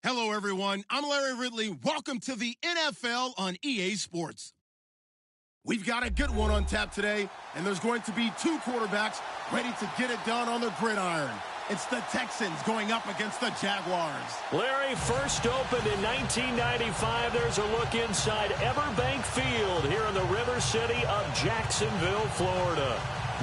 Hello, everyone. I'm Larry Ridley. Welcome to the NFL on EA Sports. We've got a good one on tap today, and there's going to be two quarterbacks ready to get it done on the gridiron. It's the Texans going up against the Jaguars. Larry, first opened in 1995. There's a look inside Everbank Field here in the River City of Jacksonville, Florida.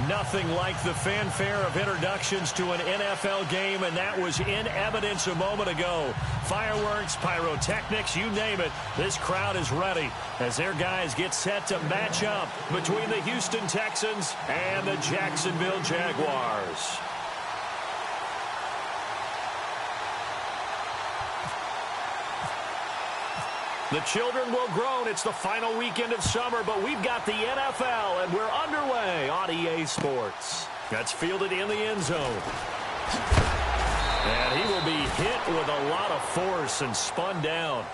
Nothing like the fanfare of introductions to an NFL game, and that was in evidence a moment ago. Fireworks, pyrotechnics, you name it. This crowd is ready as their guys get set to match up between the Houston Texans and the Jacksonville Jaguars. The children will groan. It's the final weekend of summer, but we've got the NFL, and we're underway on EA Sports. That's fielded in the end zone. And he will be hit with a lot of force and spun down.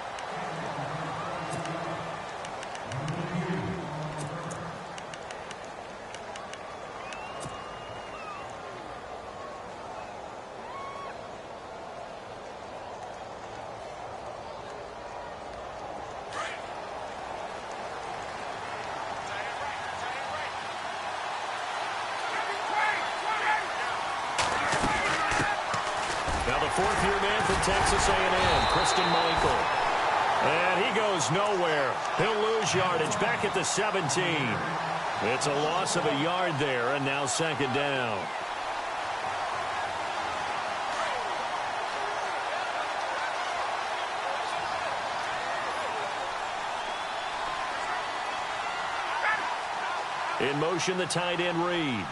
Fourth-year man from Texas A&M, Christian Michael. And he goes nowhere. He'll lose yardage back at the 17. It's a loss of a yard there, and now second down. In motion, the tight end Reed.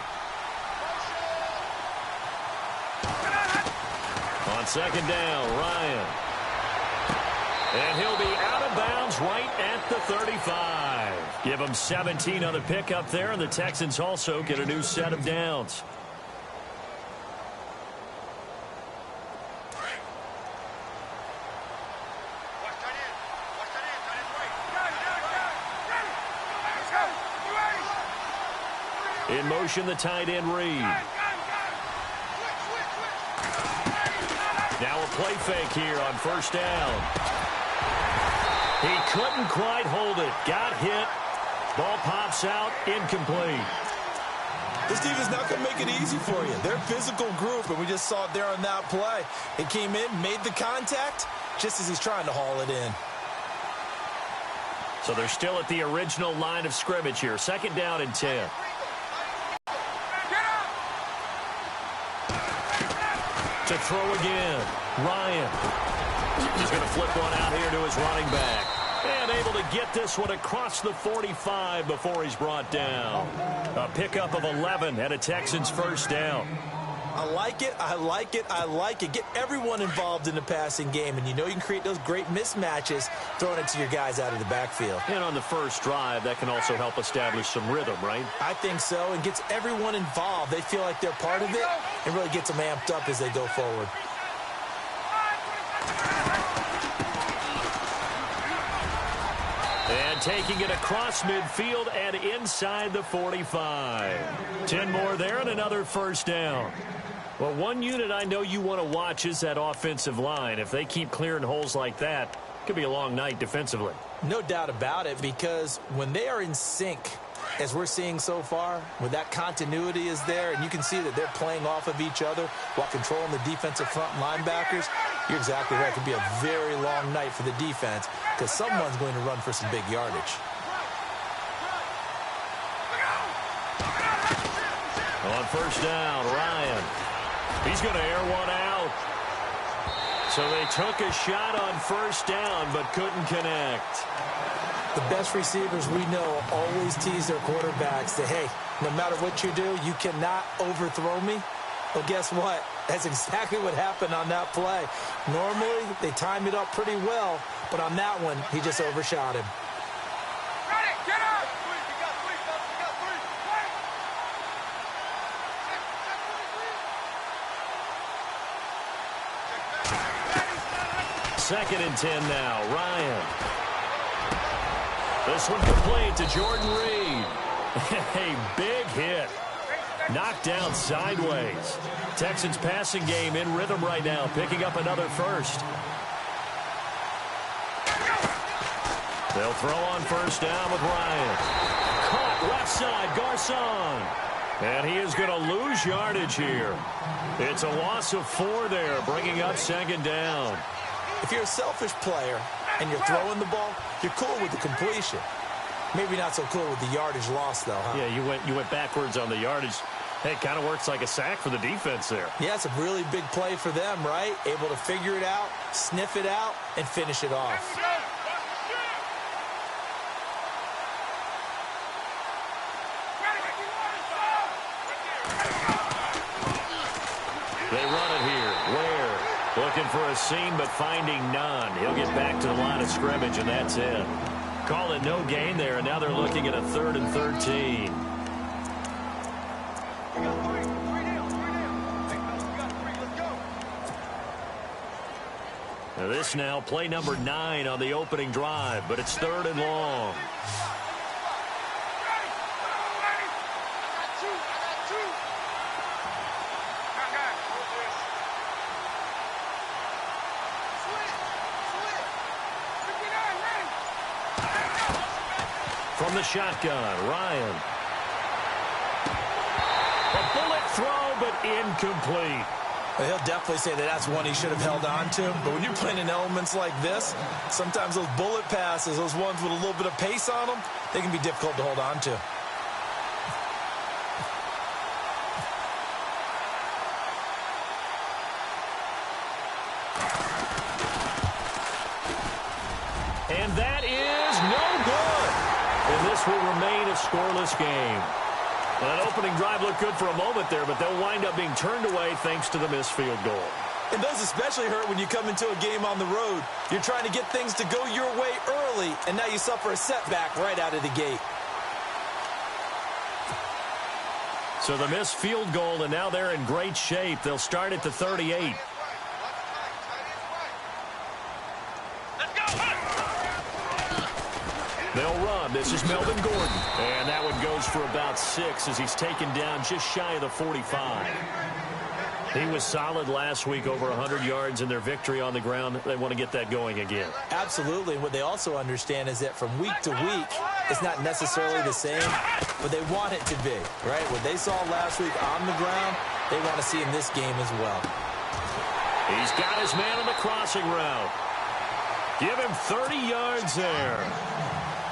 On second down, Ryan. And he'll be out of bounds right at the 35. Give him 17 on the pickup there, and the Texans also get a new set of downs. In motion, the tight end Reed. Now a play fake here on first down. He couldn't quite hold it. Got hit. Ball pops out. Incomplete. This team is not going to make it easy for you. They're a physical group, and we just saw it there on that play. It came in, made the contact, just as he's trying to haul it in. So they're still at the original line of scrimmage here. Second down and 10. To throw again, Ryan. He's going to flip one out here to his running back. And able to get this one across the 45 before he's brought down. A pickup of 11 and a Texans first down. I like it, I like it, I like it. Get everyone involved in the passing game, and you know you can create those great mismatches throwing it to your guys out of the backfield. And on the first drive, that can also help establish some rhythm, right? I think so, and gets everyone involved. They feel like they're part of it and really gets them amped up as they go forward. And taking it across midfield and inside the 45. 10 more there and another first down. Well, one unit I know you want to watch is that offensive line. If they keep clearing holes like that, it could be a long night defensively. No doubt about it, because when they are in sync, as we're seeing so far, when that continuity is there, and you can see that they're playing off of each other while controlling the defensive front linebackers, you're exactly right. It could be a very long night for the defense because someone's going to run for some big yardage. On first down, Ryan. He's going to air one out. So they took a shot on first down but couldn't connect. The best receivers we know always tease their quarterbacks that, hey, no matter what you do, you cannot overthrow me. Well, guess what? That's exactly what happened on that play. Normally, they time it up pretty well, but on that one, he just overshot him. Second and 10 now, Ryan. This one complete to Jordan Reed. A big hit. Knocked down sideways. Texans passing game in rhythm right now, picking up another first. They'll throw on first down with Ryan. Caught left side, Garcon. And he is going to lose yardage here. It's a loss of 4 there, bringing up second down. If you're a selfish player and you're throwing the ball, you're cool with the completion. Maybe not so cool with the yardage loss, though, huh? Yeah, you went backwards on the yardage. Hey, it kind of works like a sack for the defense there. Yeah, it's a really big play for them, right? Able to figure it out, sniff it out, and finish it off. They run it here. Ware looking for a seam, but finding none. He'll get back to the line of scrimmage, and that's it. Call it no gain there, and now they're looking at a 3rd and 13. Now this now play number 9 on the opening drive, but it's 3rd and long. From the shotgun, Ryan. A bullet throw, but incomplete. Well, he'll definitely say that that's one he should have held on to. But when you're playing in elements like this, sometimes those bullet passes, those ones with a little bit of pace on them, they can be difficult to hold on to. And that is no good. And this will remain a scoreless game. Well, that opening drive looked good for a moment there, but they'll wind up being turned away thanks to the missed field goal. And those especially hurt when you come into a game on the road. You're trying to get things to go your way early, and now you suffer a setback right out of the gate. So the missed field goal, and now they're in great shape. They'll start at the 38. They'll run. This is Melvin Gordon. And that one goes for about 6 as he's taken down just shy of the 45. He was solid last week, over 100 yards in their victory on the ground. They want to get that going again. Absolutely. What they also understand is that from week to week, it's not necessarily the same, but they want it to be, right? What they saw last week on the ground, they want to see in this game as well. He's got his man on the crossing route. Give him 30 yards there.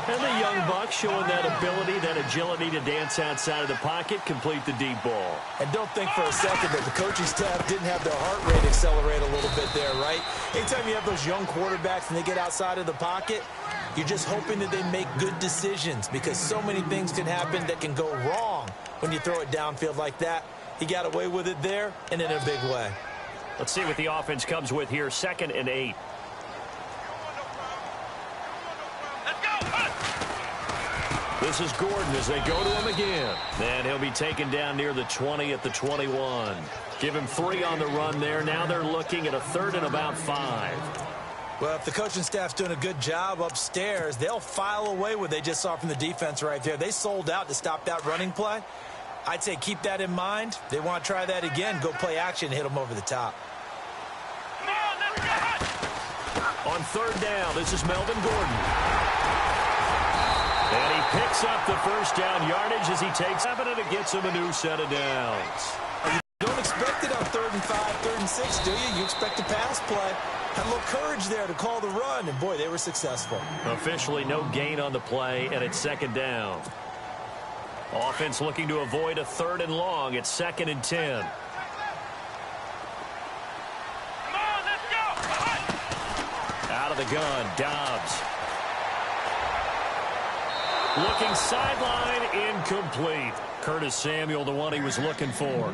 And the young buck showing that ability, that agility to dance outside of the pocket, complete the deep ball. And don't think for a second that the coaching staff didn't have their heart rate accelerate a little bit there, right? Anytime you have those young quarterbacks and they get outside of the pocket, you're just hoping that they make good decisions because so many things can happen that can go wrong when you throw it downfield like that. He got away with it there and in a big way. Let's see what the offense comes with here. 2nd and 8. This is Gordon as they go to him again. And he'll be taken down near the 20 at the 21. Give him 3 on the run there. Now they're looking at a 3rd and about 5. Well, if the coaching staff's doing a good job upstairs, they'll file away what they just saw from the defense right there. They sold out to stop that running play. I'd say keep that in mind. They want to try that again. Go play action, hit them over the top. On 3rd down, this is Melvin Gordon. And he picks up the first down yardage as he takes it, and it gets him a new set of downs. You don't expect it on 3rd and 5, 3rd and 6, do you? You expect a pass play. Had a little courage there to call the run, and boy, they were successful. Officially no gain on the play, and it's 2nd down. Offense looking to avoid a 3rd and long. It's 2nd and 10. Out of the gun, Dobbs. Looking sideline, incomplete. Curtis Samuel, the one he was looking for.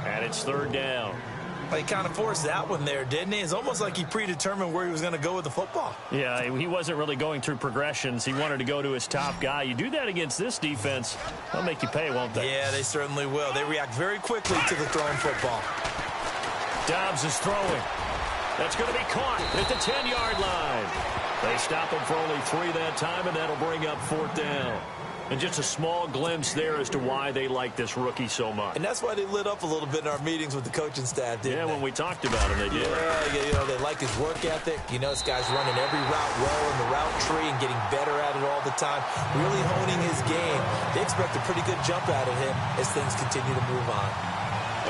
And it's 3rd down. Well, he kind of forced that one there, didn't he? It's almost like he predetermined where he was going to go with the football. Yeah, he wasn't really going through progressions. He wanted to go to his top guy. You do that against this defense, they'll make you pay, won't they? Yeah, they certainly will. They react very quickly to the thrown football. Dobbs is throwing. That's going to be caught at the 10-yard line. They stop him for only 3 that time, and that'll bring up 4th down. And just a small glimpse there as to why they like this rookie so much. And that's why they lit up a little bit in our meetings with the coaching staff, didn't they? When we talked about him, they did. Yeah, they like his work ethic. You know, this guy's running every route well in the route tree and getting better at it all the time, really honing his game. They expect a pretty good jump out of him as things continue to move on.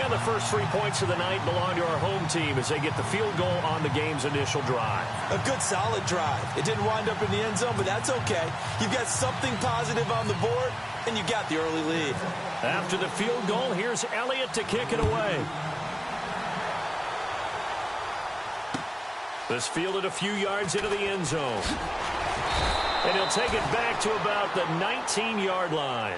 And the first 3 points of the night belong to our home team as they get the field goal on the game's initial drive. A good, solid drive. It didn't wind up in the end zone, but that's okay. You've got something positive on the board, and you got the early lead. After the field goal, here's Elliott to kick it away. This fielded a few yards into the end zone. And he'll take it back to about the 19-yard line.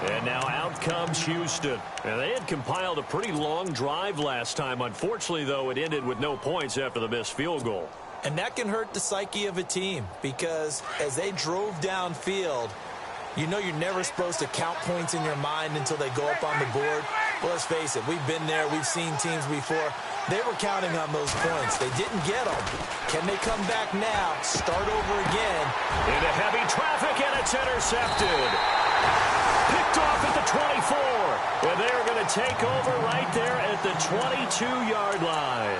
And now out comes Houston. And they had compiled a pretty long drive last time. Unfortunately, though, it ended with no points after the missed field goal. And that can hurt the psyche of a team because as they drove downfield, you know you're never supposed to count points in your mind until they go up on the board. Well, let's face it, we've been there. We've seen teams before. They were counting on those points. They didn't get them. Can they come back now, start over again? Into heavy traffic, and it's intercepted. Picked off at the 24. And they're going to take over right there at the 22-yard line.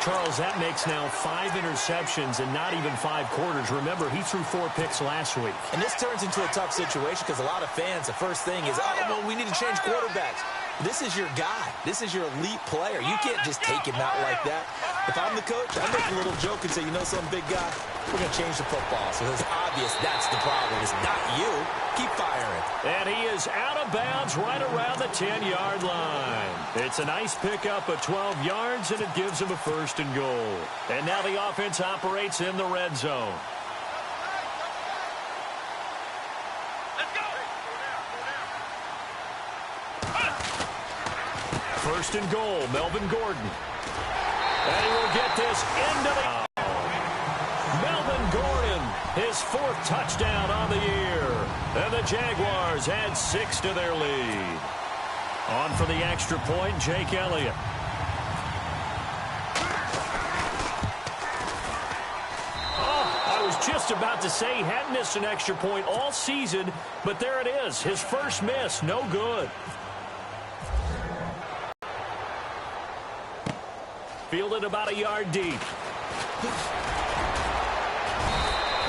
Charles, that makes now 5 interceptions and not even 5 quarters. Remember, he threw 4 picks last week. And this turns into a tough situation because a lot of fans, the first thing is, oh, well, we need to change quarterbacks. This is your guy. This is your elite player. You can't just take him out like that. If I'm the coach, I make a little joke and say, you know some big guy, we're going to change the football. So it's obvious that's the problem. It's not you. Keep firing. And he is out of bounds right around the 10-yard line. It's a nice pickup of 12 yards, and it gives him a 1st and goal. And now the offense operates in the red zone. First and goal, Melvin Gordon. And he will get this into the... Melvin Gordon, his 4th touchdown on the year. And the Jaguars add 6 to their lead. On for the extra point, Jake Elliott. I was just about to say he hadn't missed an extra point all season, but there it is. His first miss, no good. Fielded about a yard deep.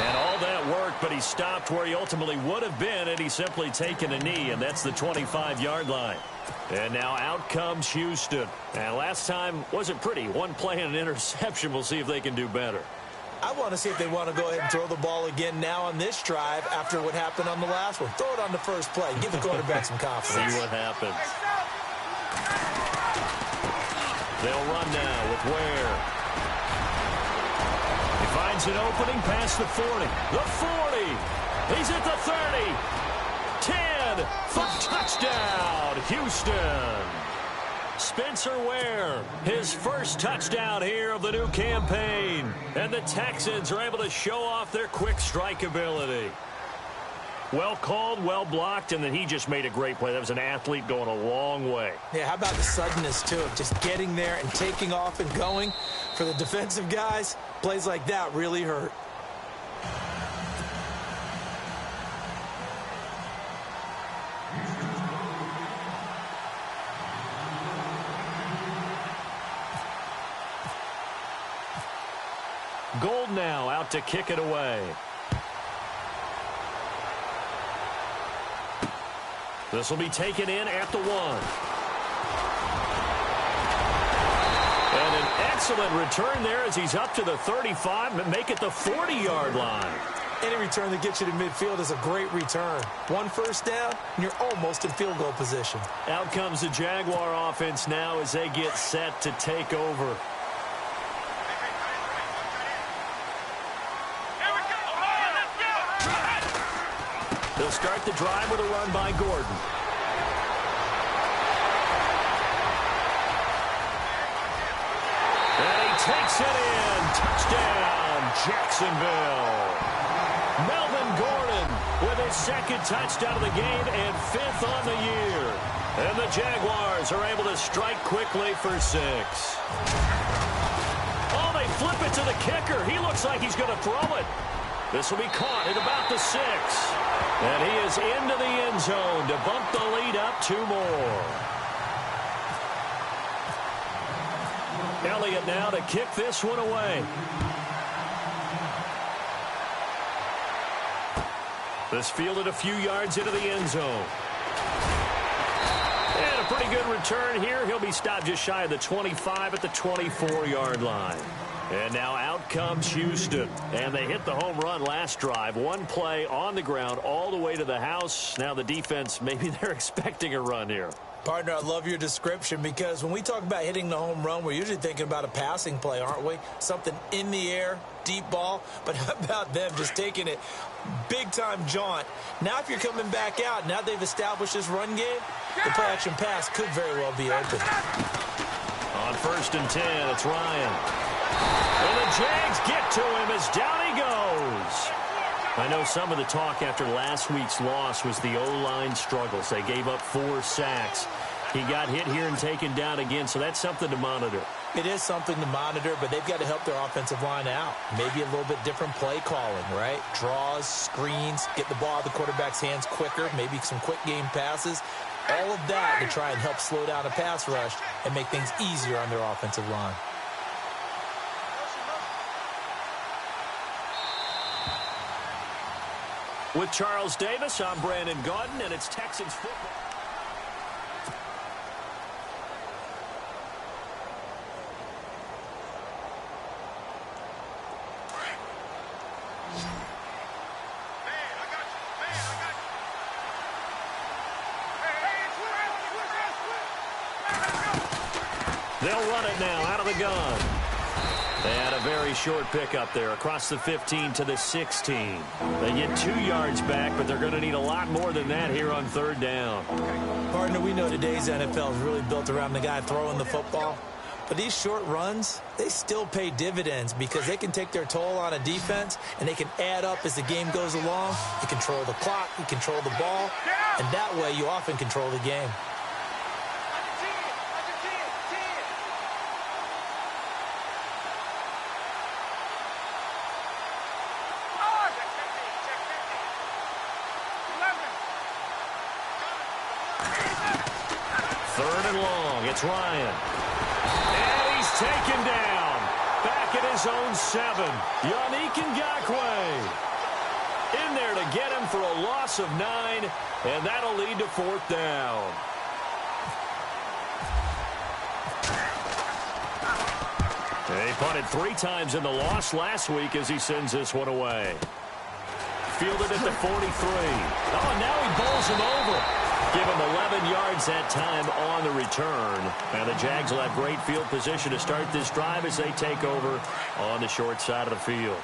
And all that work, but he stopped where he ultimately would have been, and he's simply taken a knee, and that's the 25-yard line. And now out comes Houston. And last time wasn't pretty. One play and an interception. We'll see if they can do better. I want to see if they want to go ahead and throw the ball again now on this drive after what happened on the last one. Throw it on the first play. Give the quarterback some confidence. See what happens. They'll run now with Ware. He finds an opening past the 40. The 40. He's at the 30. 10. For touchdown, Houston. Spencer Ware, his first touchdown here of the new campaign. And the Texans are able to show off their quick strike ability. Well called, well blocked, and then he just made a great play. That was an athlete going a long way. Yeah, how about the suddenness, too, of just getting there and taking off and going? For the defensive guys, plays like that really hurt. Gold now out to kick it away. This will be taken in at the 1. And an excellent return there as he's up to the 35, but make it the 40-yard line. Any return that gets you to midfield is a great return. 1 first down, and you're almost in field goal position. Out comes the Jaguar offense now as they get set to take over. They'll start the drive with a run by Gordon. And he takes it in. Touchdown, Jacksonville. Melvin Gordon with his 2nd touchdown of the game and 5th on the year. And the Jaguars are able to strike quickly for 6. Oh, they flip it to the kicker. He looks like he's going to throw it. This will be caught at about the 6. And he is into the end zone to bump the lead up 2 more. Elliott now to kick this one away. This fielded a few yards into the end zone. And a pretty good return here. He'll be stopped just shy of the 25 at the 24-yard line. And now out comes Houston. And they hit the home run last drive. One play on the ground all the way to the house. Now the defense, maybe they're expecting a run here. Partner, I love your description because when we talk about hitting the home run, we're usually thinking about a passing play, aren't we? Something in the air, deep ball. But how about them just taking it big-time jaunt? Now if you're coming back out, now they've established this run game, the play-action pass could very well be open. On 1st and 10, it's Ryan. And the Jags get to him as down he goes. I know some of the talk after last week's loss was the O-line struggles. They gave up 4 sacks. He got hit here and taken down again, so that's something to monitor. It is something to monitor, but they've got to help their offensive line out. Maybe a little bit different play calling, right? Draws, screens, get the ball out of the quarterback's hands quicker, maybe some quick game passes. All of that to try and help slow down a pass rush and make things easier on their offensive line. With Charles Davis, I'm Brandon Gaudin, and it's Texans football. They'll run it now out of the gun. They had a very short pickup there across the 15 to the 16. They get 2 yards back, but they're going to need a lot more than that here on 3rd down. Partner, we know today's NFL is really built around the guy throwing the football. But these short runs, they still pay dividends because they can take their toll on a defense and they can add up as the game goes along. You control the clock, you control the ball, and that way you often control the game. It's Ryan. And he's taken down. Back at his own 7. Yannick Ngakoue in there to get him for a loss of 9. And that'll lead to 4th down. He punted 3 times in the loss last week as he sends this one away. Fielded at the 43. Oh, now he bowls him over. Give him 11 yards that time on the return. And the Jags will have great field position to start this drive as they take over on the short side of the field.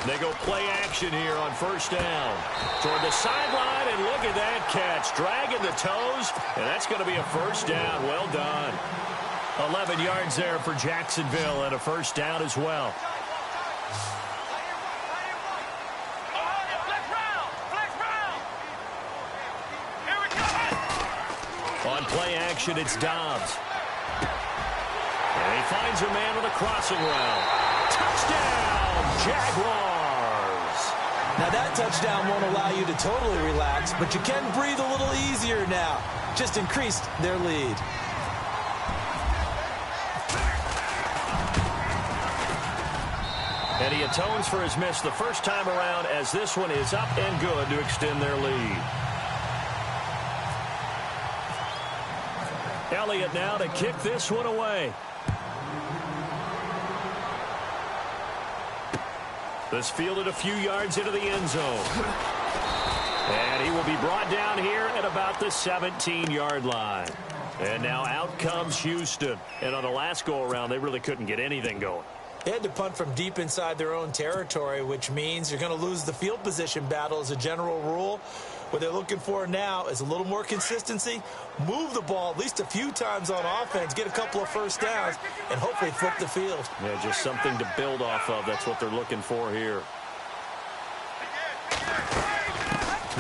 They go play action here on 1st down. Toward the sideline, and look at that catch. Dragging the toes, and that's going to be a 1st down. Well done. 11 yards there for Jacksonville and a 1st down as well. On play action, it's Dobbs. And he finds a man with a crossing route. Touchdown, Jaguars. Now that touchdown won't allow you to totally relax, but you can breathe a little easier now. Just increased their lead. And he atones for his miss the first time around as this one is up and good to extend their lead. Elliott now to kick this one away. This fielded a few yards into the end zone. And he will be brought down here at about the 17-yard line. And now out comes Houston. And on the last go-around, they really couldn't get anything going. They had to punt from deep inside their own territory, which means you're going to lose the field position battle as a general rule. What they're looking for now is a little more consistency, move the ball at least a few times on offense, get a couple of 1st downs, and hopefully flip the field. Yeah, just something to build off of. That's what they're looking for here.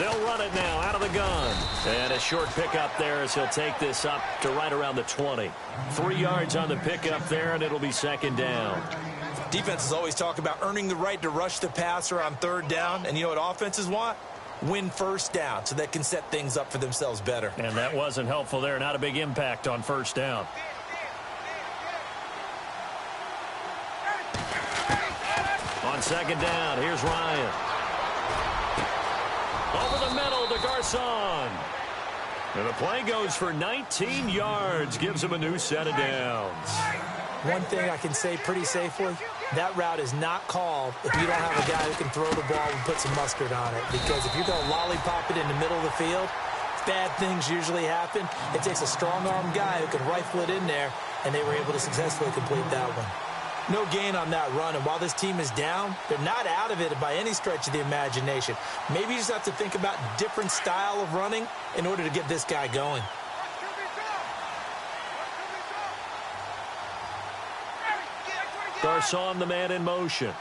They'll run it now out of the gun. And a short pickup there as he'll take this up to right around the 20. 3 yards on the pickup there, and it'll be second down. Defenses always talk about earning the right to rush the passer on third down. And you know what offenses want? Win first down so they can set things up for themselves better. And that wasn't helpful there. Not a big impact on first down. On second down, here's Ryan. Over the middle to Garcon. And the play goes for 19 yards. Gives him a new set of downs. One thing I can say pretty safely, that route is not called if you don't have a guy who can throw the ball and put some mustard on it. Because if you're going to lollipop it in the middle of the field, bad things usually happen. It takes a strong-arm guy who can rifle it in there, and they were able to successfully complete that one. No gain on that run, and while this team is down, they're not out of it by any stretch of the imagination. Maybe you just have to think about different style of running in order to get this guy going. Garcon, the man in motion.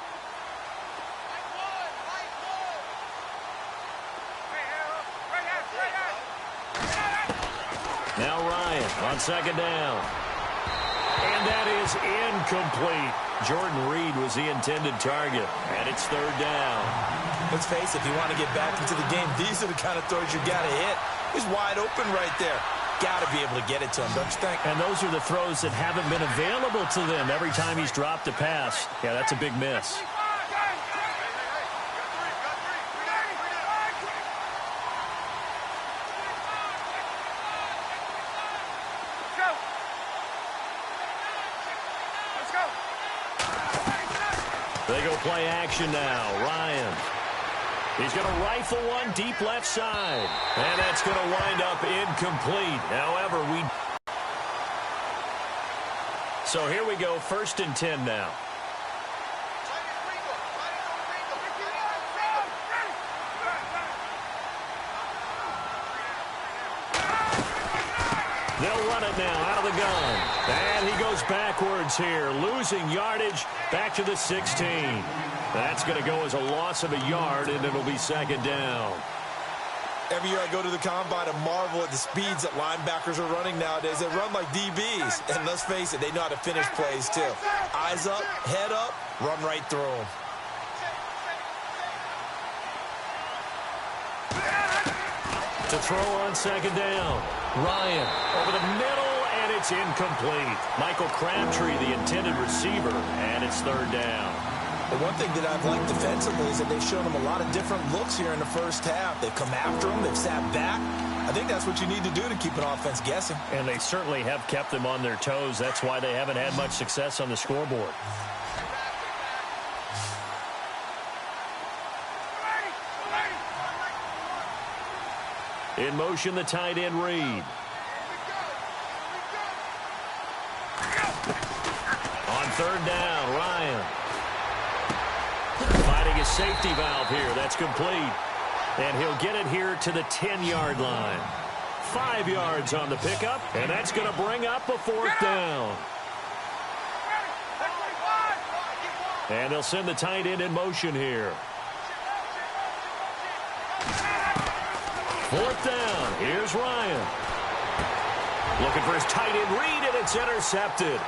Now Ryan on second down. And that is incomplete. Jordan Reed was the intended target, and it's third down. Let's face it, if you want to get back into the game, these are the kind of throws you got to hit. He's wide open right there. Got to be able to get it to him, don't you think? And those are the throws that haven't been available to them every time he's dropped a pass. Yeah, that's a big miss. They go play action now. Ryan. He's going to rifle one deep left side. And that's going to wind up incomplete. However, So here we go, 1st and 10 now. They'll run it now out of the gun. And he goes backwards here, losing yardage back to the 16. That's going to go as a loss of a yard, and it'll be second down. Every year I go to the combine and marvel at the speeds that linebackers are running nowadays. They run like DBs. And let's face it, they know how to finish plays too. Eyes up, head up, run right through them. To throw on second down. Ryan over the middle, and it's incomplete. Michael Crabtree, the intended receiver, and it's third down. The one thing that I've liked defensively is that they've shown them a lot of different looks here in the first half. They've come after them. They've sat back. I think that's what you need to do to keep an offense guessing. And they certainly have kept them on their toes. That's why they haven't had much success on the scoreboard. In motion, the tight end, Reed. On third down, Ryan. Finding a safety valve here. That's complete. And he'll get it here to the 10-yard line. 5 yards on the pickup, and that's going to bring up a 4th down. And they'll send the tight end in motion here. 4th down. Here's Ryan. Looking for his tight end Reed, and it's intercepted.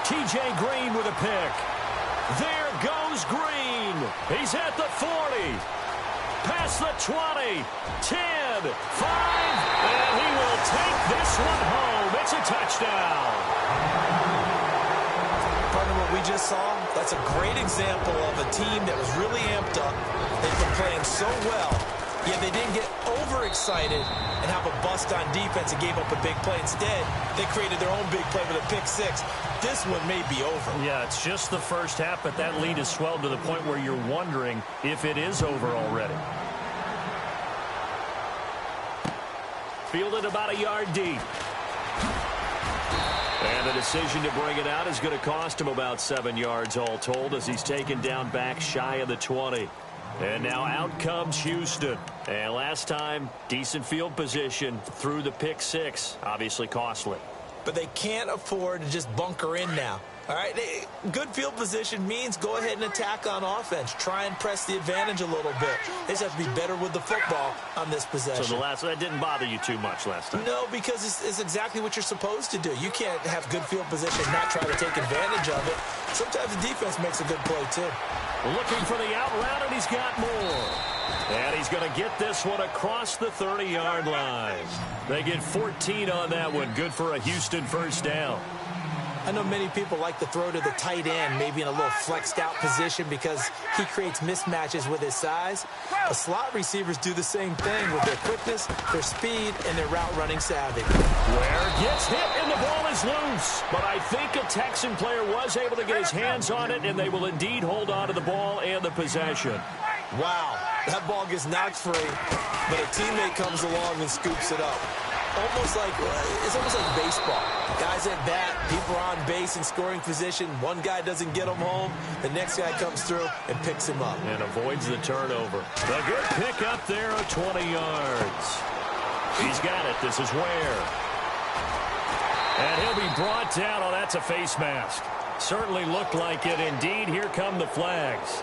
T.J. Green with a pick. There goes Green. He's at the 40. Past the 20. 10. 5. And he will take this one home. It's a touchdown. Partner, what we just saw, that's a great example of a team that was really amped up. They've been playing so well. Yeah, they didn't get overexcited and have a bust on defense and gave up a big play. Instead, they created their own big play with a pick six. This one may be over. Yeah, it's just the first half, but that lead has swelled to the point where you're wondering if it is over already. Fielded about a yard deep. And the decision to bring it out is going to cost him about 7 yards all told as he's taken down back shy of the 20. And now out comes Houston. And last time, decent field position through the pick six. Obviously costly. But they can't afford to just bunker in now. All right, good field position means go ahead and attack on offense. Try and press the advantage a little bit. They just have to be better with the football on this possession. So that didn't bother you too much last time? No, because it's exactly what you're supposed to do. You can't have good field position and not try to take advantage of it. Sometimes the defense makes a good play, too. Looking for the out route, and he's got more. And he's going to get this one across the 30-yard line. They get 14 on that one. Good for a Houston first down. I know many people like to throw to the tight end, maybe in a little flexed out position because he creates mismatches with his size. The slot receivers do the same thing with their quickness, their speed, and their route running savvy. Ware gets hit and the ball is loose. But I think a Texan player was able to get his hands on it, and they will indeed hold on to the ball and the possession. Wow, that ball gets knocked free, but a teammate comes along and scoops it up. It's almost like baseball. Guys at bat, people are on base in scoring position. One guy doesn't get him home. The next guy comes through and picks him up. And avoids the turnover. A good pick up there of 20 yards. He's got it. This is Ware. And he'll be brought down. Oh, that's a face mask. Certainly looked like it. Indeed, here come the flags.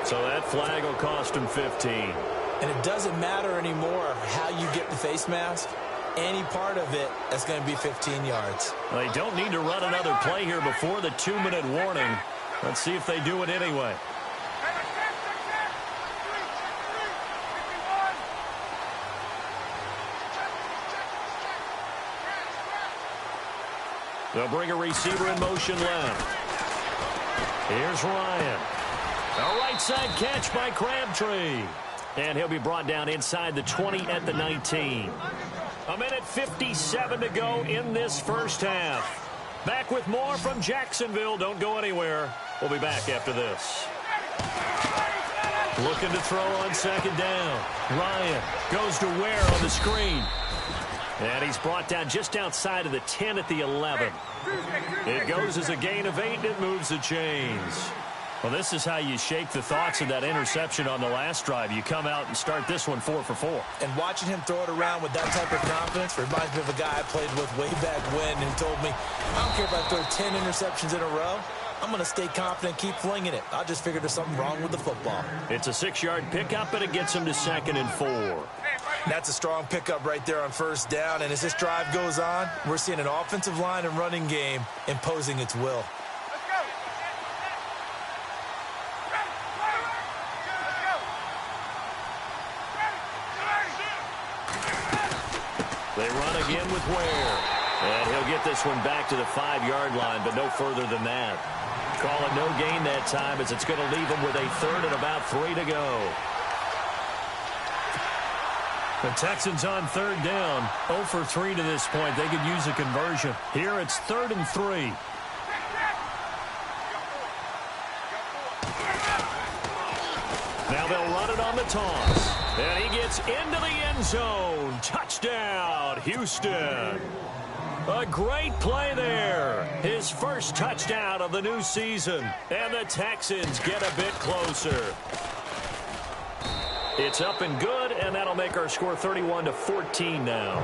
So that flag will cost him 15. And it doesn't matter anymore how you get the face mask. Any part of it, that's going to be 15 yards. Well, they don't need to run another play here before the 2-minute warning. Let's see if they do it anyway. They'll bring a receiver in motion left. Here's Ryan. A right side catch by Crabtree. And he'll be brought down inside the 20 at the 19. A minute 57 to go in this first half. Back with more from Jacksonville. Don't go anywhere. We'll be back after this. Looking to throw on second down. Ryan goes to Ware on the screen. And he's brought down just outside of the 10 at the 11. It goes as a gain of 8, and it moves the chains. Well, this is how you shake the thoughts of that interception on the last drive. You come out and start this one 4 for 4. And watching him throw it around with that type of confidence reminds me of a guy I played with way back when who told me, I don't care if I throw 10 interceptions in a row. I'm going to stay confident, keep flinging it. I just figured there's something wrong with the football. It's a 6-yard pickup, and it gets him to 2nd and 4. That's a strong pickup right there on first down. And as this drive goes on, we're seeing an offensive line and running game imposing its will. They run again with Ware. And he'll get this one back to the 5-yard line, but no further than that. Call it no gain that time as it's going to leave him with a 3rd and about 3 to go. The Texans on 3rd down. 0 for 3 to this point. They could use a conversion. Here it's 3rd and 3. Now they'll run it on the toss. And he gets into the end zone. Touchdown, Houston. A great play there. His first touchdown of the new season. And the Texans get a bit closer. It's up and good, and that'll make our score 31-14 now.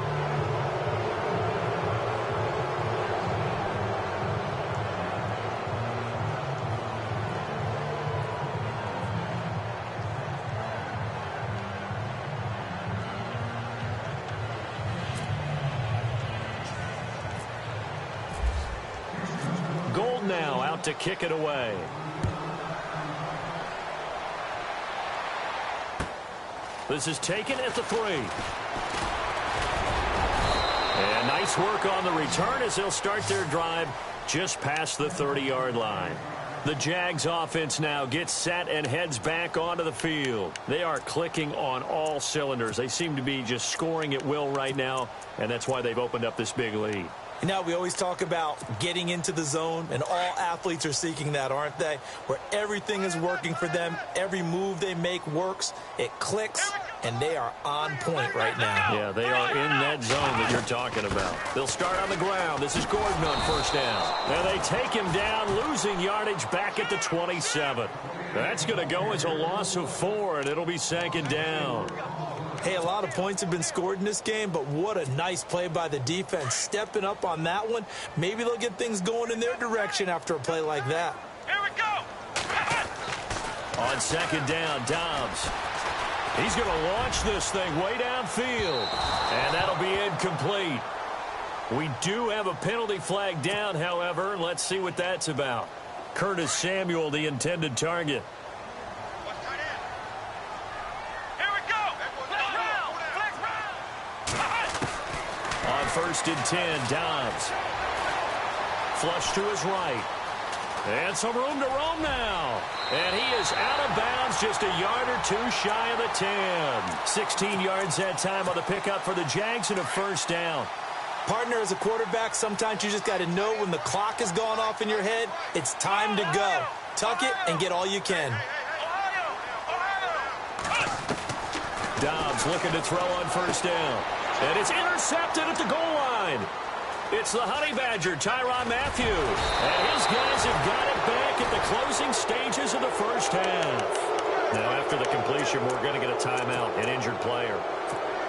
Gold now out to kick it away. This is taken at the 3. And nice work on the return as they'll start their drive just past the 30-yard line. The Jags offense now gets set and heads back onto the field. They are clicking on all cylinders. They seem to be just scoring at will right now, and that's why they've opened up this big lead. You know, we always talk about getting into the zone, and all athletes are seeking that, aren't they? Where everything is working for them, every move they make works, it clicks, and they are on point right now. Yeah, they are in that zone that you're talking about. They'll start on the ground. This is Gordon on first down. And they take him down, losing yardage back at the 27. That's going to go as a loss of 4, and it'll be 2nd down. Hey, a lot of points have been scored in this game, but what a nice play by the defense. Stepping up on that one, maybe they'll get things going in their direction after a play like that. Here we go. On second down, Dobbs. He's going to launch this thing way downfield, and that'll be incomplete. We do have a penalty flag down, however. Let's see what that's about. Curtis Samuel, the intended target. Here we go. On first and 10, Dobbs. Flush to his right. And some room to roam now. And he is out of bounds, just a yard or two shy of the 10. 16 yards that time on the pickup for the Jags and a first down. Partner, as a quarterback, sometimes you just got to know when the clock has gone off in your head, it's time to go. Tuck it and get all you can. Dobbs looking to throw on first down. And it's intercepted at the goal line. It's the Honey Badger, Tyrann Mathieu. And his guys have got it back at the closing stages of the first half. Now, after the completion, we're going to get a timeout, an injured player.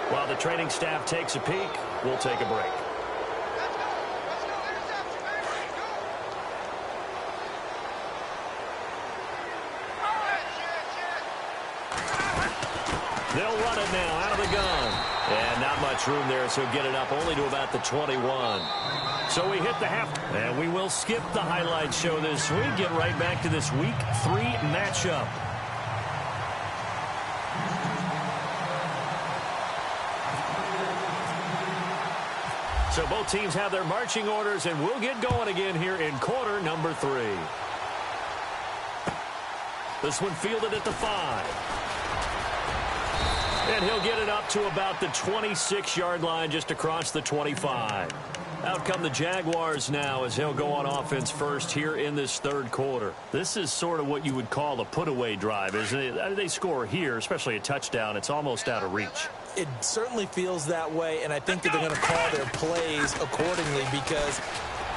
While the training staff takes a peek, we'll take a break. They'll run it now out of the gun. And not much room there, so get it up only to about the 21. So we hit the half. And we will skip the highlight show this week. Get right back to this Week 3 matchup. So both teams have their marching orders, and we'll get going again here in quarter number 3. This one fielded at the 5. And he'll get it up to about the 26-yard line, just across the 25. Out come the Jaguars now as he'll go on offense first here in this third quarter. This is sort of what you would call a put-away drive, isn't it? They score here, especially a touchdown. It's almost out of reach. It certainly feels that way, and I think that they're going to call their plays accordingly because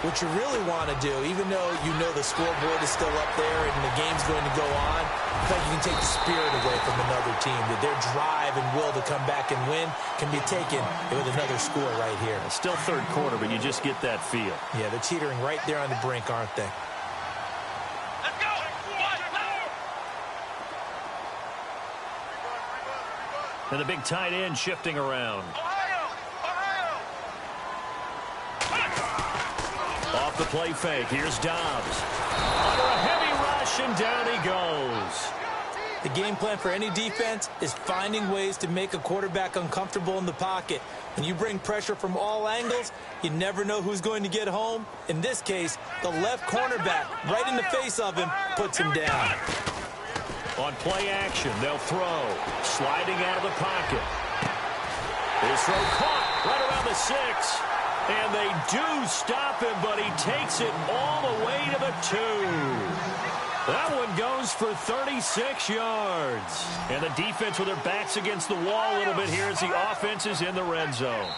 what you really want to do, even though you know the scoreboard is still up there and the game's going to go on, I think you can take the spirit away from another team, that their drive and will to come back and win can be taken with another score right here. It's still third quarter, but you just get that feel. Yeah, they're teetering right there on the brink, aren't they? Let's go. And the big tight end shifting around. Off the play fake, here's Dobbs. Under a heavy rush, and down he goes. The game plan for any defense is finding ways to make a quarterback uncomfortable in the pocket. When you bring pressure from all angles, you never know who's going to get home. In this case, the left cornerback, right in the face of him, puts him down. On play action, they'll throw. Sliding out of the pocket. His throw caught right around the 6. And they do stop him, but he takes it all the way to the 2. That one goes for 36 yards. And the defense with their backs against the wall a little bit here as the offense is in the red zone.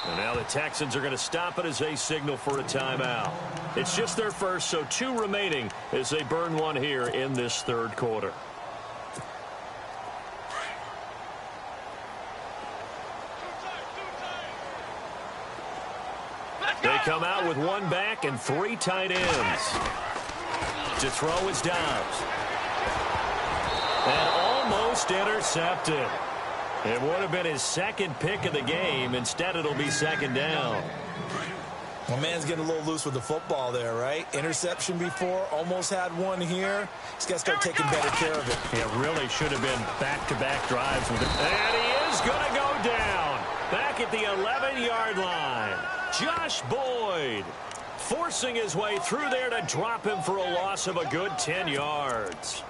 And now the Texans are going to stop it as they signal for a timeout. It's just their first, so 2 remaining as they burn one here in this third quarter. They come out with 1 back and 3 tight ends. To throw is Dobbs. And almost intercepted. It would have been his second pick of the game. Instead, it'll be second down. Well, man's getting a little loose with the football there, right? Interception before, almost had one here. He's got to start taking better care of it. It really should have been back-to-back drives with it. And he is going to go down. Back at the 11-yard line. Josh Boyd forcing his way through there to drop him for a loss of a good 10 yards.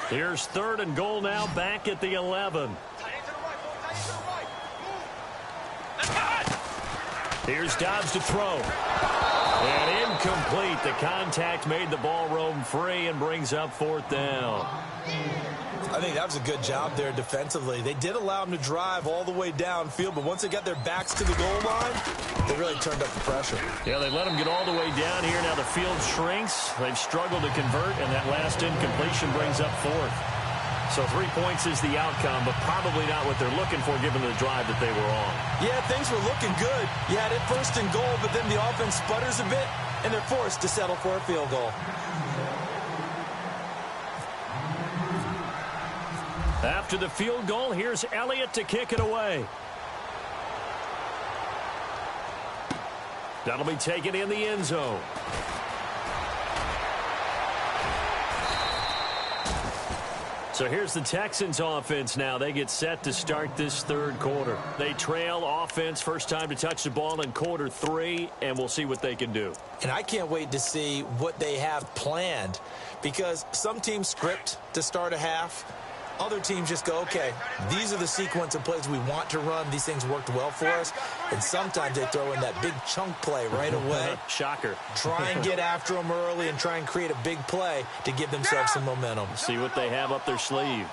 Here's third and goal now, back at the 11. Here's Dobbs to throw. And incomplete. The contact made the ball roam free and brings up 4th down. I think that was a good job there defensively. They did allow him to drive all the way downfield, but once they got their backs to the goal line, they really turned up the pressure. Yeah, they let him get all the way down here. Now the field shrinks. They've struggled to convert, and that last incompletion brings up 4th. So 3 points is the outcome, but probably not what they're looking for given the drive that they were on. Yeah, things were looking good. You had it first and goal, but then the offense sputters a bit, and they're forced to settle for a field goal. After the field goal, here's Elliott to kick it away. That'll be taken in the end zone. So here's the Texans offense now. They get set to start this third quarter. They trail offense, first time to touch the ball in quarter 3, and we'll see what they can do. And I can't wait to see what they have planned, because some teams script to start a half. Other teams just go, okay, these are the sequence of plays we want to run. These things worked well for us. And sometimes they throw in that big chunk play right away. Shocker. Try and get after them early and try and create a big play to give themselves some momentum. See what they have up their sleeve.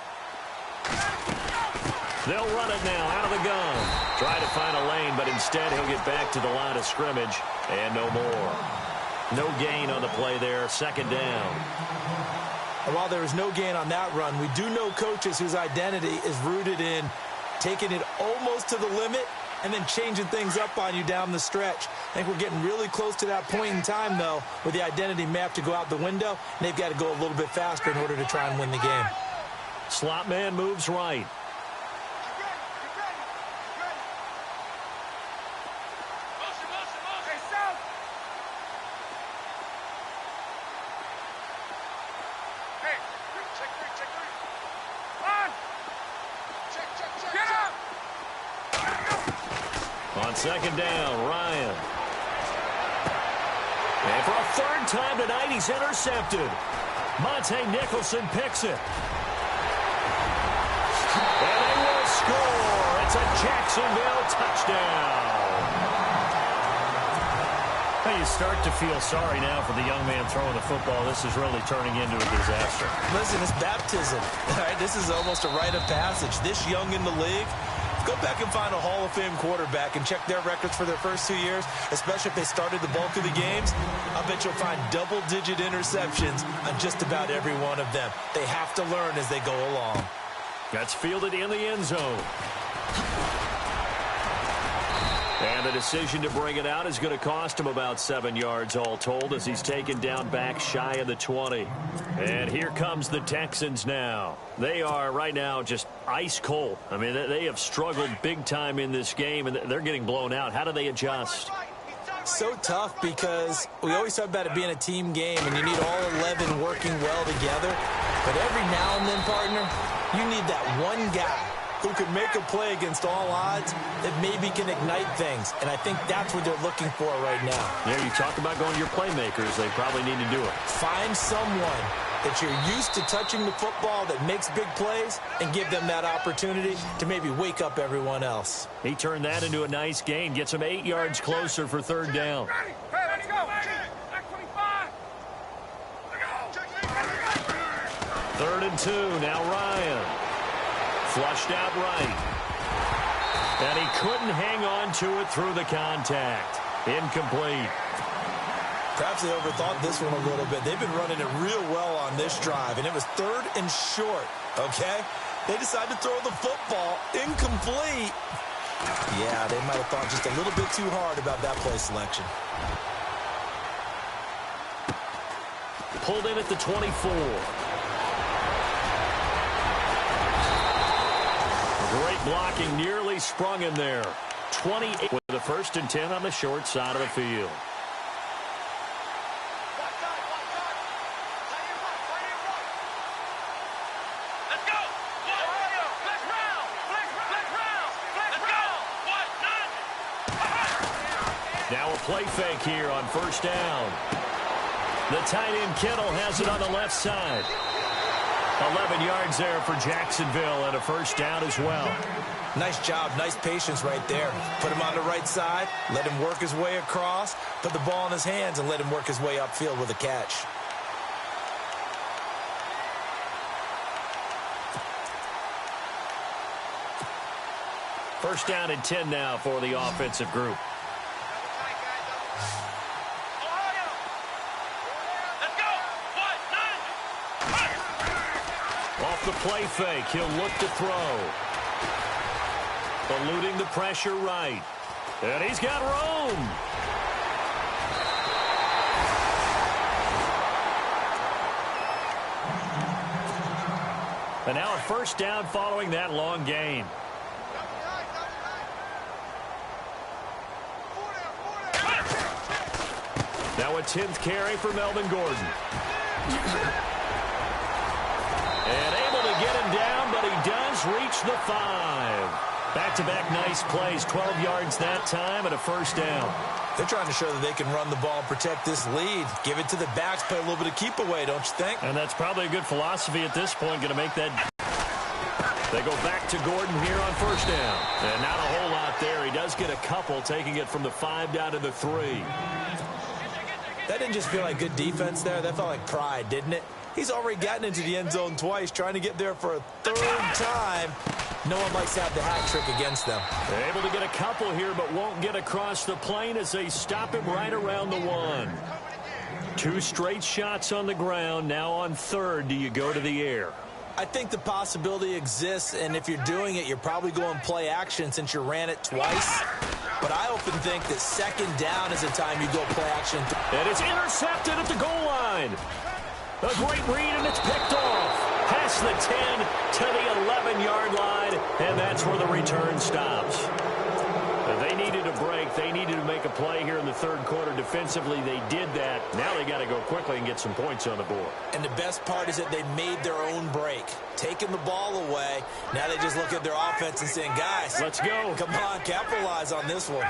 They'll run it now out of the gun. Try to find a lane, but instead he'll get back to the line of scrimmage. And no more. No gain on the play there. Second down. And while there is no gain on that run, we do know coaches whose identity is rooted in taking it almost to the limit and then changing things up on you down the stretch. I think we're getting really close to that point in time, though, where the identity map to go out the window, and they've got to go a little bit faster in order to try and win the game. Slot man moves right. Second down, Ryan. And for a third time tonight, he's intercepted. Monte Nicholson picks it. And they will score. It's a Jacksonville touchdown. Hey, you start to feel sorry now for the young man throwing the football. This is really turning into a disaster. Listen, it's baptism. All right, this is almost a rite of passage. This young in the league, go back and find a Hall of Fame quarterback and check their records for their first 2 years, especially if they started the bulk of the games. I bet you'll find double-digit interceptions on just about every one of them. They have to learn as they go along. That's fielded in the end zone. And the decision to bring it out is going to cost him about 7 yards all told as he's taken down back shy of the 20. And here comes the Texans now. They are right now just ice cold. I mean, they have struggled big time in this game, and they're getting blown out. How do they adjust? So tough because we always talk about it being a team game, and you need all 11 working well together. But every now and then, partner, you need that one guy who could make a play against all odds that maybe can ignite things. And I think that's what they're looking for right now. Yeah, you talk about going your playmakers. They probably need to do it. Find someone that you're used to touching the football that makes big plays and give them that opportunity to maybe wake up everyone else. He turned that into a nice gain. Gets him 8 yards closer for third down. Let's go. 3rd and 2. Now Ryan. Flushed out right. And he couldn't hang on to it through the contact. Incomplete. Perhaps they overthought this one a little bit. They've been running it real well on this drive, and it was 3rd and short, okay? They decided to throw the football incomplete. Yeah, they might have thought just a little bit too hard about that play selection. Pulled in at the 24. Great blocking, nearly sprung him there. 28 with the 1st and 10 on the short side of the field. Let's go. Let's round. Let's go. Now a play fake here on 1st down. The tight end Kittle has it on the left side. 11 yards there for Jacksonville and a 1st down as well. Nice job, nice patience right there. Put him on the right side, let him work his way across, put the ball in his hands, and let him work his way upfield with a catch. First down and 10 now for the offensive group. the play fake. He'll look to throw. Eluding the pressure right. And he's got room. And now a first down following that long gain. Now a 10th carry for Melvin Gordon. And able to get him down, but he does reach the 5. Back-to-back nice plays, 12 yards that time and a first down. They're trying to show that they can run the ball and protect this lead. Give it to the backs, play a little bit of keep away, don't you think? And that's probably a good philosophy at this point, going to make that. They go back to Gordon here on first down. And not a whole lot there. He does get a couple, taking it from the 5 down to the 3. That didn't just feel like good defense there. That felt like pride, didn't it? He's already gotten into the end zone twice, trying to get there for a 3rd time. No one likes to have the hat trick against them. They're able to get a couple here, but won't get across the plane as they stop him right around the 1. 2 straight shots on the ground. Now on 3rd, do you go to the air? I think the possibility exists, and if you're doing it, you're probably going play action since you ran it twice. But I often think that 2nd down is the time you go play action. And it's intercepted at the goal line. A great read, and it's picked off. Past the 10 to the 11-yard line, and that's where the return stops. They needed a break. They needed to make a play here in the 3rd quarter. Defensively, they did that. Now they got to go quickly and get some points on the board. And the best part is that they made their own break. Taking the ball away. Now they just look at their offense and saying, guys, let's go. Come on, capitalize on this one.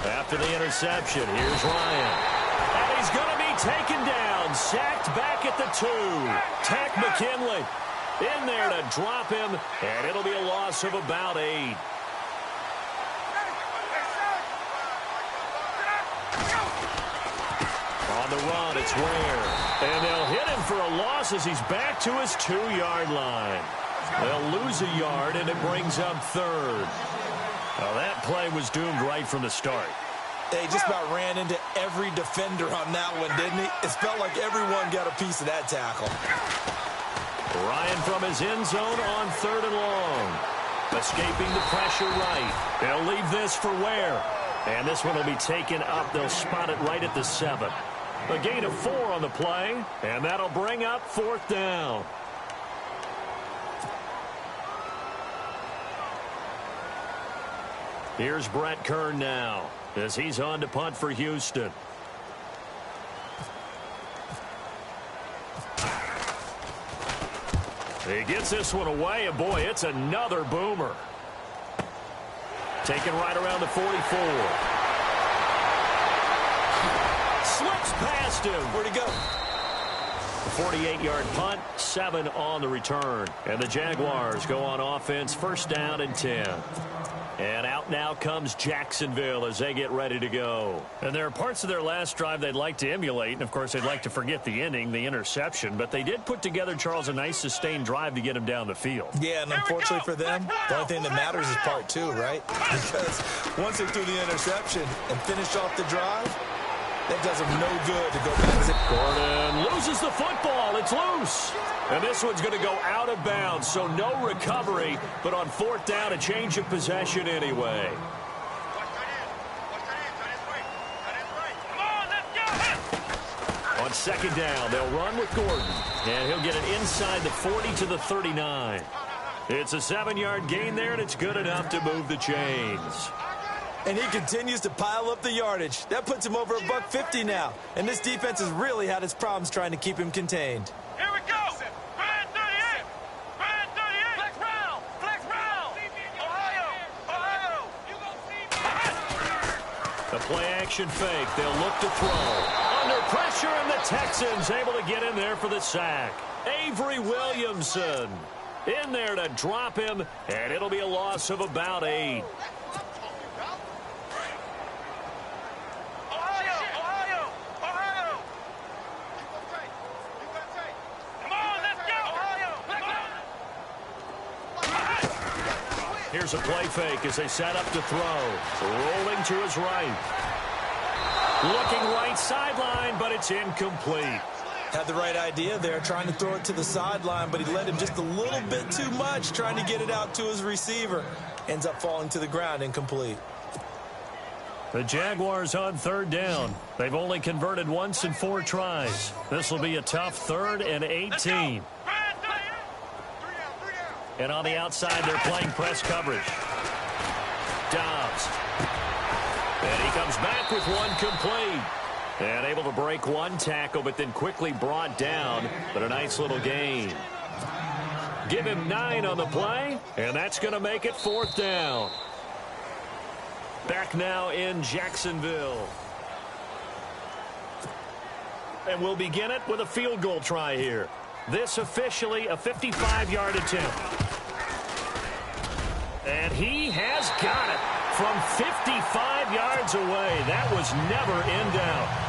After the interception, here's Ryan. And he's going to be taken down. Sacked back at the 2. Tack McKinley in there to drop him. And it'll be a loss of about 8. On the run, it's Ware. And they'll hit him for a loss as he's back to his 2-yard line. They'll lose a yard, and it brings up 3rd. Now, that play was doomed right from the start. They just about ran into every defender on that one, didn't he? It felt like everyone got a piece of that tackle. Ryan from his end zone on 3rd and long. Escaping the pressure right. They'll leave this for Ware. And this one will be taken up. They'll spot it right at the 7. A gain of 4 on the play, and that'll bring up 4th down. Here's Brett Kern now as he's on to punt for Houston. He gets this one away, and boy, it's another boomer. Taken right around the 44. Slips past him. Where'd he go? 48-yard punt, 7 on the return. And the Jaguars go on offense, 1st down and 10. And out now comes Jacksonville as they get ready to go. And there are parts of their last drive they'd like to emulate. And, of course, they'd like to forget the inning, the interception. But they did put together, Charles, a nice sustained drive to get him down the field. Yeah, and unfortunately for them, the only thing that matters is part 2, right? Because once they threw the interception and finished off the drive, that does them no good to go back. Gordon loses the football. It's loose. And this one's going to go out of bounds, so no recovery. But on 4th down, a change of possession anyway. On 2nd down, they'll run with Gordon. And he'll get it inside the 40 to the 39. It's a 7-yard gain there, and it's good enough to move the chains. And he continues to pile up the yardage. That puts him over $150 now. And this defense has really had its problems trying to keep him contained. Here we go. Brand 38. Brand 38. Flex round. Flex round. Ohio. Ohio. The play-action fake. They'll look to throw. Under pressure, and the Texans able to get in there for the sack. Avery Williamson in there to drop him, and it'll be a loss of about 8. Here's a play fake as they set up to throw. Rolling to his right. Looking right sideline, but it's incomplete. Had the right idea there, trying to throw it to the sideline, but he led him just a little bit too much, trying to get it out to his receiver. Ends up falling to the ground, incomplete. The Jaguars on third down. They've only converted once in 4 tries. This will be a tough 3rd and 18. And on the outside, they're playing press coverage. Dobbs. And he comes back with one complete. And able to break one tackle, but then quickly brought down. But a nice little gain. Give him 9 on the play, and that's going to make it 4th down. Back now in Jacksonville. And we'll begin it with a field goal try here. This officially a 55-yard attempt. And he has got it from 55 yards away. That was never in doubt.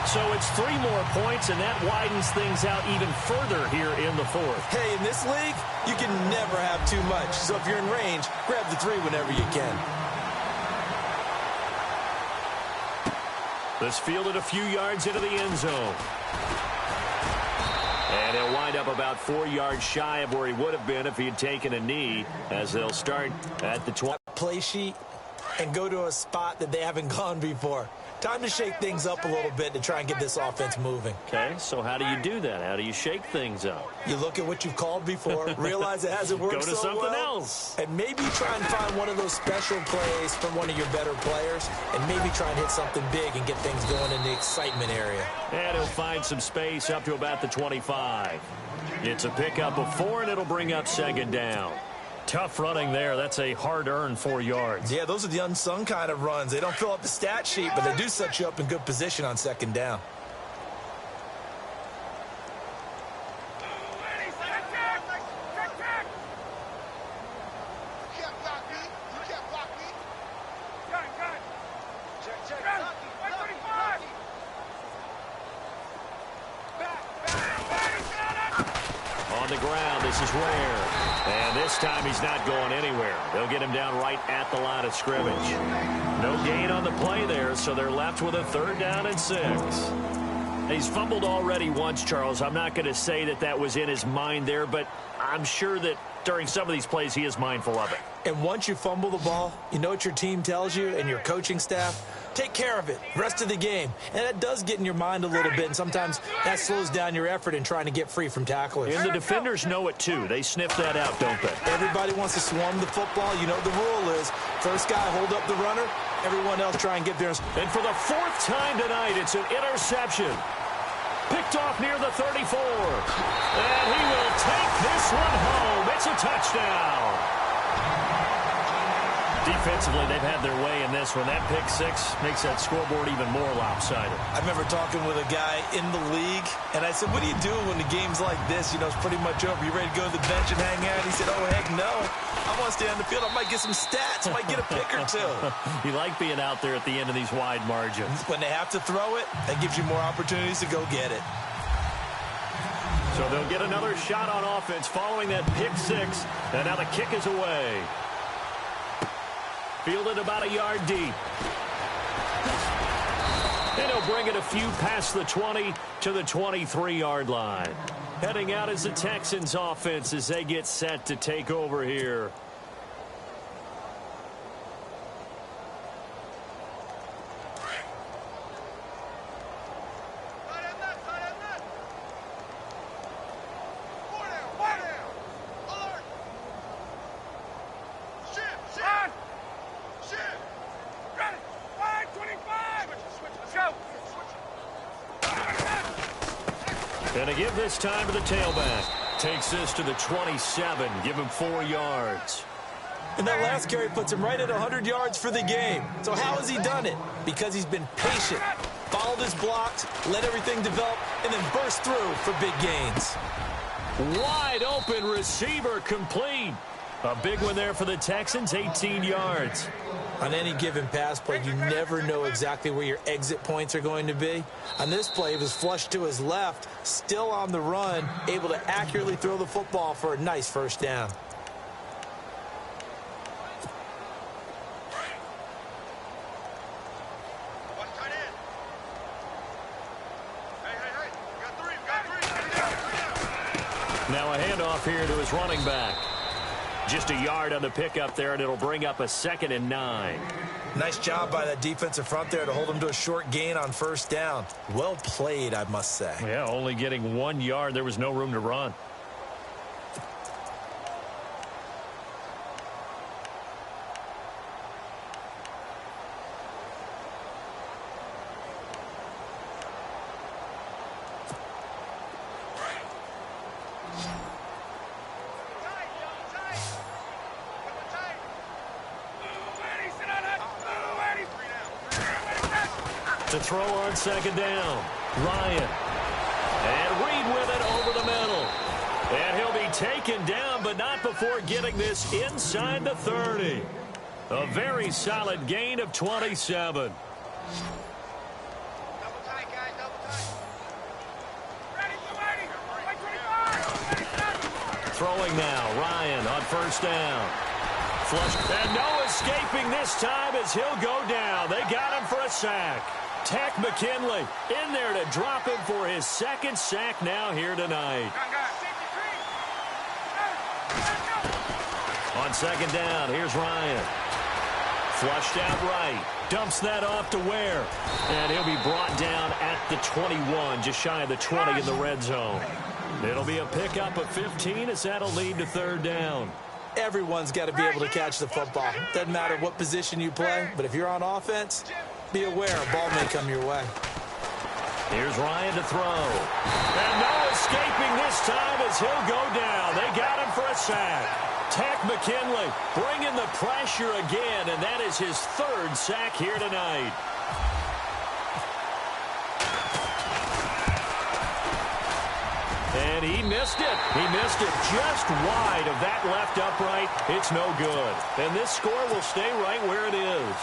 So it's 3 more points, and that widens things out even further here in the 4th. Hey, in this league, you can never have too much. So if you're in range, grab the 3 whenever you can. This fielded a few yards into the end zone. And he'll wind up about 4 yards shy of where he would have been if he had taken a knee, as they'll start at the 20. Play sheet and go to a spot that they haven't gone before. Time to shake things up a little bit to try and get this offense moving. Okay, so how do you do that? How do you shake things up? You look at what you've called before, realize it hasn't worked so well. Go to something else. And maybe try and find one of those special plays from one of your better players, and maybe try and hit something big and get things going in the excitement area. And he'll find some space up to about the 25. It's a pickup of 4, and it'll bring up 2nd down. Tough running there. That's a hard-earned 4 yards. Yeah, those are the unsung kind of runs. They don't fill up the stat sheet, but they do set you up in good position on 2nd down. On the ground, this is rare. And this time he's not going anywhere. They'll get him down right at the line of scrimmage. No gain on the play there, so they're left with a 3rd down and 6. He's fumbled already once, Charles. I'm not going to say that that was in his mind there, but I'm sure that during some of these plays he is mindful of it. And once you fumble the ball, you know what your team tells you and your coaching staff? Take care of it rest of the game. And that does get in your mind a little bit, and sometimes that slows down your effort in trying to get free from tacklers. And the defenders know it, too. They sniff that out, don't they? Everybody wants to swarm the football. You know the rule is first guy hold up the runner, everyone else try and get theirs. And for the 4th time tonight, it's an interception. Picked off near the 34. And he will take this one home. It's a touchdown. Defensively, they've had their way in this one. That pick 6 makes that scoreboard even more lopsided. I remember talking with a guy in the league, and I said, what do you do when the game's like this? You know, it's pretty much over. You ready to go to the bench and hang out? He said, oh, heck no. I want to stay on the field. I might get some stats. I might get a pick or 2. You like being out there at the end of these wide margins. When they have to throw it, that gives you more opportunities to go get it. So they'll get another shot on offense following that pick 6. And now the kick is away. Fielded about a yard deep. And he'll bring it a few past the 20 to the 23-yard line. Heading out is the Texans offense as they get set to take over here. And to give this time to the tailback. Takes this to the 27. Give him 4 yards. And that last carry puts him right at 100 yards for the game. So how has he done it? Because he's been patient, followed his blocks, let everything develop, and then burst through for big gains. Wide open receiver complete. A big one there for the Texans, 18 yards. On any given pass play, you never know exactly where your exit points are going to be. On this play, it was flushed to his left, still on the run, able to accurately throw the football for a nice 1st down. Now a handoff here to his running back. Just a yard on the pickup there, and it'll bring up a 2nd and 9. Nice job by that defensive front there to hold him to a short gain on first down. Well played, I must say. Yeah, only getting 1 yard. There was no room to run. To throw on 2nd down. Ryan. And Reed with it over the middle. And he'll be taken down, but not before getting this inside the 30. A very solid gain of 27. Double tight, guys, double tight. Ready, 280. Throwing now. Ryan on 1st down. Flush. And no escaping this time as he'll go down. They got him for a sack. Tech McKinley in there to drop him for his 2nd sack now here tonight. On 2nd down, here's Ryan. Flushed out right. Dumps that off to Ware. And he'll be brought down at the 21, just shy of the 20 in the red zone. It'll be a pickup of 15 as that'll lead to 3rd down. Everyone's got to be able to catch the football. Doesn't matter what position you play, but if you're on offense, be aware a ball may come your way. Here's Ryan to throw. And no escaping this time as he'll go down. They got him for a sack. Tech McKinley bringing the pressure again, and that is his 3rd sack here tonight. And he missed it. He missed it just wide of that left upright. It's no good. And this score will stay right where it is.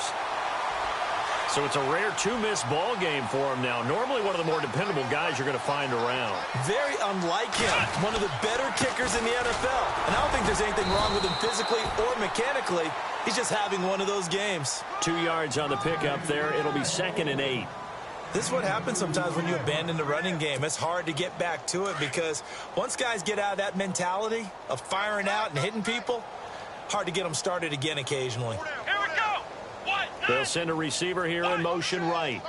So it's a rare 2-miss ball game for him now. Normally one of the more dependable guys you're going to find around. Very unlike him. One of the better kickers in the NFL. And I don't think there's anything wrong with him physically or mechanically. He's just having one of those games. 2 yards on the pickup there. It'll be 2nd and 8. This is what happens sometimes when you abandon the running game. It's hard to get back to it because once guys get out of that mentality of firing out and hitting people, hard to get them started again occasionally. Here we go. They'll send a receiver here in motion right.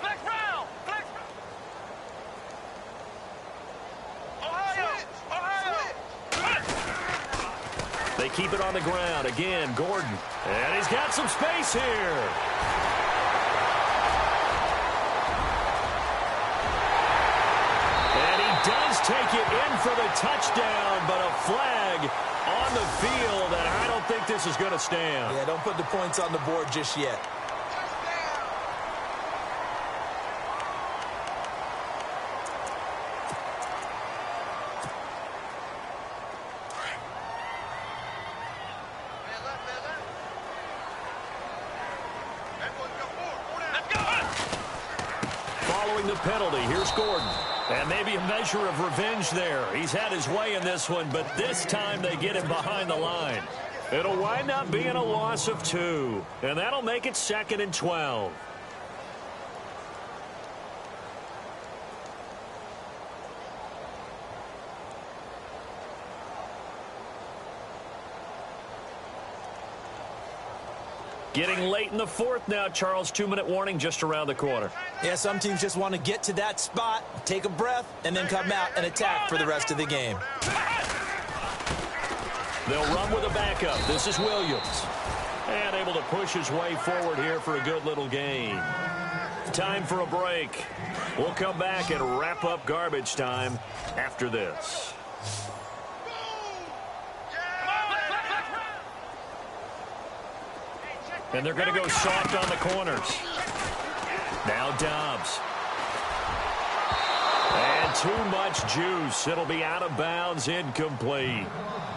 Flex round. Flex. Ohio. They keep it on the ground. Again, Gordon. And he's got some space here. And he does take it in for the touchdown, but a flag on the field, and I don't think this is going to stand. Yeah, don't put the points on the board just yet. Following the penalty, here's Gordon. And maybe a measure of revenge there. He's had his way in this one, but this time they get him behind the line. It'll wind up being a loss of 2, and that'll make it 2nd and 12. Getting late in the 4th now, Charles. 2-minute warning just around the corner. Yeah, some teams just want to get to that spot, take a breath, and then come out and attack for the rest of the game. They'll run with a backup. This is Williams. And able to push his way forward here for a good little gain. Time for a break. We'll come back and wrap up garbage time after this. And they're going to go soft on the corners. Now Dobbs. And too much juice. It'll be out of bounds, incomplete.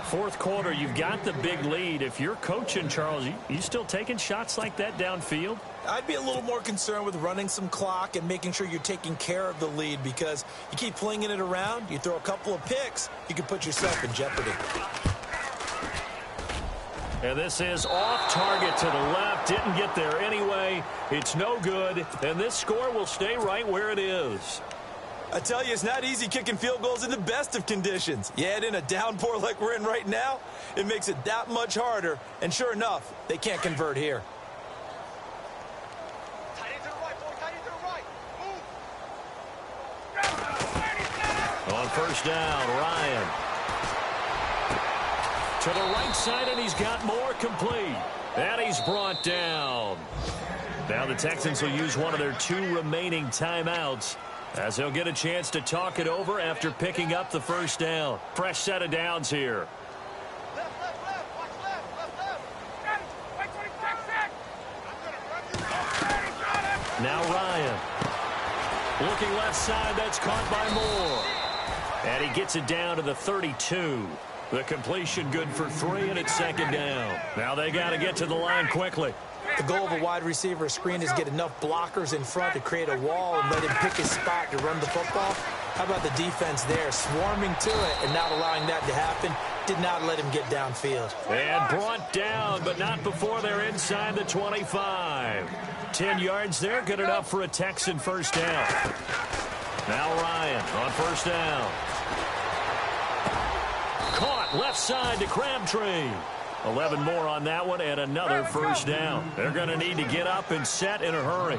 4th quarter, you've got the big lead. If you're coaching, Charles, you still taking shots like that downfield? I'd be a little more concerned with running some clock and making sure you're taking care of the lead because you keep flinging it around, you throw a couple of picks, you can put yourself in jeopardy. And this is off target to the left. Didn't get there anyway. It's no good. And this score will stay right where it is. I tell you, it's not easy kicking field goals in the best of conditions. You add in a downpour like we're in right now, it makes it that much harder. And sure enough, they can't convert here. Tight end to the right, boy. Tight end to the right. Move. On first down, Ryan. To the right side, and he's got more complete. And he's brought down. Now the Texans will use one of their 2 remaining timeouts as they'll get a chance to talk it over after picking up the first down. Fresh set of downs here. Left, left, left. Watch left, left, left. Got it. Wait 26 seconds. I'm going to run you. Got him. Now Ryan. Looking left side, that's caught by Moore. And he gets it down to the 32. The completion good for 3, and it's second down. Now they got to get to the line quickly. The goal of a wide receiver screen is get enough blockers in front to create a wall and let him pick his spot to run the football. How about the defense there, swarming to it and not allowing that to happen? Did not let him get downfield. And brought down, but not before they're inside the 25. 10 yards there, good enough for a Texan first down. Now Ryan on first down. Caught left side to Crabtree. 11 more on that one and another first down. They're going to need to get up and set in a hurry.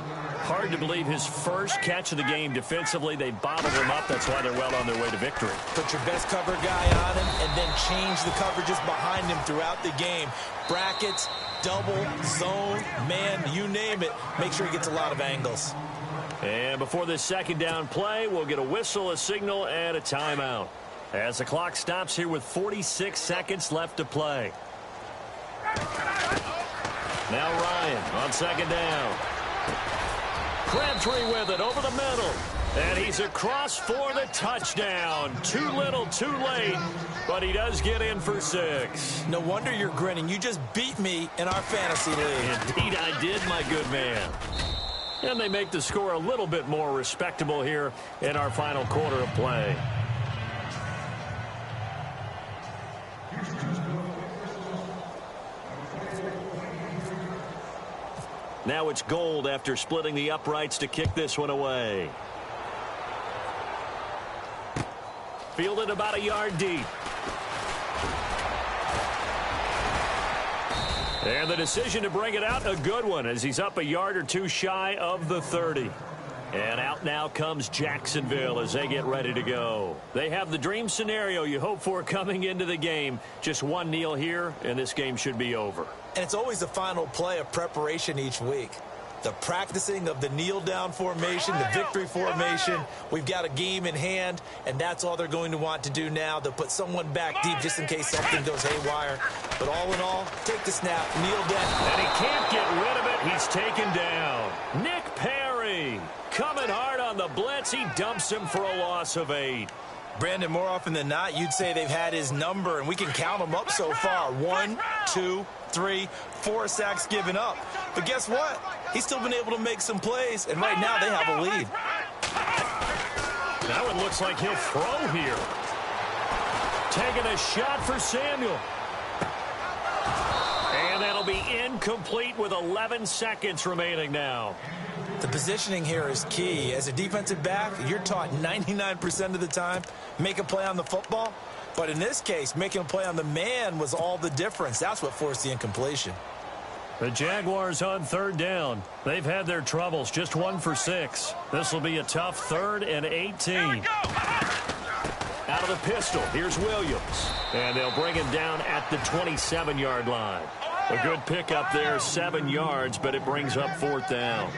Hard to believe his first catch of the game defensively. They bottled him up. That's why they're well on their way to victory. Put your best cover guy on him and then change the coverages behind him throughout the game. Brackets, double, zone, man, you name it. Make sure he gets a lot of angles. And before this second down play, we'll get a whistle, a signal, and a timeout. As the clock stops here with 46 seconds left to play. Now Ryan on second down. Crabtree with it over the middle. And he's across for the touchdown. Too little, too late. But he does get in for 6. No wonder you're grinning. You just beat me in our fantasy league. Indeed I did, my good man. And they make the score a little bit more respectable here in our final quarter of play. Now it's Gold after splitting the uprights to kick this one away. Fielded about a yard deep. And the decision to bring it out, a good one, as he's up a yard or 2 shy of the 30. And out now comes Jacksonville as they get ready to go. They have the dream scenario you hope for coming into the game. Just one kneel here, and this game should be over. And it's always the final play of preparation each week. The practicing of the kneel-down formation, the victory formation. We've got a game in hand, and that's all they're going to want to do now. They'll put someone back deep just in case something goes haywire. But all in all, take the snap, kneel down. And he can't get rid of it. He's taken down. Nick Perry coming hard on the blitz. He dumps him for a loss of 8. Brandon, more often than not, you'd say they've had his number, and we can count them up so far. 1, 2, 3, 4 sacks given up. But guess what? He's still been able to make some plays, and right now they have a lead. Now it looks like he'll throw here. Taking a shot for Samuel. And that'll be incomplete with 11 seconds remaining now. The positioning here is key. As a defensive back, you're taught 99% of the time, make a play on the football. But in this case, making a play on the man was all the difference. That's what forced the incompletion. The Jaguars on third down. They've had their troubles, just 1 for 6. This will be a tough 3rd and 18. Out of the pistol, here's Williams. And they'll bring him down at the 27-yard line. A good pickup there, 7 yards, but it brings up 4th down.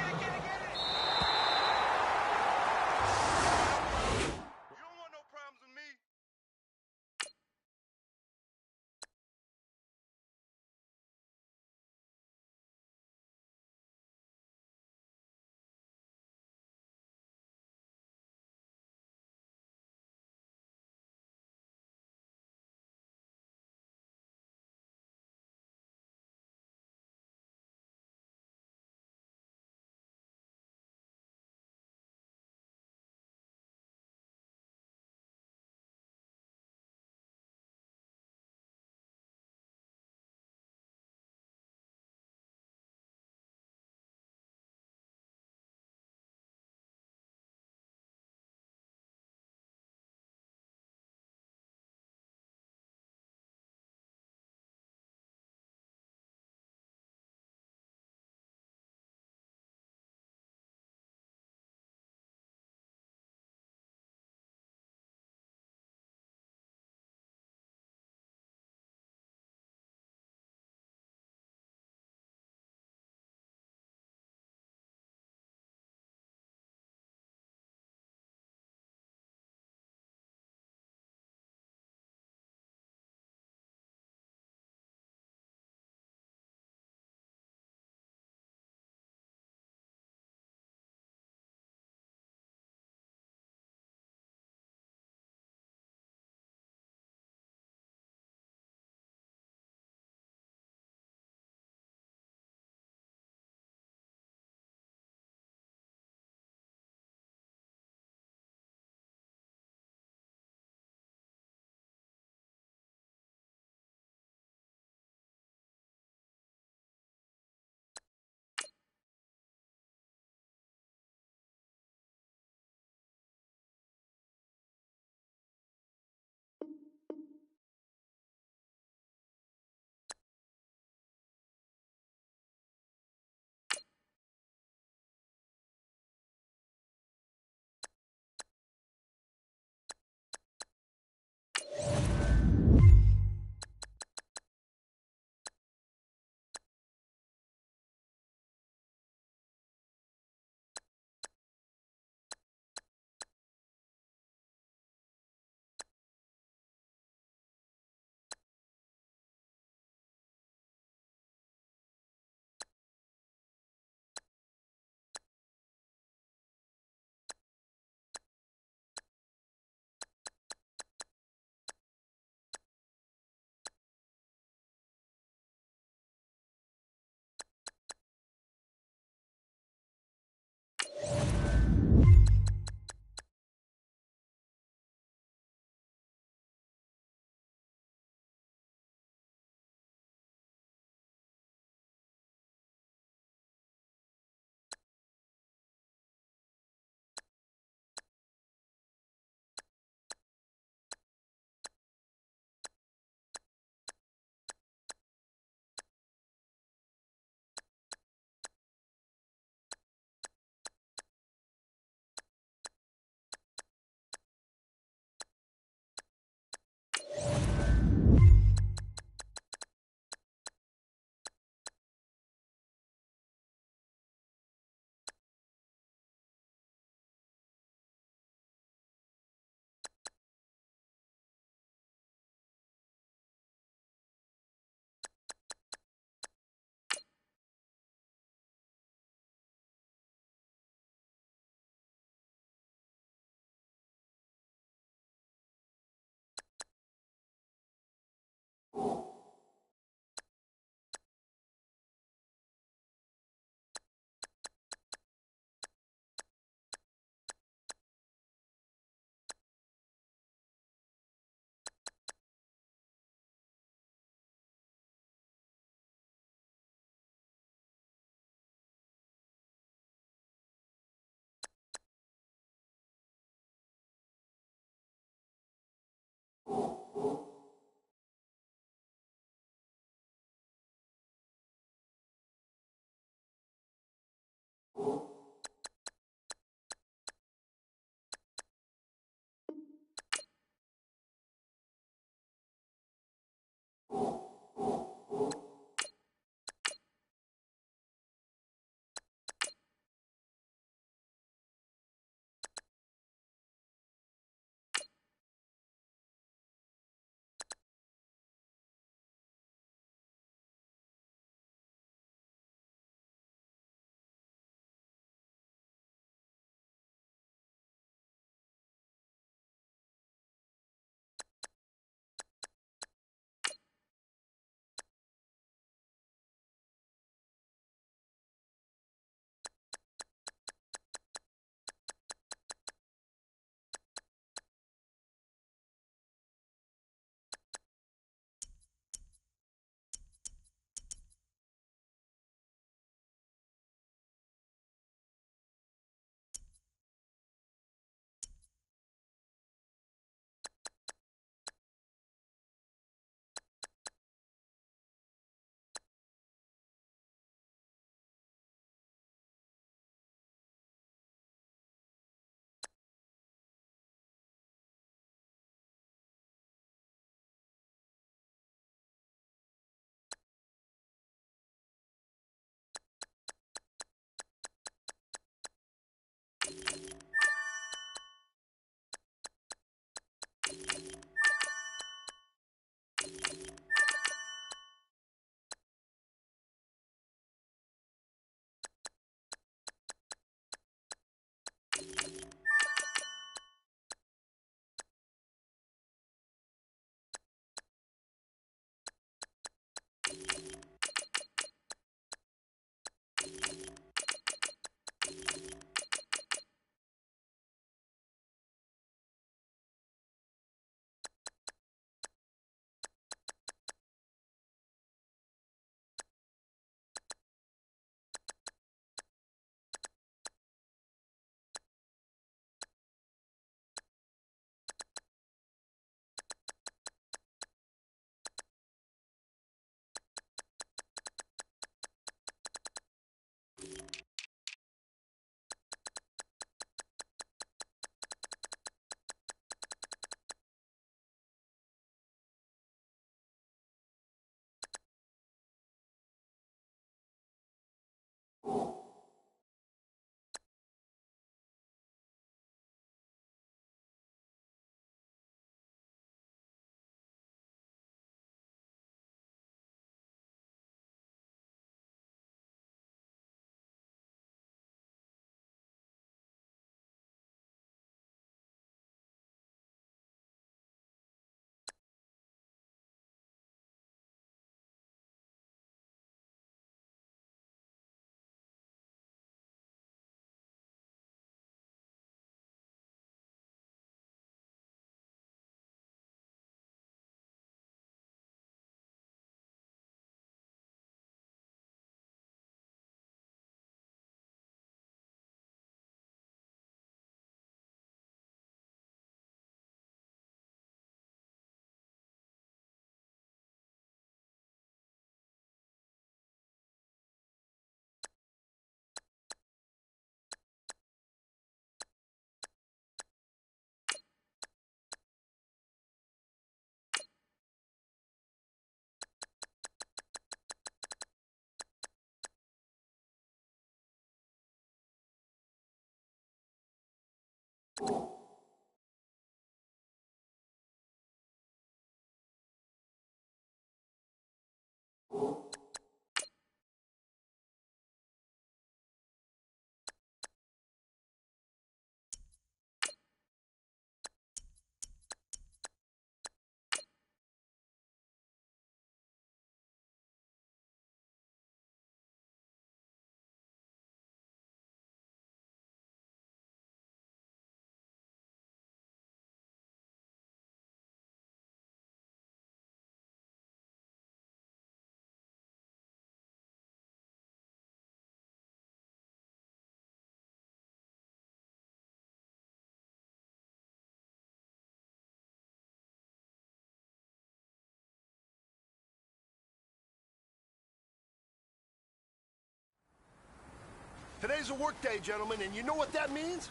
Today's a work day, gentlemen, and you know what that means?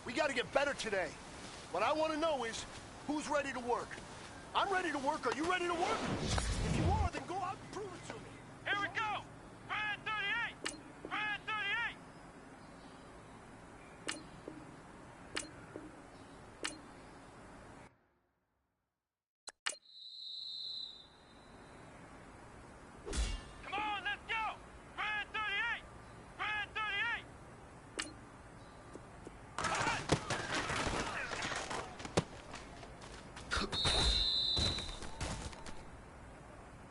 We got to get better today. What I want to know is, who's ready to work? I'm ready to work. Are you ready to work? If you are, then go out and prove it to me. Here we go! Red 38! Red 38! Come on, let's go! Red 38! Red 38!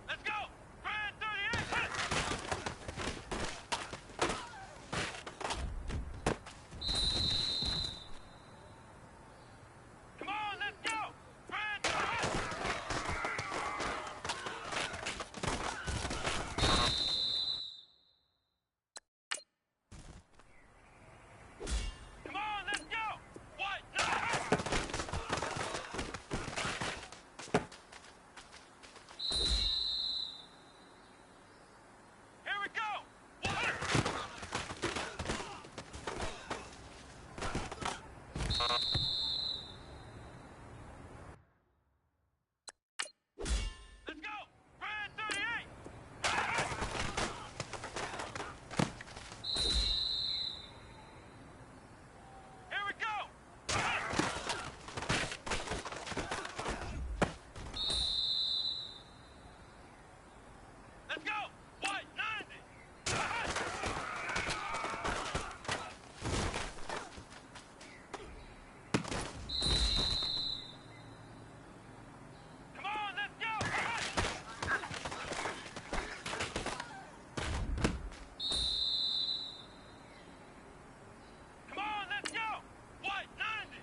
Let's go! Red 38! Come on, let's go! Red 38! Come on, let's go! What? No! Here we go! What? Let's go! Red 38! Here we go! Let's go! What? 90! Come on, let's go! Come on, let's go! What? 90!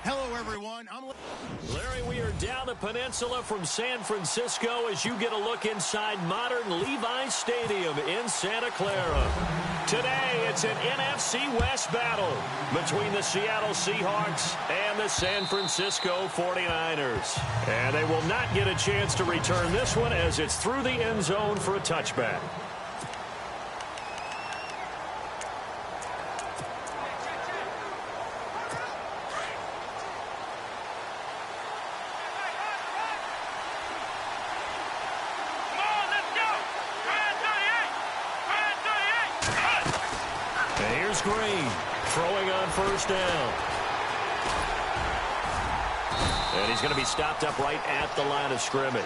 Hello, everyone. Larry, we are down the peninsula from San Francisco as you get a look inside modern Levi's Stadium in Santa Clara. Today, it's an NFC West battle between the Seattle Seahawks and the San Francisco 49ers. And they will not get a chance to return this one as it's through the end zone for a touchback. Green throwing on first down. And he's going to be stopped up right at the line of scrimmage.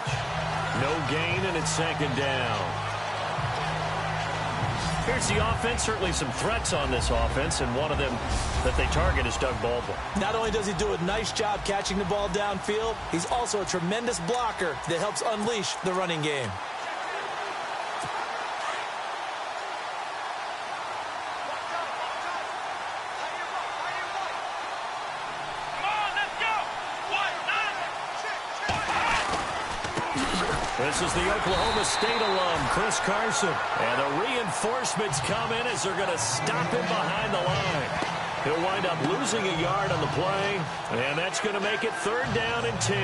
No gain, and it's second down. Here's the offense. Certainly some threats on this offense, and one of them that they target is Doug Baldwin. Not only does he do a nice job catching the ball downfield, he's also a tremendous blocker that helps unleash the running game. This is the Oklahoma State alum, Chris Carson. And the reinforcements come in as they're going to stop him behind the line. He'll wind up losing a yard on the play, and that's going to make it third down and 10.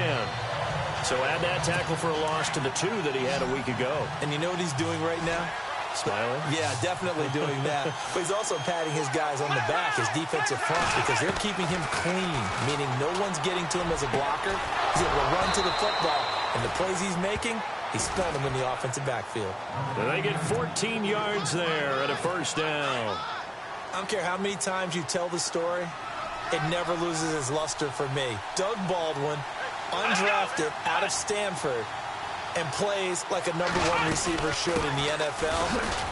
So add that tackle for a loss to the 2 that he had a week ago. And you know what he's doing right now? Smiling? Yeah, definitely doing that. But he's also patting his guys on the back, his defensive front, because they're keeping him clean, meaning no one's getting to him as a blocker. He's able to run to the football, and the plays he's making, he's spelling them in the offensive backfield. They get 14 yards there at a first down. I don't care how many times you tell the story, it never loses its luster for me. Doug Baldwin, undrafted out of Stanford, and plays like a #1 receiver should in the NFL.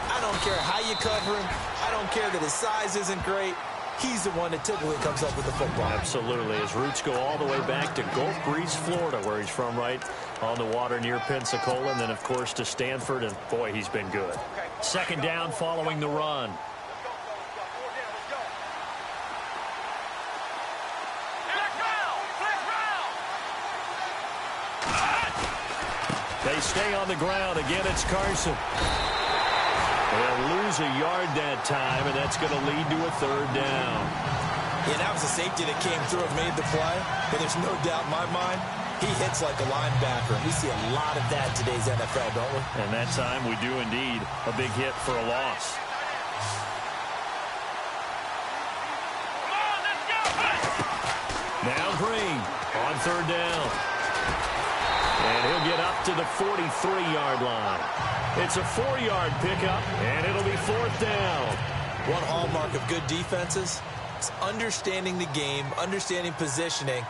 I don't care how you cover him. I don't care that his size isn't great. He's the one that typically comes up with the football. Absolutely. His roots go all the way back to Gulf Breeze, Florida, where he's from, right on the water near Pensacola, and then, of course, to Stanford, and, boy, he's been good. Second down following the run. They stay on the ground. Again, it's Carson. They'll lose a yard that time, and that's going to lead to a third down. Yeah, that was a safety that came through and made the play, but there's no doubt in my mind he hits like a linebacker. We see a lot of that in today's NFL, don't we? And that time we do indeed a big hit for a loss. Now Green on third down. And he'll get up to the 43-yard line. It's a 4-yard pickup, and it'll be fourth down. One hallmark of good defenses is understanding the game, understanding positioning,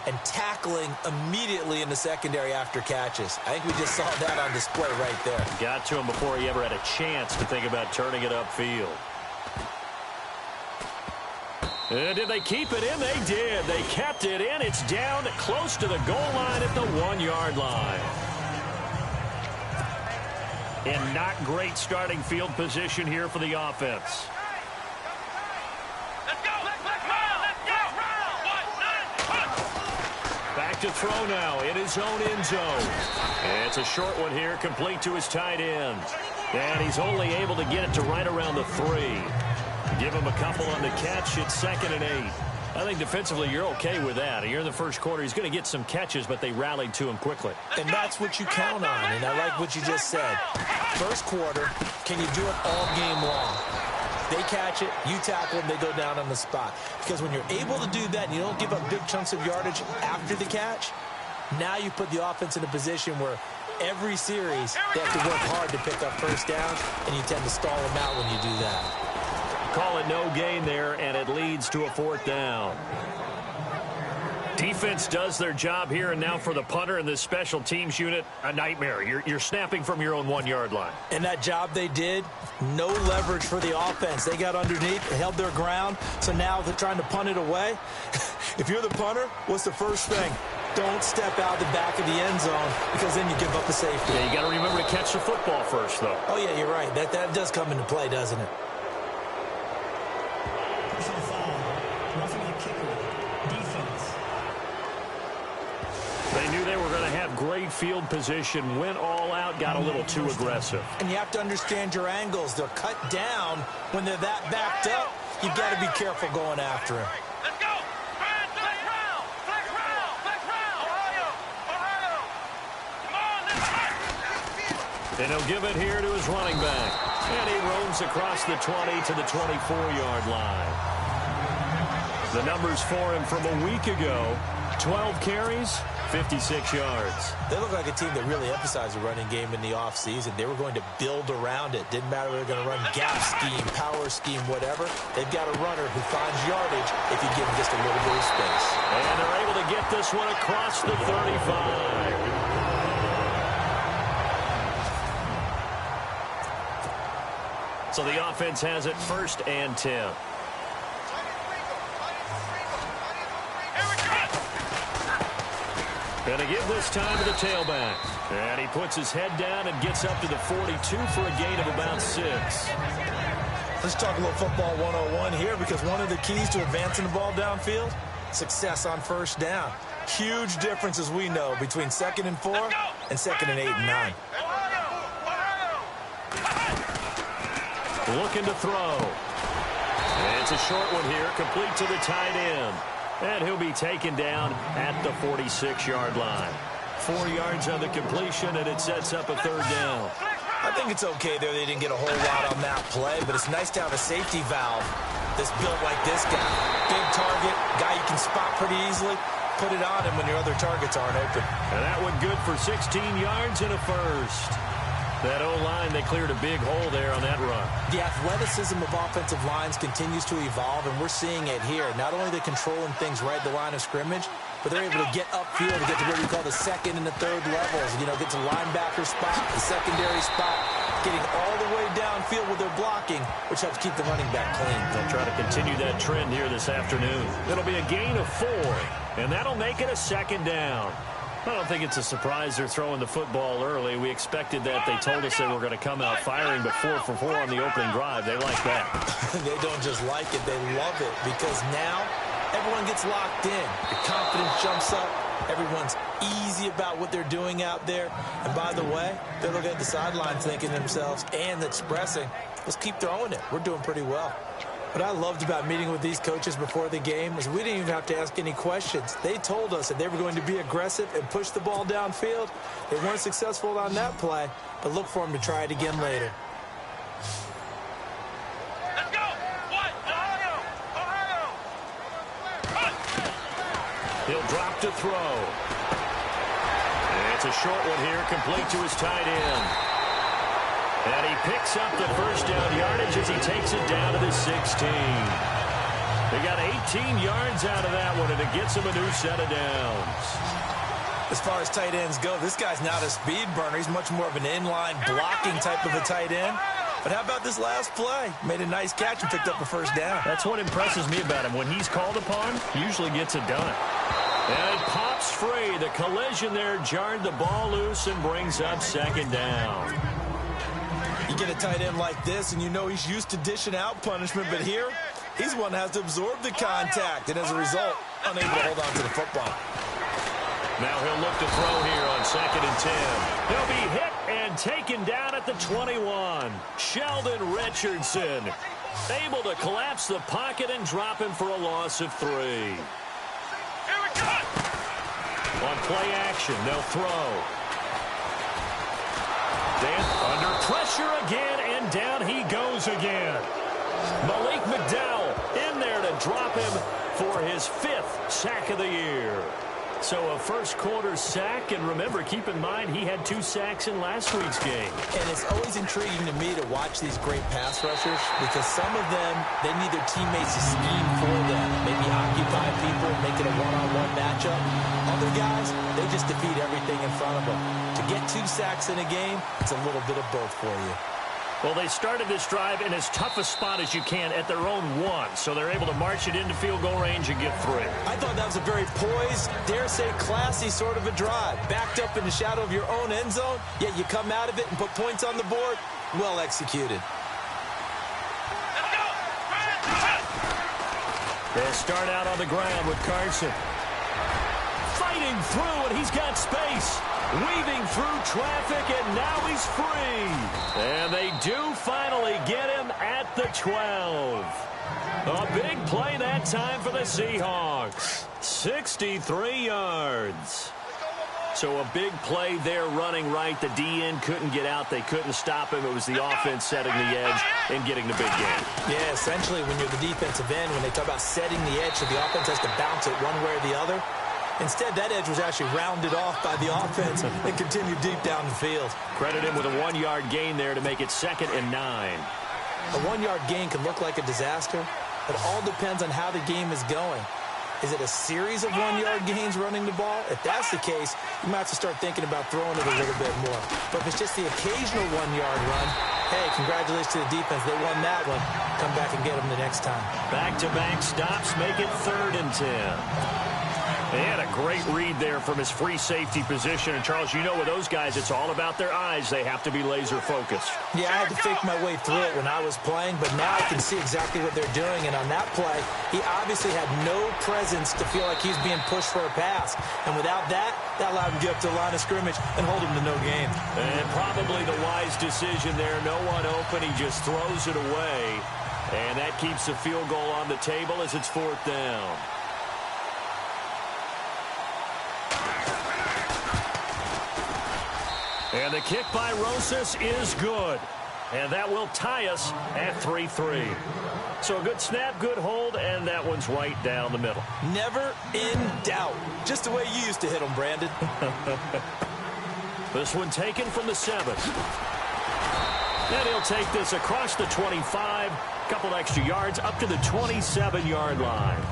and tackling immediately in the secondary after catches. I think we just saw that on display right there. Got to him before he ever had a chance to think about turning it upfield. Did they keep it in? They did. They kept it in. It's down close to the goal line at the 1-yard line. And not great starting field position here for the offense. Back to throw now in his own end zone. And it's a short one here, complete to his tight end. And he's only able to get it to right around the 3. Give him a couple on the catch. It's 2nd and 8. I think defensively you're okay with that. Here in the first quarter, he's going to get some catches, but they rallied to him quickly. And that's what you count on, and I like what you just said. First quarter, can you do it all game long? They catch it, you tackle them, they go down on the spot. Because when you're able to do that and you don't give up big chunks of yardage after the catch, now you put the offense in a position where every series they have to work hard to pick up first down, and you tend to stall them out when you do that. Call it no gain there, and it leads to a fourth down. Defense does their job here, and now for the punter and this special teams unit, a nightmare. You're snapping from your own 1-yard line. And that job they did, no leverage for the offense. They got underneath, held their ground, so now they're trying to punt it away. If you're the punter, what's the first thing? Don't step out the back of the end zone, because then you give up a safety. Yeah, you got to remember to catch the football first, though. Oh, yeah, you're right. That does come into play, doesn't it? They knew they were going to have great field position, went all out, got a little too aggressive. And you have to understand your angles. They're cut down. When they're that backed up, you've got to be careful going after him. Let's go! Flex round! Flex round! Flex round! Ohio! Ohio! Come on, let's go! And he'll give it here to his running back. And he roams across the 20 to the 24-yard line. The numbers for him from a week ago, 12 carries, 56 yards. They look like a team that really emphasized the running game in the offseason. They were going to build around it. Didn't matter if they were going to run gap scheme, power scheme, whatever. They've got a runner who finds yardage if you give him just a little bit of space. And they're able to get this one across the 35. So the offense has it 1st and 10. Going to give this time to the tailback. And he puts his head down and gets up to the 42 for a gain of about 6. Let's talk a little football 101 here, because one of the keys to advancing the ball downfield, success on first down. Huge difference, as we know, between 2nd and 4 and 2nd and 8 and 9. Looking to throw. And it's a short one here, complete to the tight end. And he'll be taken down at the 46-yard line. 4 yards on the completion, and it sets up a 3rd down. I think it's okay there. They didn't get a whole lot on that play, but it's nice to have a safety valve that's built like this guy. Big target, guy you can spot pretty easily. Put it on him when your other targets aren't open. And that one good for 16 yards and a first. That O-line, they cleared a big hole there on that run. The athleticism of offensive lines continues to evolve, and we're seing it here. Not only are they controlling things right at the line of scrimmage, but they're able to get upfield to get to what we call the second and the third levels. You know, get to linebacker spot, the secondary spot, getting all the way downfield with their blocking, which helps keep the running back clean. They'll try to continue that trend here this afternoon. It'll be a gain of 4, and that'll make it a second down. I don't think it's a surprise they're throwing the football early. We expected that. They told us they were going to come out firing, but 4 for 4 on the opening drive. They like that. They don't just like it, they love it, because now everyone gets locked in. The confidence jumps up. Everyone's easy about what they're doing out there. And by the way, they're looking at the sideline thinking to themselves and expressing, let's keep throwing it. We're doing pretty well. What I loved about meeting with these coaches before the game is we didn't even have to ask any questions. They told us that they were going to be aggressive and push the ball downfield. They weren't successful on that play, but look for them to try it again later. Let's go! What? Ohio! He'll drop to throw. And it's a short one here, complete to his tight end. And he picks up the first down yardage as he takes it down to the 16. They got 18 yards out of that one, and it gets him a new set of downs. As far as tight ends go, this guy's not a speed burner. He's much more of an inline blocking type of a tight end. But how about this last play? Made a nice catch and picked up a first down. That's what impresses me about him. When he's called upon, he usually gets it done. And it pops free. The collision there jarred the ball loose and brings up second down. You get a tight end like this, and you know he's used to dishing out punishment, but here, he's one that has to absorb the contact, and as a result, unable to hold on to the football. Now he'll look to throw here on 2nd and 10. He'll be hit and taken down at the 21. Sheldon Richardson able to collapse the pocket and drop him for a loss of 3. On play action, they'll throw. Dan under pressure again, and down he goes again. Malik McDowell in there to drop him for his 5th sack of the year. So a first quarter sack, and remember, keep in mind, he had 2 sacks in last week's game. And it's always intriguing to me to watch these great pass rushers because some of them, they need their teammates to scheme for them. Maybe occupy people, make it a one-on-one matchup. Other guys, they just defeat everything in front of them. To get 2 sacks in a game, it's a little bit of both for you. Well, they started this drive in as tough a spot as you can at their own 1, so they're able to march it into field goal range and get 3. I thought that was a very poised, dare say classy sort of a drive. Backed up in the shadow of your own end zone, yet you come out of it and put points on the board. Well executed. They'll start out on the ground with Carson. Fighting through, and he's got space. Weaving through traffic, and now he's free. And they do finally get him at the 12. A big play that time for the Seahawks. 63 yards. So a big play there running right. The DN couldn't get out. They couldn't stop him. It was the offense setting the edge and getting the big gain. Yeah, essentially when you're the defensive end, when they talk about setting the edge so the offense has to bounce it one way or the other, instead, that edge was actually rounded off by the offense and continued deep down the field. Credit him with a 1-yard gain there to make it 2nd and 9. A 1-yard gain can look like a disaster, but it all depends on how the game is going. Is it a series of 1-yard gains running the ball? If that's the case, you might have to start thinking about throwing it a little bit more. But if it's just the occasional 1-yard run, hey, congratulations to the defense. They won that one. Come back and get them the next time. Back-to-back stops make it 3rd and 10. They had a great read there from his free safety position. And, Charles, you know with those guys, it's all about their eyes. They have to be laser-focused. Yeah, I had to fake my way through it when I was playing, but now I can see exactly what they're doing. And on that play, he obviously had no presence to feel like he's being pushed for a pass. And without that, that allowed him to get up to the line of scrimmage and hold him to no gain. And probably the wise decision there. No one open. He just throws it away. And that keeps the field goal on the table as it's 4th down. And the kick by Rosas is good. And that will tie us at 3-3. So a good snap, good hold, and that one's right down the middle. Never in doubt. Just the way you used to hit them, Brandon. This one taken from the 7th. And he'll take this across the 25. Couple extra yards up to the 27-yard line.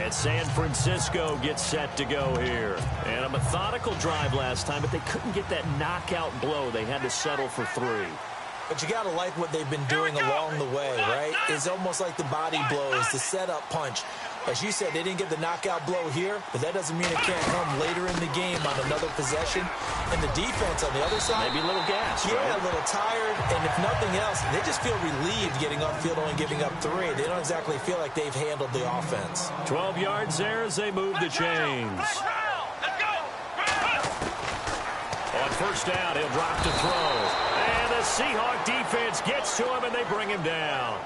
And San Francisco gets set to go here. And a methodical drive last time, but they couldn't get that knockout blow. They had to settle for 3. But you got to like what they've been doing along the way, right? It's almost like the body blows, the setup punch. As you said, they didn't get the knockout blow here, but that doesn't mean it can't come later in the game on another possession. And the defense on the other side, maybe a little gas, yeah, right? A little tired. And if nothing else, they just feel relieved getting upfield, only giving up 3. They don't exactly feel like they've handled the offense. 12 yards there as they move the chains. On first down, he'll drop to throw. And the Seahawk defense gets to him, and they bring him down.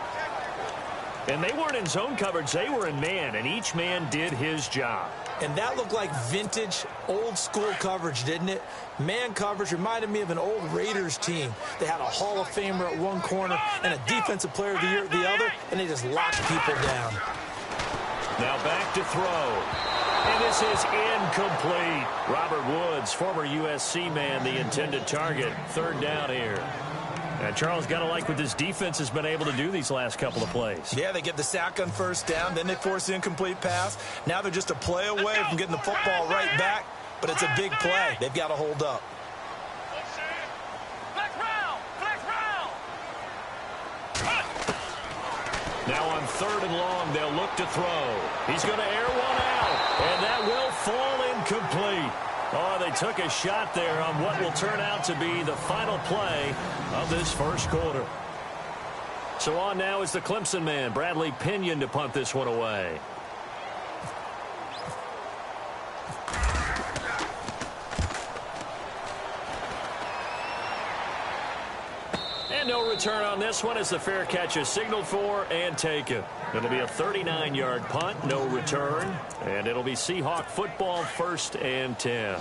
And they weren't in zone coverage. They were in man, and each man did his job. And that looked like vintage, old-school coverage, didn't it? Man coverage reminded me of an old Raiders team. They had a Hall of Famer at one corner and a Defensive Player of the Year at the other, and they just locked people down. Now back to throw. And this is incomplete. Robert Woods, former USC man, the intended target. 3rd down here. And Charles, got to like what this defense has been able to do these last couple of plays. Yeah, they get the sack on first down, then they force the incomplete pass. Now they're just a play away from getting the football right back, but it's a big play. They've got to hold up. Now on 3rd and long, they'll look to throw. He's going to air one out, and that will fall incomplete. Oh, they took a shot there on what will turn out to be the final play of this first quarter. So on now is the Clemson man, Bradley Pinion, to punt this one away. And no return on this one as the fair catch is signaled for and taken. It'll be a 39-yard punt, no return. And it'll be Seahawk football, 1st and 10.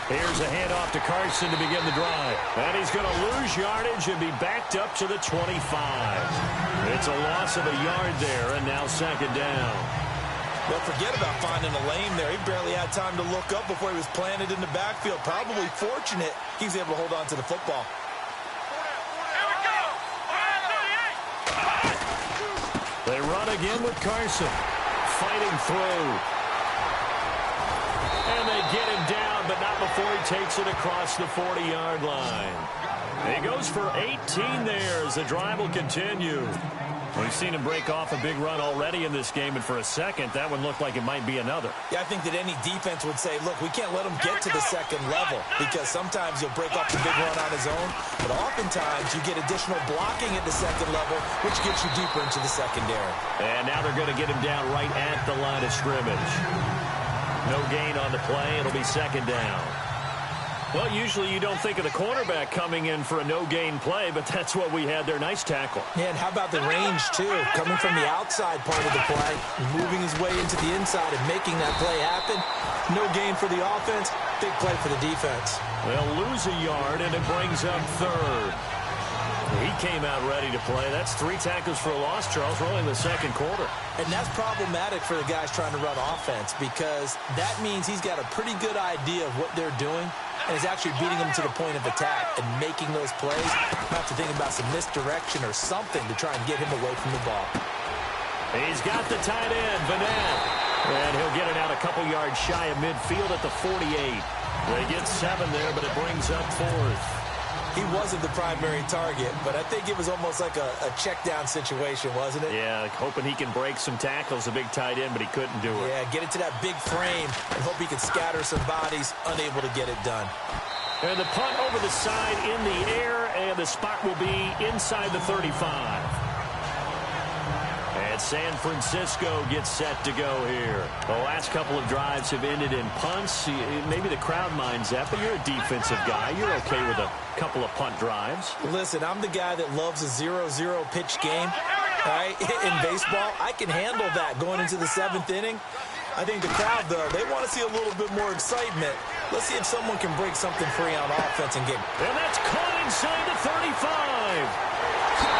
Here's a handoff to Carson to begin the drive. And he's going to lose yardage and be backed up to the 25. It's a loss of a yard there, and now 2nd down. Well, forget about finding a lane there. He barely had time to look up before he was planted in the backfield. Probably fortunate he was able to hold on to the football. They run again with Carson. Fighting through. And they get him down, but not before he takes it across the 40-yard line. He goes for 18 there as the drive will continue. We've seen him break off a big run already in this game, and for a second, that one looked like it might be another. Yeah, I think that any defense would say, look, we can't let him get to the 2nd level, because sometimes he'll break off the big run on his own, but oftentimes you get additional blocking at the 2nd level, which gets you deeper into the secondary. And now they're going to get him down right at the line of scrimmage. No gain on the play. It'll be 2nd down. Well, usually you don't think of the cornerback coming in for a no-gain play, but that's what we had there. Nice tackle. Yeah, and how about the range, too? Coming from the outside part of the play, moving his way into the inside and making that play happen. No gain for the offense, big play for the defense. They'll lose a yard, and it brings up 3rd. He came out ready to play. That's 3 tackles for a loss, Charles. We're only in the 2nd quarter. And that's problematic for the guys trying to run offense, because that means he's got a pretty good idea of what they're doing and is actually beating them to the point of attack and making those plays. Have to think about some misdirection or something to try and get him away from the ball. He's got the tight end, Vanette. And he'll get it out a couple yards shy of midfield at the 48. They get 7 there, but it brings up 4th. He wasn't the primary target, but I think it was almost like a check-down situation, wasn't it? Yeah, hoping he can break some tackles, a big tight end, but he couldn't do it. Yeah, get it to that big frame and hope he could scatter some bodies, unable to get it done. And the punt over the side in the air, and the spot will be inside the 35. And San Francisco gets set to go here. The last couple of drives have ended in punts. Maybe the crowd minds that, but you're a defensive guy. You're okay with a couple of punt drives. Listen, I'm the guy that loves a 0-0 pitch game. All right? In baseball, I can handle that going into the 7th inning. I think the crowd, though, they want to see a little bit more excitement. Let's see if someone can break something free on offense and get... And that's caught inside the 35.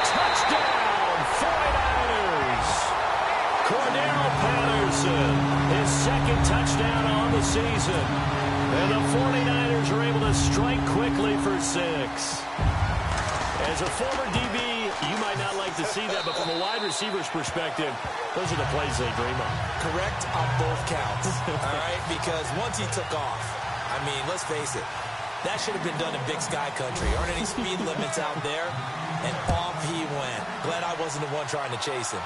Touchdown, 49ers. Cordell Patterson, his 2nd touchdown on the season. And the 49ers are able to strike quickly for 6. As a former DB, you might not like to see that, but from a wide receiver's perspective, those are the plays they dream of. Correct on both counts, all right? Because once he took off, I mean, let's face it, that should have been done in Big Sky Country. Aren't any speed limits out there? And off he went. Glad I wasn't the one trying to chase him.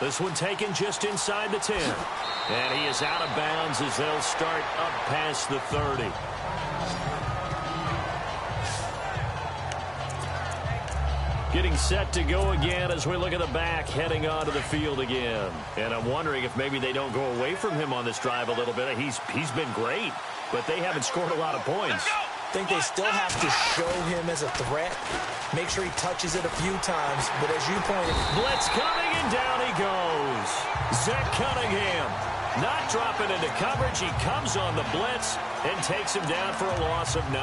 This one taken just inside the 10. And he is out of bounds as they'll start up past the 30. Getting set to go again as we look at the back heading onto the field again. And I'm wondering if maybe they don't go away from him on this drive a little bit. He's been great, but they haven't scored a lot of points. I think they still have to show him as a threat. Make sure he touches it a few times. But as you pointed, blitz coming, and down he goes. Zach Cunningham not dropping into coverage. He comes on the blitz and takes him down for a loss of 9.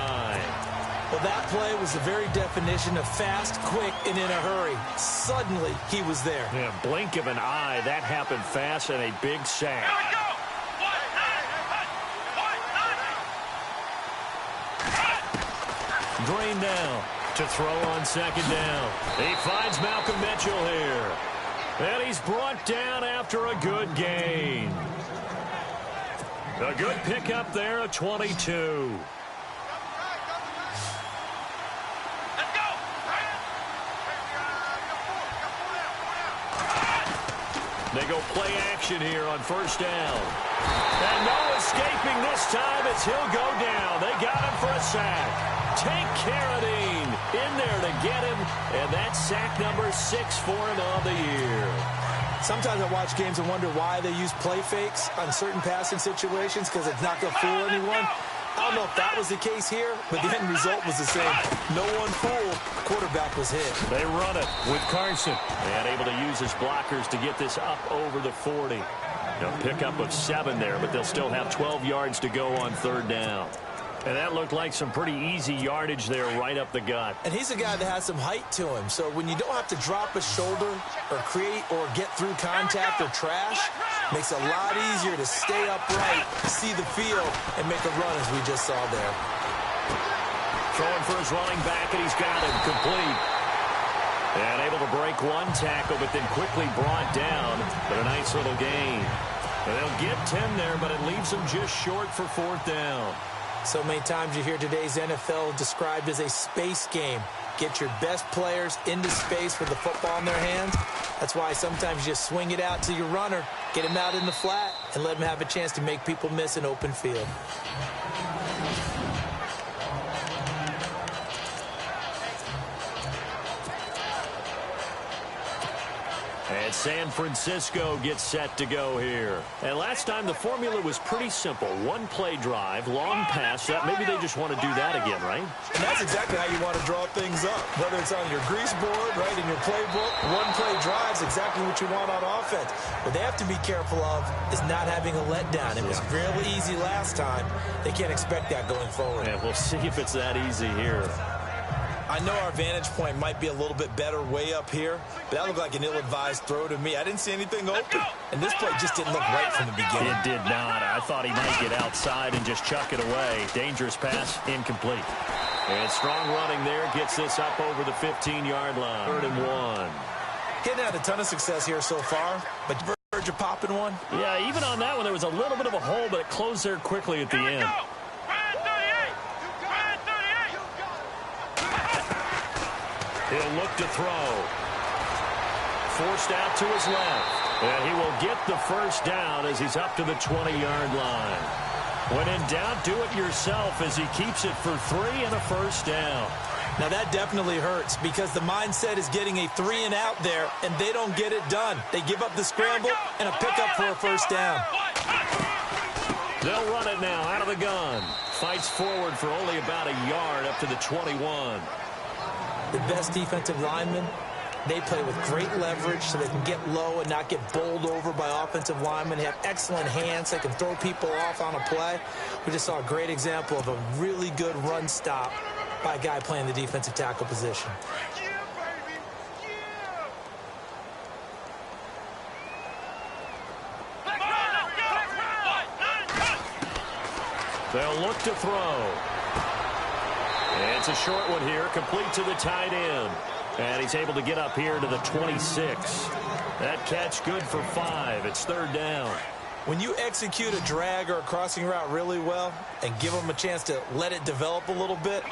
Well, that play was the very definition of fast, quick, and in a hurry. Suddenly, he was there. Yeah, blink of an eye. That happened fast and a big sack. Green now to throw on second down. He finds Malcolm Mitchell here. And he's brought down after a good gain. A good pickup there at 22. They go play action here on first down. And no escaping this time as he'll go down. They got him for a sack. Tank Carradine in there to get him. And that's sack number 6 for him on the year. Sometimes I watch games and wonder why they use play fakes on certain passing situations because it's not going to fool anyone. I don't know if that was the case here, but the end result was the same. No one fooled. Quarterback was hit. They run it with Carson. And able to use his blockers to get this up over the 40. A pickup of 7 there, but they'll still have 12 yards to go on third down. And that looked like some pretty easy yardage there right up the gut. And he's a guy that has some height to him. So when you don't have to drop a shoulder or create or get through contact or trash, makes it a lot easier to stay upright, see the field, and make a run as we just saw there. Throwing for his running back, and he's got him complete. And able to break one tackle, but then quickly brought down. But a nice little gain. And they'll get 10 there, but it leaves them just short for fourth down. So many times you hear today's NFL described as a space game. Get your best players into space with the football in their hands. That's why sometimes you just swing it out to your runner, get him out in the flat, and let him have a chance to make people miss an open field. And San Francisco gets set to go here. And last time the formula was pretty simple. One play drive, long pass. That maybe they just want to do that again, right? And that's exactly how you want to draw things up. Whether it's on your grease board, right, in your playbook, one play drive is exactly what you want on offense. What they have to be careful of is not having a letdown. It was really easy last time. They can't expect that going forward. And we'll see if it's that easy here. I know our vantage point might be a little bit better way up here, but that looked like an ill-advised throw to me. I didn't see anything open, and this play just didn't look right from the beginning. It did not. I thought he might get outside and just chuck it away. Dangerous pass, incomplete. And strong running there gets this up over the 15-yard line. 3rd and 1. He had a ton of success here so far, but verge of popping one. Yeah, even on that one, there was a little bit of a hole, but it closed there quickly at the end. He'll look to throw. Forced out to his left. And he will get the first down as he's up to the 20-yard line. When in doubt, do it yourself as he keeps it for 3 and a first down. Now that definitely hurts because the mindset is getting a 3 and out there, and they don't get it done. They give up the scramble and a pickup for a first down. They'll run it now out of the gun. Fights forward for only about a yard up to the 21. The best defensive linemen, they play with great leverage so they can get low and not get bowled over by offensive linemen. They have excellent hands. They can throw people off on a play. We just saw a great example of a really good run stop by a guy playing the defensive tackle position. They'll look to throw. It's a short one here, complete to the tight end. And he's able to get up here to the 26. That catch good for 5. It's third down. When you execute a drag or a crossing route really well and give them a chance to let it develop a little bit,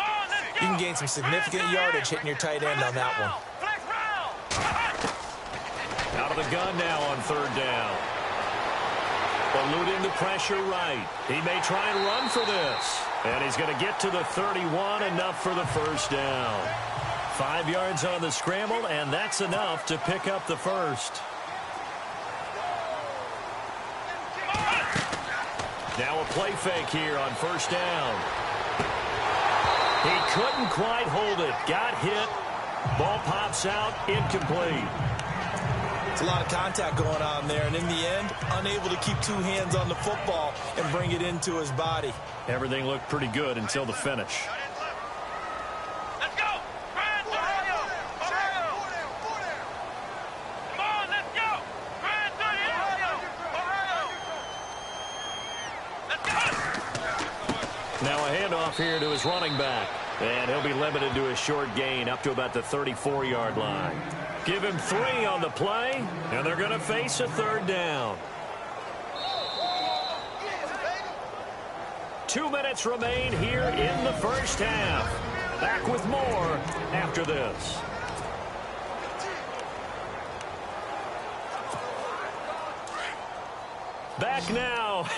you can gain some significant yardage hitting your tight end on that one. Out of the gun now on third down. Eluding the pressure right. He may try and run for this. And he's going to get to the 31, enough for the first down. 5 yards on the scramble, and that's enough to pick up the first. Now a play fake here on first down. He couldn't quite hold it. Got hit. Ball pops out. Incomplete. It's a lot of contact going on there, and in the end, unable to keep 2 hands on the football and bring it into his body. Everything looked pretty good until the finish. Let's go! Grand Ohio! Ohio! Come on, let's go! Grand Ohio! Ohio! Let's go! Now a handoff here to his running back. And he'll be limited to a short gain up to about the 34-yard line. Give him 3 on the play, and they're going to face a third down. 2 minutes remain here in the first half. Back with more after this. Back now.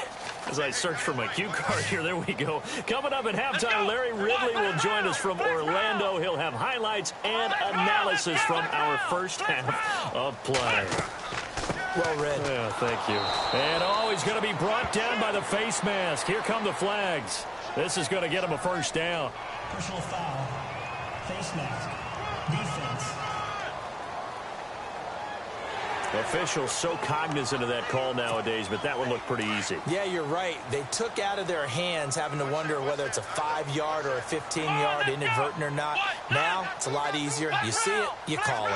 As I search for my cue card here, there we go. Coming up at halftime, Larry Ridley will join us from Orlando. He'll have highlights and analysis from our first half of play. Well read. Yeah, thank you. And he's going to be brought down by the face mask. Here come the flags. This is going to get him a first down. Personal foul. Face mask. Defense. Officials so cognizant of that call nowadays, but that one looked pretty easy. Yeah, you're right. They took out of their hands having to wonder whether it's a 5-yard or a 15-yard, inadvertent or not. Now, it's a lot easier. You see it, you call it.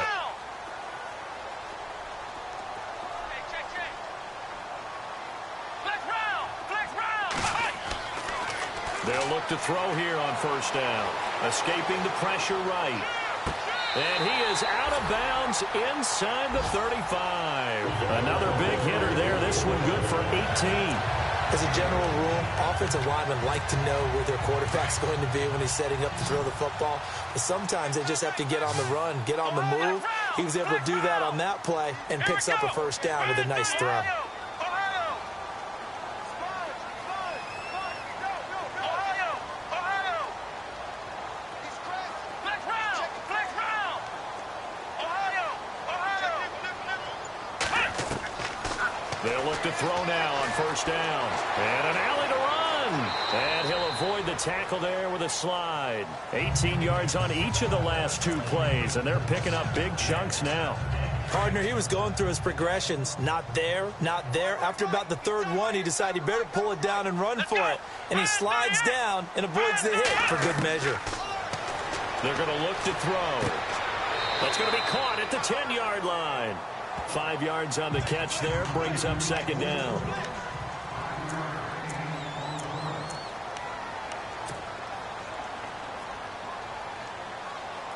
They'll look to throw here on first down. Escaping the pressure right. And he is out of bounds inside the 35. Another big hitter there. This one good for 18. As a general rule, offensive linemen like to know where their quarterback's going to be when he's setting up to throw the football. But sometimes they just have to get on the run, get on the move. He was able to do that on that play and picks up a first down with a nice throw. They'll look to throw now on first down. And an alley to run. And he'll avoid the tackle there with a slide. 18 yards on each of the last 2 plays, and they're picking up big chunks now. Partner, he was going through his progressions. Not there, not there. After about the 3rd one, he decided he better pull it down and run for it. And he slides down and avoids the hit for good measure. They're going to look to throw. That's going to be caught at the 10-yard line. 5 yards on the catch there, brings up second down.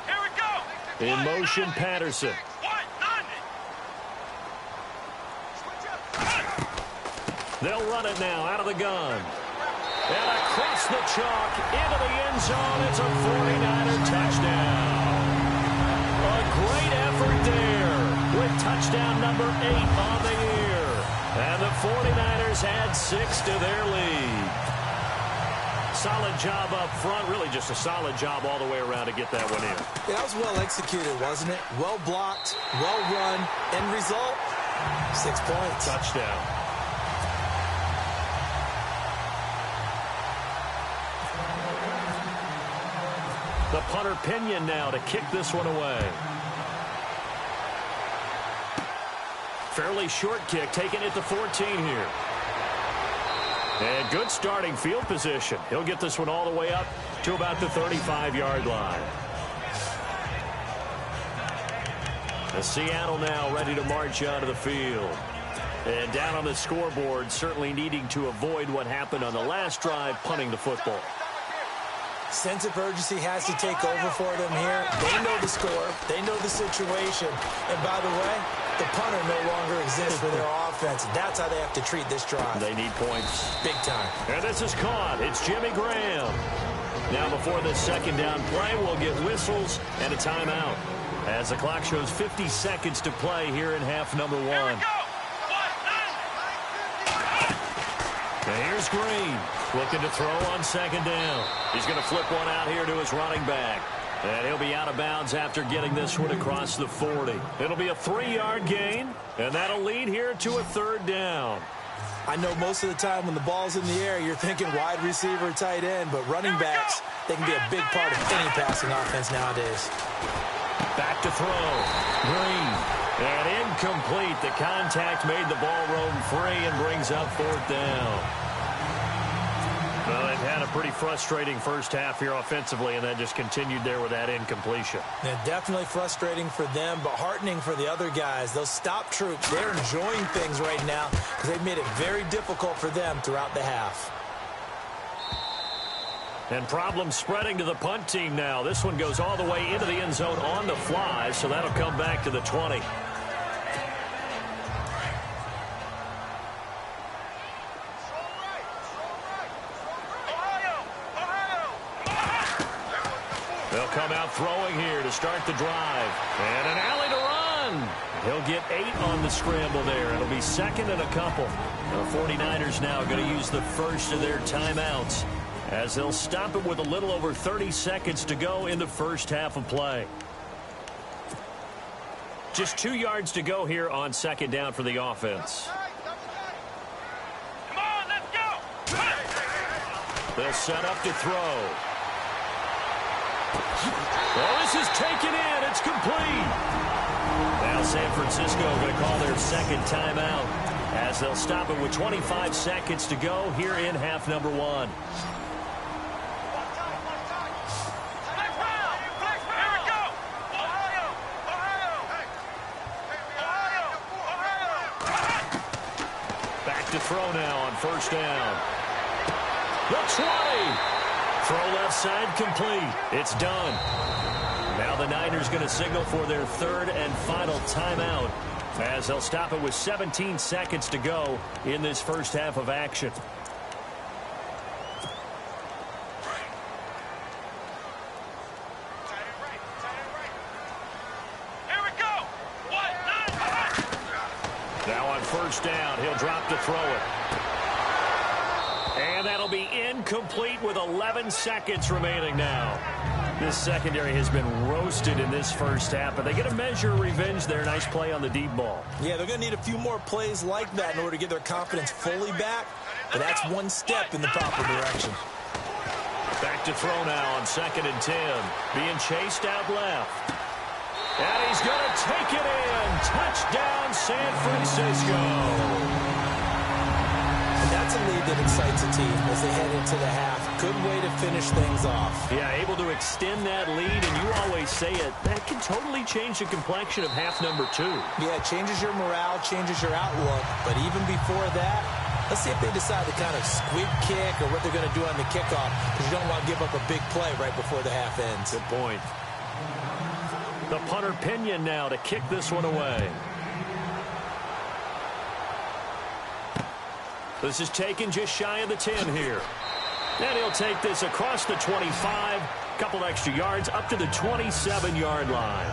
Here we go. In motion, Patterson. They'll run it now out of the gun. And across the chalk into the end zone. It's a 49er touchdown. A great effort there with touchdown number 8 on the year. And the 49ers add 6 to their lead. Solid job up front. Really just a solid job all the way around to get that one in. Yeah, that was well executed, wasn't it? Well blocked, well run. End result, 6 points. Touchdown. The punter Pinion now to kick this one away. Fairly short kick, taking it to 14 here. And good starting field position. He'll get this one all the way up to about the 35-yard line. The Seattle now ready to march out of the field. And down on the scoreboard, certainly needing to avoid what happened on the last drive, punting the football. Sense of urgency has to take over for them here. They know the score. They know the situation. And by the way, the punter no longer exists for their offense. That's how they have to treat this drive. They need points. Big time. And this is caught. It's Jimmy Graham. Now before this second down play, we'll get whistles and a timeout. As the clock shows 50 seconds to play here in half number one. And here's Green, looking to throw on second down. He's going to flip one out here to his running back. And he'll be out of bounds after getting this one across the 40. It'll be a 3-yard gain, and that'll lead here to a third down. I know most of the time when the ball's in the air, you're thinking wide receiver, tight end, but running backs, they can be a big part of any passing offense nowadays. Back to throw. Green. And incomplete. The contact made the ball roam free and brings up fourth down. Well, they've had a pretty frustrating first half here offensively, and then just continued there with that incompletion. Yeah, definitely frustrating for them, but heartening for the other guys. Those stop troops, they're enjoying things right now because they've made it very difficult for them throughout the half. And problems spreading to the punt team now. This one goes all the way into the end zone on the fly, so that'll come back to the 20. They'll come out throwing here to start the drive. And an alley to run. He'll get 8 on the scramble there. It'll be second and a couple. The 49ers now going to use the first of their timeouts, as they'll stop it with a little over 30 seconds to go in the first half of play. Just 2 yards to go here on second down for the offense. Come on, let's go. They'll set up to throw. Well, this is taken in. It's complete. Now San Francisco going to call their second timeout, as they'll stop it with 25 seconds to go here in half number one. To throw now on first down. The 20. Throw left side complete. It's done. Now the Niners going to signal for their third and final timeout, as they'll stop it with 17 seconds to go in this first half of action. First down, he'll drop to throw it. And that'll be incomplete with 11 seconds remaining now. This secondary has been roasted in this first half, but they get a measure of revenge there. Nice play on the deep ball. Yeah, they're going to need a few more plays like that in order to get their confidence fully back, but that's one step in the proper direction. Back to throw now on second and 10. Being chased out left. And he's going to take it in. Touchdown, San Francisco. And that's a lead that excites a team as they head into the half. Good way to finish things off. Yeah, able to extend that lead, and you always say it, that can totally change the complexion of half number two. Yeah, it changes your morale, changes your outlook. But even before that, let's see if they decide to kind of squib kick or what they're going to do on the kickoff, because you don't want to give up a big play right before the half ends. Good point. The punter Pinion now to kick this one away. This is taken just shy of the 10 here. And he'll take this across the 25, couple extra yards up to the 27-yard line.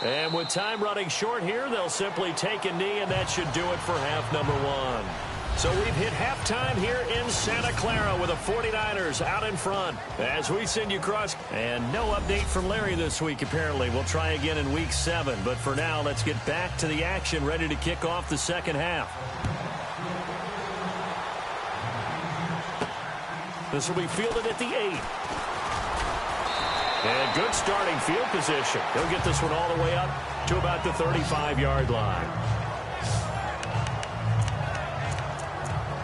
And with time running short here, they'll simply take a knee, and that should do it for half number one. So we've hit halftime here in Santa Clara with the 49ers out in front as we send you across. And no update from Larry this week, apparently. We'll try again in week 7. But for now, let's get back to the action, ready to kick off the second half. This will be fielded at the 8. And good starting field position. He'll get this one all the way up to about the 35-yard line.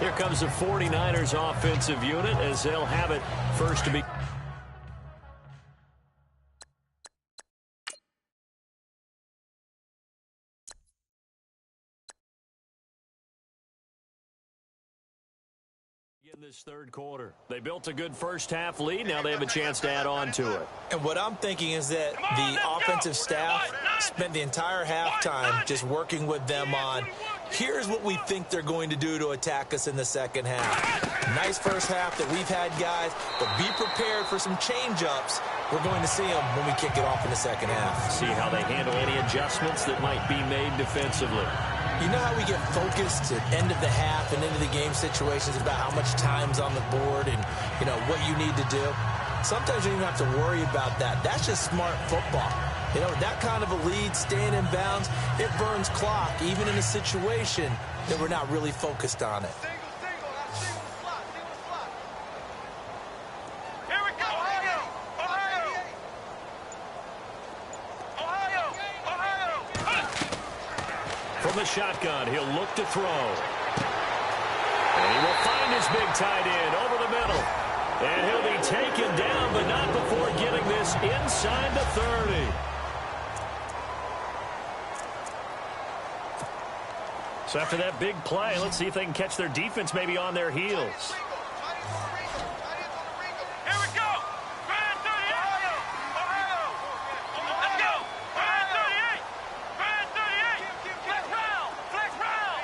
Here comes the 49ers offensive unit as they'll have it first to be. In this third quarter, they built a good first-half lead. Now they have a chance to add on to it. And what I'm thinking is that the offensive staff spent the entire halftime just working with them on, here's what we think they're going to do to attack us in the second half. Nice first half that we've had, guys, but be prepared for some change-ups. We're going to see them when we kick it off in the second half. See how they handle any adjustments that might be made defensively. You know how we get focused at end of the half and into the game situations about how much time's on the board and, you know, what you need to do? Sometimes you don't even have to worry about that. That's just smart football. You know, that kind of a lead, staying in bounds, it burns clock, even in a situation that we're not really focused on it. Here we go. Ohio. From the shotgun, he'll look to throw. And he will find his big tight end over the middle. And he'll be taken down, but not before getting this inside the 30. So after that big play, let's see if they can catch their defense maybe on their heels. Here we go. Brand 38. Ohio. Let's go. Brand 38. Brand 38. Flex round.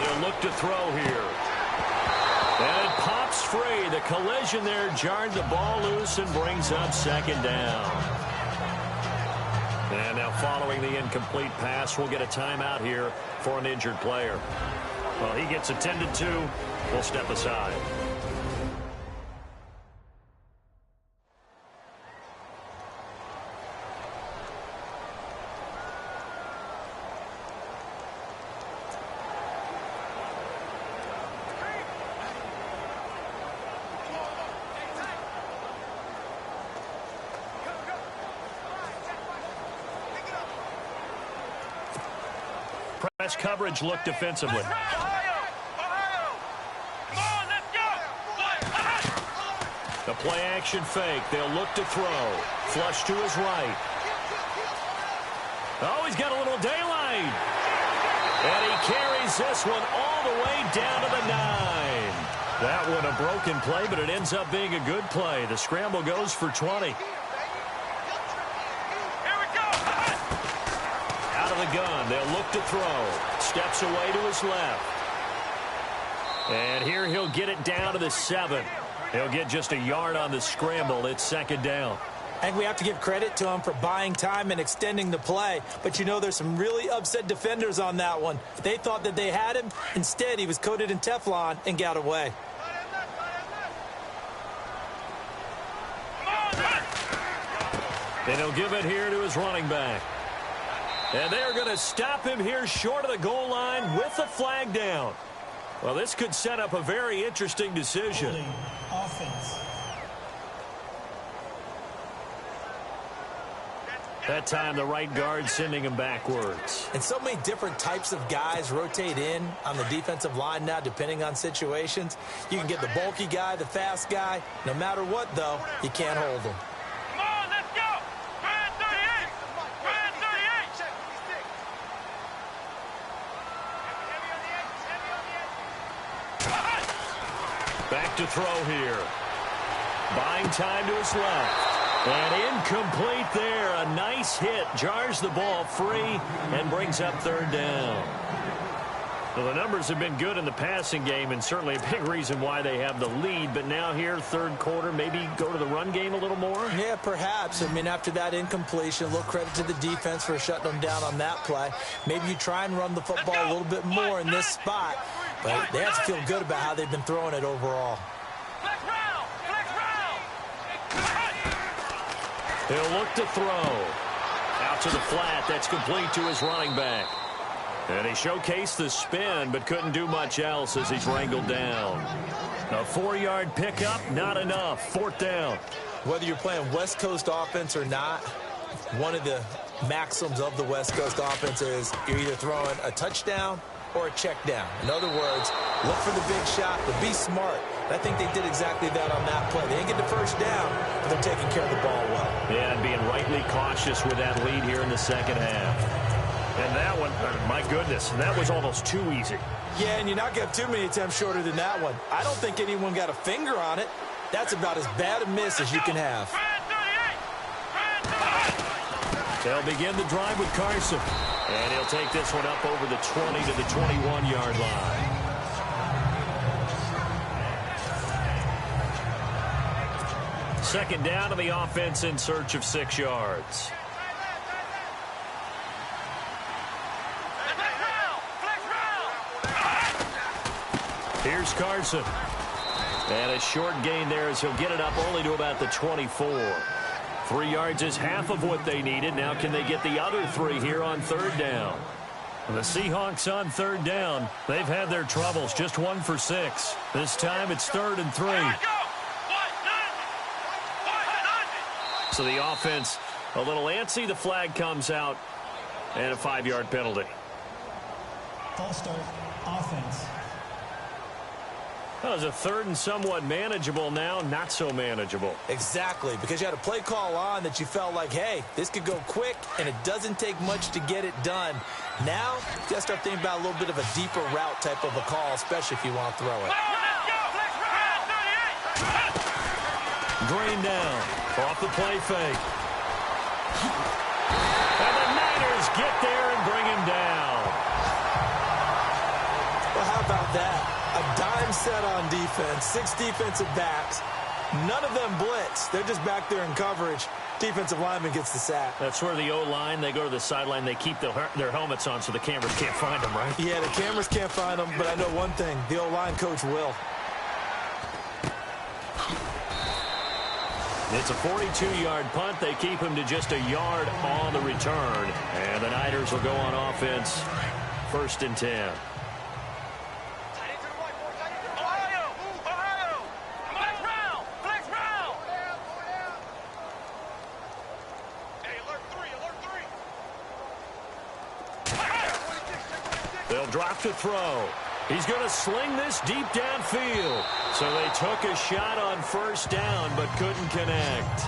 They'll look to throw here. And it pops free. The collision there jarred the ball loose and brings up second down. And now following the incomplete pass, we'll get a timeout here for an injured player. Well, he gets attended to. We'll step aside. Press coverage look defensively. Ohio. Come on, let's go. The play action fake. They'll look to throw. Flush to his right. Oh, he's got a little daylight. And he carries this one all the way down to the 9. That one a broken play, but it ends up being a good play. The scramble goes for 20. The gun. They'll look to throw. Steps away to his left. And here he'll get it down to the 7. He'll get just a yard on the scramble. It's second down. I think we have to give credit to him for buying time and extending the play. But, you know, there's some really upset defenders on that one. They thought that they had him. Instead, he was coated in Teflon and got away. And he'll give it here to his running back. And they're going to stop him here short of the goal line with the flag down. Well, this could set up a very interesting decision. Offense. That time, the right guard sending him backwards. And so many different types of guys rotate in on the defensive line now, depending on situations. You can get the bulky guy, the fast guy. No matter what, though, you can't hold him. Come on, let's go. Brand 38. Brand 38. Back to throw here. Buying time to his left. And incomplete there. A nice hit. Jars the ball free and brings up third down. Well, the numbers have been good in the passing game and certainly a big reason why they have the lead. But now here, third quarter, maybe go to the run game a little more? Yeah, perhaps. I mean, after that incompletion, a little credit to the defense for shutting them down on that play. Maybe you try and run the football a little bit more in this spot. But they have to feel good about how they've been throwing it overall. Flex round. Flex round. He'll look to throw. Out to the flat. That's complete to his running back. And he showcased the spin, but couldn't do much else as he's wrangled down. A 4-yard pickup, not enough. Fourth down. Whether you're playing West Coast offense or not, one of the maxims of the West Coast offense is you're either throwing a touchdown or a check down. In other words, look for the big shot, but be smart. And I think they did exactly that on that play. They didn't get the first down, but they're taking care of the ball well. Yeah, and being rightly cautious with that lead here in the second half. And that one, my goodness, that was almost too easy. Yeah, and you're not going to have too many attempts shorter than that one. I don't think anyone got a finger on it. That's about as bad a miss as you can have. They'll begin the drive with Carson. And he'll take this one up over the 20 to the 21-yard line. Second down to the offense in search of 6 yards. Here's Carson. And a short gain there as he'll get it up only to about the 24. 3 yards is half of what they needed. Now can they get the other 3 here on third down? The Seahawks on third down. They've had their troubles. Just 1 for 6. This time it's 3rd and 3. So the offense a little antsy. The flag comes out and a 5-yard penalty. False start, offense. That was a 3rd and somewhat manageable, now not so manageable. Exactly, because you had a play call on that you felt like, hey, this could go quick, and it doesn't take much to get it done. Now, you got to start thinking about a little bit of a deeper route type of a call, especially if you want to throw it. Green down, off the play fake. And the Niners get there and bring him down. Well, how about that? A dime set on defense, 6 defensive backs. None of them blitz. They're just back there in coverage. Defensive lineman gets the sack. That's where the O-line, they go to the sideline, they keep their helmets on so the cameras can't find them, right? Yeah, the cameras can't find them, but I know one thing. The O-line coach will. It's a 42-yard punt. They keep him to just a yard on the return. And the Niners will go on offense, 1st and 10. They'll drop to throw. He's going to sling this deep downfield. So they took a shot on 1st down, but couldn't connect.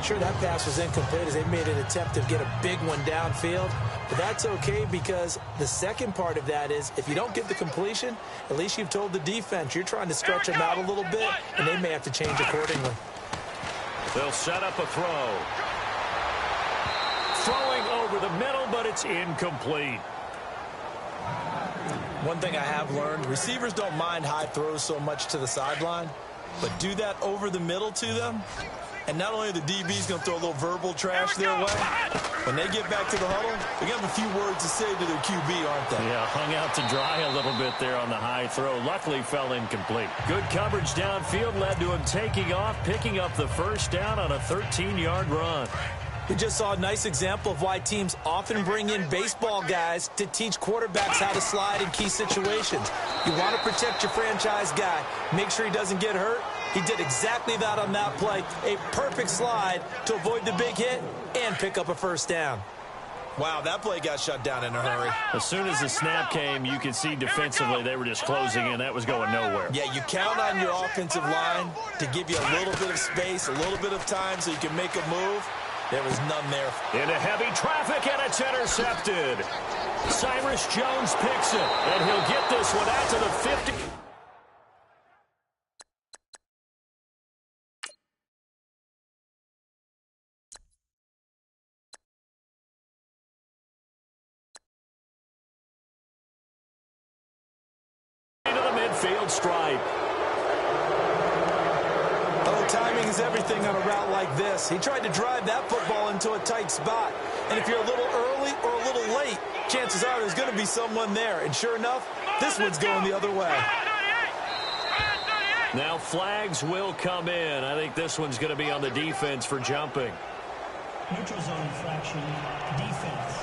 Sure, that pass was incomplete as they made an attempt to get a big one downfield. But that's okay because the second part of that is if you don't get the completion, at least you've told the defense you're trying to stretch them out a little bit, and they may have to change accordingly. They'll set up a throw. Throwing over the middle, but it's incomplete. One thing I have learned, receivers don't mind high throws so much to the sideline, but do that over the middle to them, and not only are the DBs going to throw a little verbal trash their way, when they get back to the huddle, they're going to have a few words to say to their QB, aren't they? Yeah, hung out to dry a little bit there on the high throw. Luckily fell incomplete. Good coverage downfield led to him taking off, picking up the 1st down on a 13-yard run. We just saw a nice example of why teams often bring in baseball guys to teach quarterbacks how to slide in key situations. You want to protect your franchise guy. Make sure he doesn't get hurt. He did exactly that on that play. A perfect slide to avoid the big hit and pick up a 1st down. Wow, that play got shut down in a hurry. As soon as the snap came, you could see defensively they were just closing in. That was going nowhere. Yeah, you count on your offensive line to give you a little bit of space, a little bit of time so you can make a move. There was none there. Into heavy traffic, and it's intercepted. Cyrus Jones picks it, and he'll get this one out to the 50. To the midfield stripe. Timing is everything on a route like this. He tried to drive that football into a tight spot. And if you're a little early or a little late, chances are there's going to be someone there. And sure enough, this one's going the other way. Now flags will come in. I think this one's going to be on the defense for jumping. Neutral zone infraction, defense.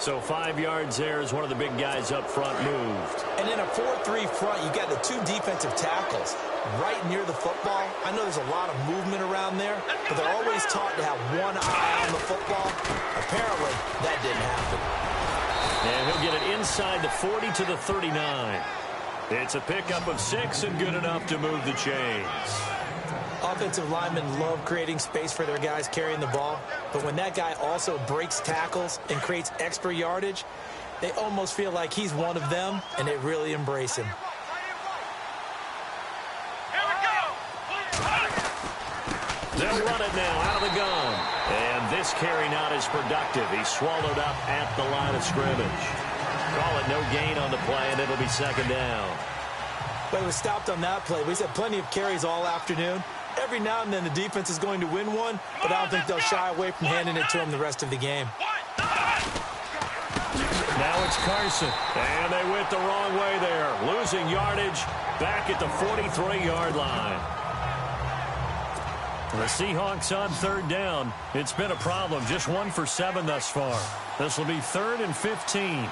So 5 yards there as one of the big guys up front moved. And in a 4-3 front, you got the 2 defensive tackles right near the football. I know there's a lot of movement around there, but they're always taught to have one eye on the football. Apparently, that didn't happen. And he'll get it inside the 40 to the 39. It's a pickup of 6 and good enough to move the chains. Offensive linemen love creating space for their guys carrying the ball, but when that guy also breaks tackles and creates extra yardage, they almost feel like he's one of them, and they really embrace him. Here we go. They'll run it now out of the gun. And this carry not as productive. He's swallowed up at the line of scrimmage. Call it no gain on the play, and it'll be second down. But it was stopped on that play. We've had plenty of carries all afternoon. Every now and then the defense is going to win one, but I don't think they'll shy away from handing it to him the rest of the game. Now it's Carson, and they went the wrong way there. Losing yardage back at the 43-yard line. The Seahawks on third down. It's been a problem. Just 1 for 7 thus far. This will be 3rd and 15.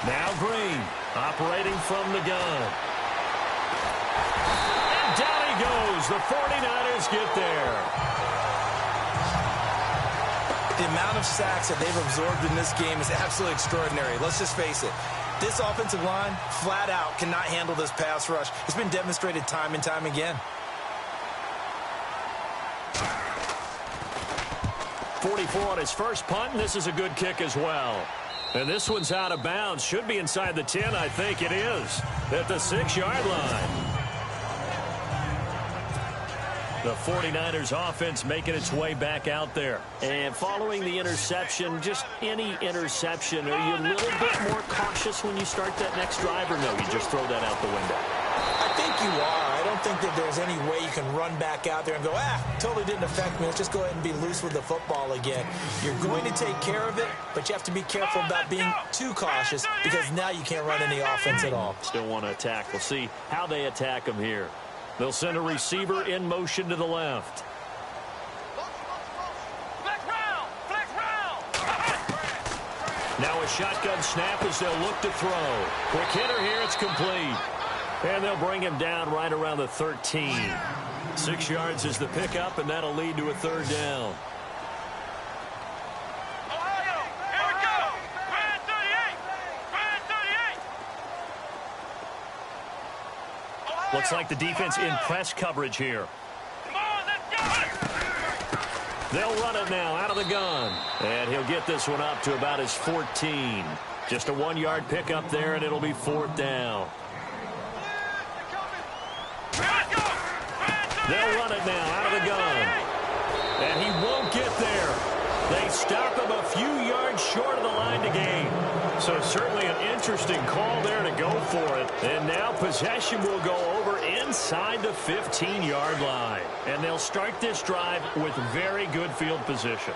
Now Green, operating from the gun. And down he goes. The 49ers get there. The amount of sacks that they've absorbed in this game is absolutely extraordinary. Let's just face it. This offensive line, flat out, cannot handle this pass rush. It's been demonstrated time and time again. 44 on his first punt, and this is a good kick as well. And this one's out of bounds. Should be inside the 10, I think it is. At the 6-yard line. The 49ers offense making its way back out there. And following the interception, just any interception, are you a little bit more cautious when you start that next drive, or no, you just throw that out the window? I think you are. I don't think that there's any way you can run back out there and go, totally didn't affect me. Let's just go ahead and be loose with the football again. You're going to take care of it, but you have to be careful about being too cautious because now you can't run any offense at all. Still want to attack. We'll see how they attack them here. They'll send a receiver in motion to the left. Now a shotgun snap as they'll look to throw. Quick hitter here, it's complete. And they'll bring him down right around the 13. 6 yards is the pickup, and that'll lead to a third down. Ohio, here we go. Brand 38. Brand 38. Looks like the defense in press coverage here. Come on, let's go. They'll run it now out of the gun. And he'll get this one up to about his 14. Just a 1-yard pickup there, and it'll be 4th down. They'll run it now out of the gun. And he won't get there. They stop him a few yards short of the line to gain. So certainly an interesting call there to go for it. And now possession will go over inside the 15-yard line. And they'll start this drive with very good field position.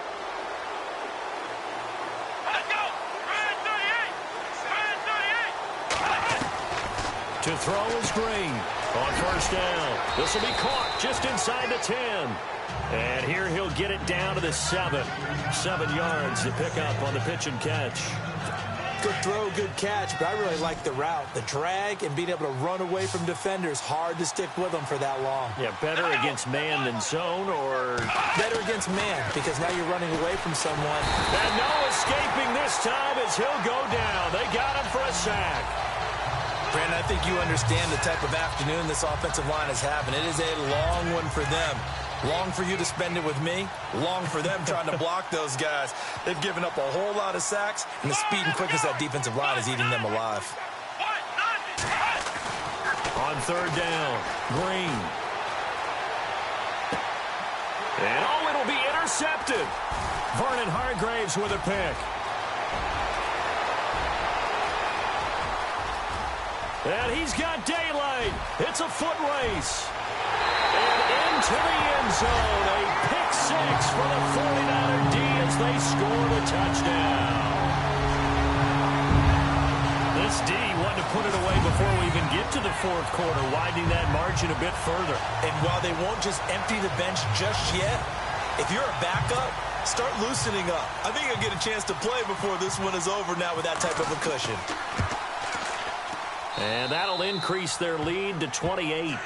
Let's go. Brand 38. Brand 38. To throw is Green. On first down, this will be caught just inside the 10. And here he'll get it down to the 7. 7 yards to pick up on the pitch and catch. Good throw, good catch, but I really like the route. The drag and being able to run away from defenders, hard to stick with them for that long. Yeah, better against man than zone, or better against man, because now you're running away from someone. And no escaping this time as he'll go down. They got him for a sack. Brandon, I think you understand the type of afternoon this offensive line is having. It is a long one for them. Long for you to spend it with me. Long for them trying to block those guys. They've given up a whole lot of sacks, and the speed and quickness of that defensive line is eating them alive. On third down, Green. And it'll be intercepted. Vernon Hargraves with a pick. And he's got daylight. It's a foot race. And into the end zone. A pick 6 for the 49er D as they score the touchdown. This D wanted to put it away before we even get to the fourth quarter, widening that margin a bit further. And while they won't just empty the bench just yet, If you're a backup, start loosening up. I think you'll get a chance to play before this one is over now with that type of a cushion. And that'll increase their lead to 28.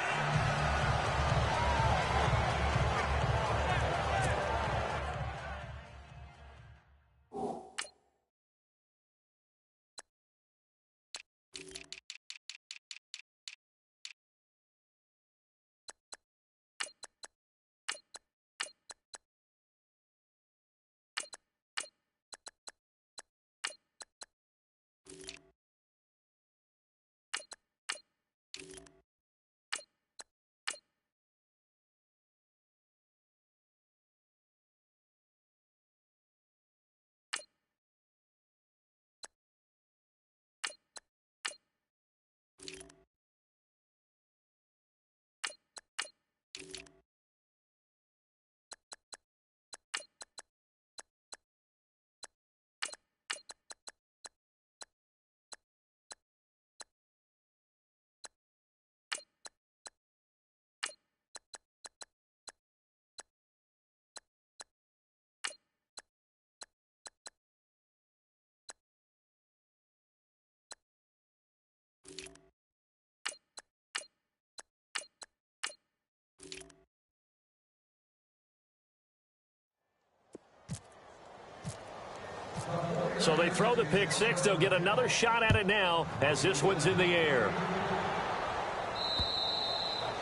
So they throw the pick six. They'll get another shot at it now as this one's in the air.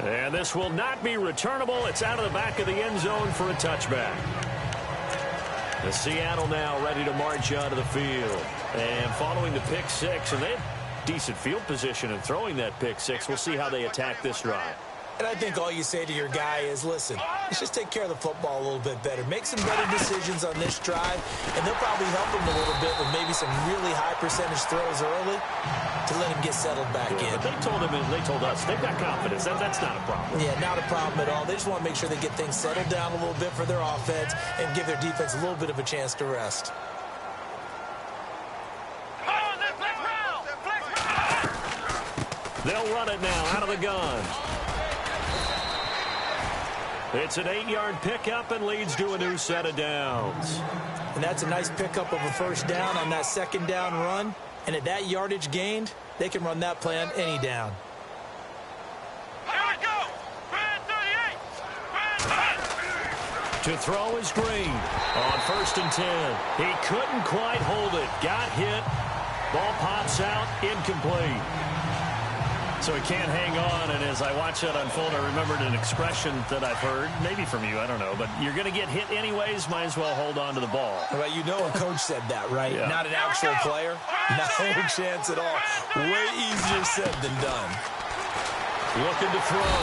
And this will not be returnable. It's out of the back of the end zone for a touchback. The Seattle now ready to march out of the field. And following the pick six, and they have decent field position in throwing that pick six. We'll see how they attack this drive. And I think all you say to your guy is, listen, let's just take care of the football a little bit better. Make some better decisions on this drive, and they'll probably help him a little bit with maybe some really high percentage throws early to let him get settled back in. But they told us they've got confidence. That's not a problem. Yeah, not a problem at all. They just want to make sure they get things settled down a little bit for their offense and give their defense a little bit of a chance to rest. They'll run it now out of the gun. It's an 8-yard pickup and leads to a new set of downs. And that's a nice pickup of a first down on that second down run. And at that yardage gained, they can run that play on any down. Here we go. To throw is Green on 1st and 10. He couldn't quite hold it. Got hit. Ball pops out. Incomplete. So he can't hang on, and as I watch that unfold, I remembered an expression that I've heard, maybe from you, I don't know, but you're going to get hit anyways, might as well hold on to the ball. Well, you know a coach said that, right? Yeah. Not an actual player. No chance at all. Way easier said than done. Looking to throw.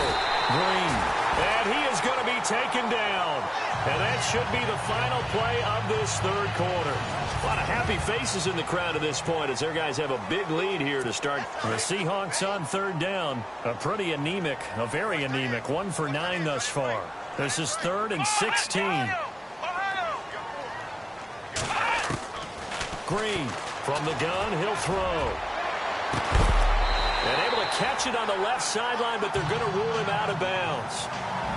Green. And he is going to be taken down. And that should be the final play of this third quarter. A lot of happy faces in the crowd at this point as their guys have a big lead here to start. The Seahawks on third down. A very anemic 1 for 9 thus far. This is 3rd and 16. Green from the gun. He'll throw. And able to catch it on the left sideline, but they're going to rule him out of bounds.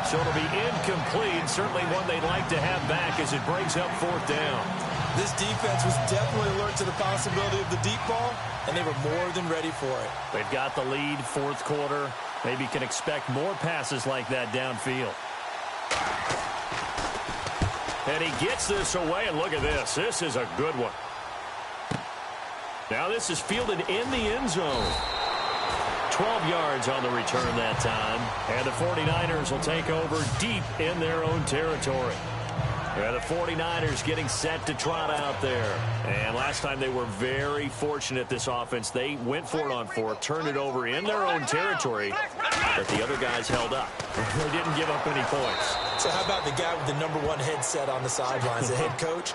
So it'll be incomplete. Certainly one they'd like to have back as it brings up 4th down. This defense was definitely alert to the possibility of the deep ball, and they were more than ready for it. They've got the lead, 4th quarter. Maybe can expect more passes like that downfield. And he gets this away, and look at this. This is a good one. Now this is fielded in the end zone. 12 yards on the return that time. And the 49ers will take over deep in their own territory. And the 49ers getting set to trot out there. And last time they were very fortunate, this offense. They went for it on 4th, turned it over in their own territory, but the other guys held up. They didn't give up any points. So how about the guy with the #1 headset on the sidelines, the head coach?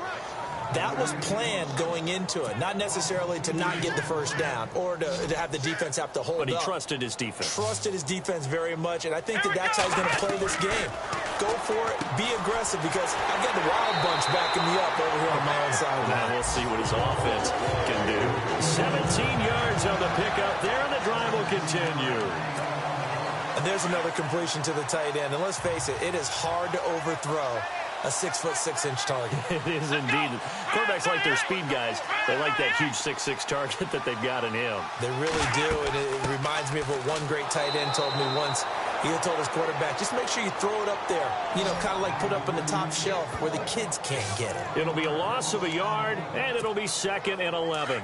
That was planned going into it, not necessarily to not get the first down or to have the defense have to hold up. But he trusted his defense. Trusted his defense very much, and I think that's how he's going to play this game. Go for it, be aggressive, because I've got the Wild Bunch backing me up over here on my own sideline. Now we'll see what his offense can do. 17 yards on the pickup there, and the drive will continue. And there's another completion to the tight end, and let's face it, it is hard to overthrow a 6'6" target. It is indeed. Quarterbacks like their speed guys. They like that huge 6'6" target that they've got in him. They really do, and it reminds me of what one great tight end told me once. He had told his quarterback, just make sure you throw it up there. You know, kind of like put up on the top shelf where the kids can't get it. It'll be a loss of a yard, and it'll be 2nd and 11.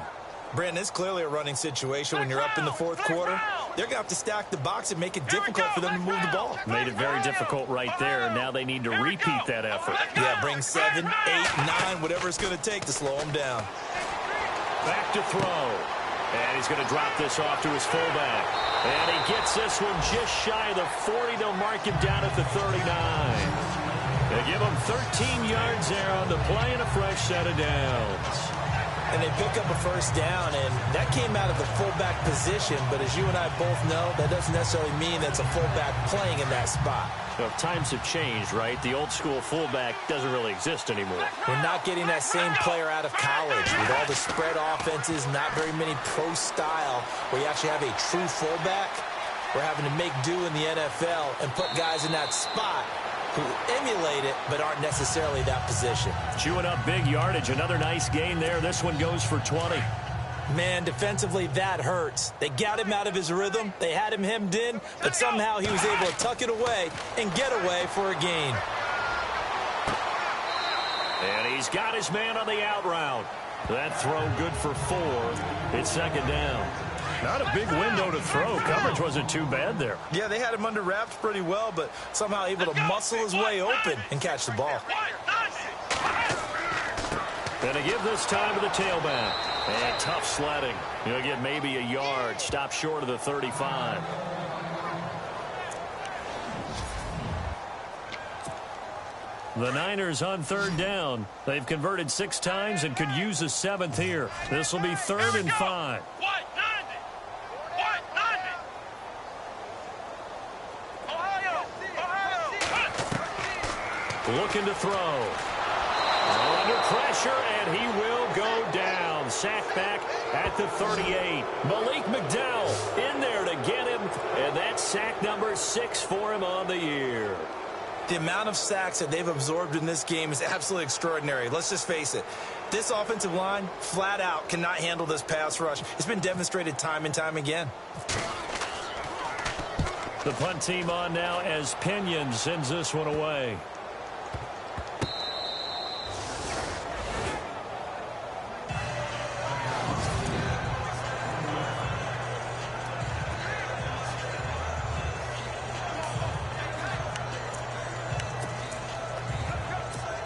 Brandon, it's clearly a running situation when you're up in the fourth quarter. They're going to have to stack the box and make it difficult for them to move the ball. Made it very difficult right there. Now they need to repeat that effort. Yeah, bring 7, 8, 9, whatever it's going to take to slow them down. Back to throw. And he's going to drop this off to his fullback. And he gets this one just shy of the 40. They'll mark him down at the 39. They give him 13 yards there on the play and a fresh set of downs. And they pick up a first down, and that came out of the fullback position. But as you and I both know, that doesn't necessarily mean that's a fullback playing in that spot. Well, times have changed, right? The old school fullback doesn't really exist anymore. We're not getting that same player out of college with all the spread offenses, not very many pro style where you actually have a true fullback. We're having to make do in the NFL and put guys in that spot who emulate it but aren't necessarily that position. Chewing up big yardage. Another nice gain there. This one goes for 20. Man, defensively, that hurts. They got him out of his rhythm. They had him hemmed in, but somehow he was able to tuck it away and get away for a gain. And he's got his man on the out route. That throw good for 4. It's 2nd down. Not a big window to throw. Coverage wasn't too bad there. Yeah, they had him under wraps pretty well, but somehow able to muscle his way open and catch the ball. Gonna give this time to the tailback. And tough sledding. He'll get maybe a yard. Stop short of the 35. The Niners on 3rd down. They've converted 6 times and could use a 7th here. This will be 3rd and 5. Looking to throw. Under pressure, and he will go down. Sacked back at the 38. Malik McDowell in there to get him, and that's sack number 6 for him on the year. The amount of sacks that they've absorbed in this game is absolutely extraordinary. Let's just face it. This offensive line, flat out, cannot handle this pass rush. It's been demonstrated time and time again. The punt team on now as Pinion sends this one away.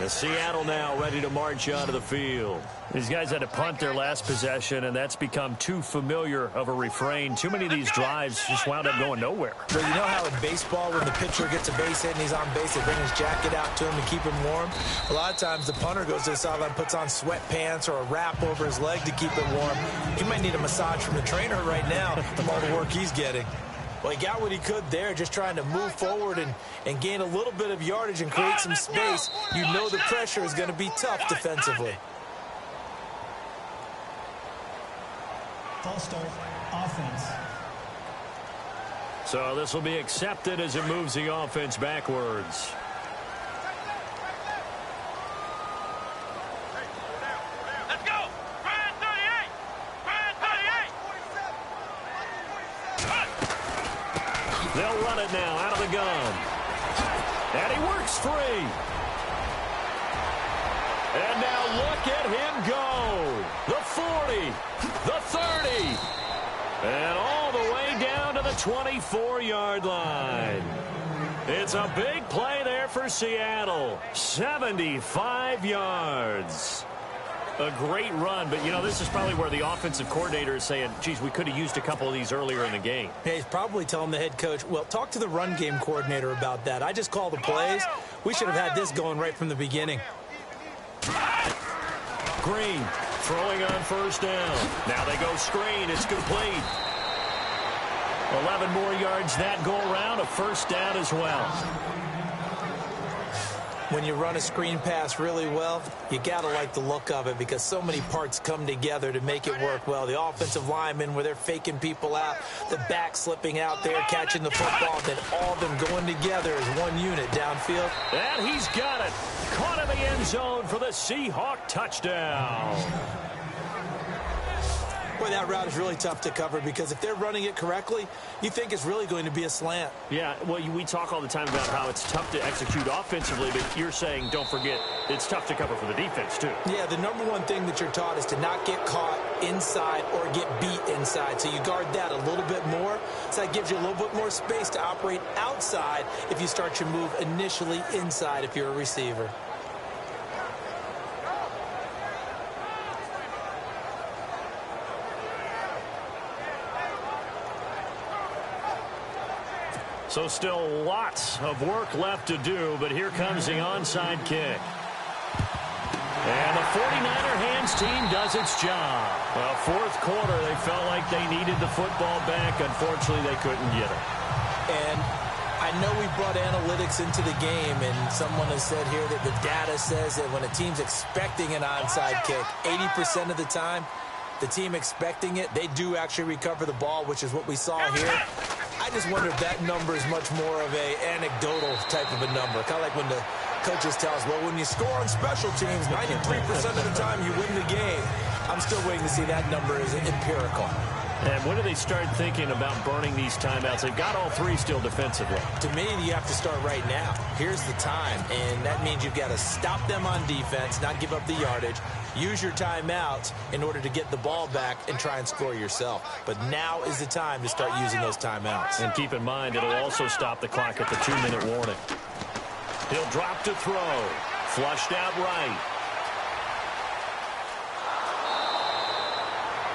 Seattle now ready to march onto the field. These guys had to punt their last possession, and that's become too familiar of a refrain. Too many of these drives just wound up going nowhere. Well, you know how in baseball, when the pitcher gets a base hit and he's on base, they bring his jacket out to him to keep him warm? A lot of times the punter goes to the sideline, puts on sweatpants or a wrap over his leg to keep it warm. He might need a massage from the trainer right now from all the work he's getting. Well, he got what he could there, just trying to move forward and gain a little bit of yardage and create some space. You know the pressure is going to be tough defensively. False start, offense. So this will be accepted as it moves the offense backwards. Let's go! Brand 38! Brand 38! They'll run it now out of the gun. And he works free. And now look at him go. The 40, the 30, and all the way down to the 24-yard line. It's a big play there for Seattle. 75 yards. A great run, but, you know, this is probably where the offensive coordinator is saying, geez, we could have used a couple of these earlier in the game. Hey, he's probably telling the head coach, well, talk to the run game coordinator about that. I just call the plays. We should have had this going right from the beginning. Green throwing on 1st down. Now they go screen. It's complete. 11 more yards that go around. A 1st down as well. when you run a screen pass really well, you got to like the look of it because so many parts come together to make it work well. The offensive linemen, where they're faking people out, the back slipping out there, catching the football, then all of them going together as one unit downfield. And he's got it. Caught in the end zone for the Seahawk touchdown. Boy, that route is really tough to cover because if they're running it correctly, you think it's really going to be a slant. Yeah, well, we talk all the time about how it's tough to execute offensively, but you're saying, don't forget, it's tough to cover for the defense, too. Yeah, the number one thing that you're taught is to not get caught inside or get beat inside. So you guard that a little bit more. So that gives you a little bit more space to operate outside if you start your move initially inside if you're a receiver. So still lots of work left to do, but here comes the onside kick. And the 49er hands team does its job. Well, fourth quarter, they felt like they needed the football back. Unfortunately, they couldn't get it. And I know we brought analytics into the game, and someone has said here that the data says that when a team's expecting an onside kick, 80% of the time, the team expecting it, they do actually recover the ball, which is what we saw here. I just wonder if that number is much more of a anecdotal type of a number. Kind of like when the coaches tell us, well, when you score on special teams, 93% of the time you win the game. I'm still waiting to see that number is empirical. And when do they start thinking about burning these timeouts? They've got all three still defensively. To me, you have to start right now. Here's the time, and that means you've got to stop them on defense, not give up the yardage, use your timeouts in order to get the ball back and try and score yourself. But now is the time to start using those timeouts. And keep in mind, it'll also stop the clock at the 2-minute warning. He'll drop to throw. Flushed out right.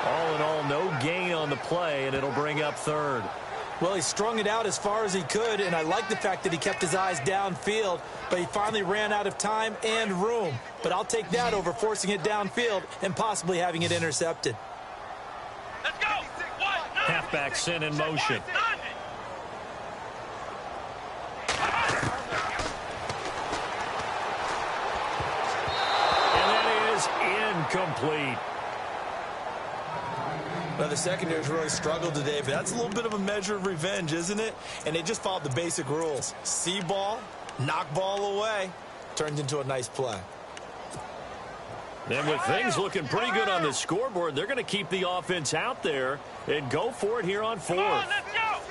All in all, no gain on the play, and it'll bring up third. Well, he strung it out as far as he could, and I like the fact that he kept his eyes downfield, but he finally ran out of time and room. But I'll take that over forcing it downfield and possibly having it intercepted. Let's go. Halfback sent in motion. And that is incomplete. Well, the secondary's really struggled today, but that's a little bit of a measure of revenge, isn't it? And they just followed the basic rules. See ball, knock ball away. Turned into a nice play. And with things looking pretty good on the scoreboard, they're going to keep the offense out there and go for it here on fourth. Let's go.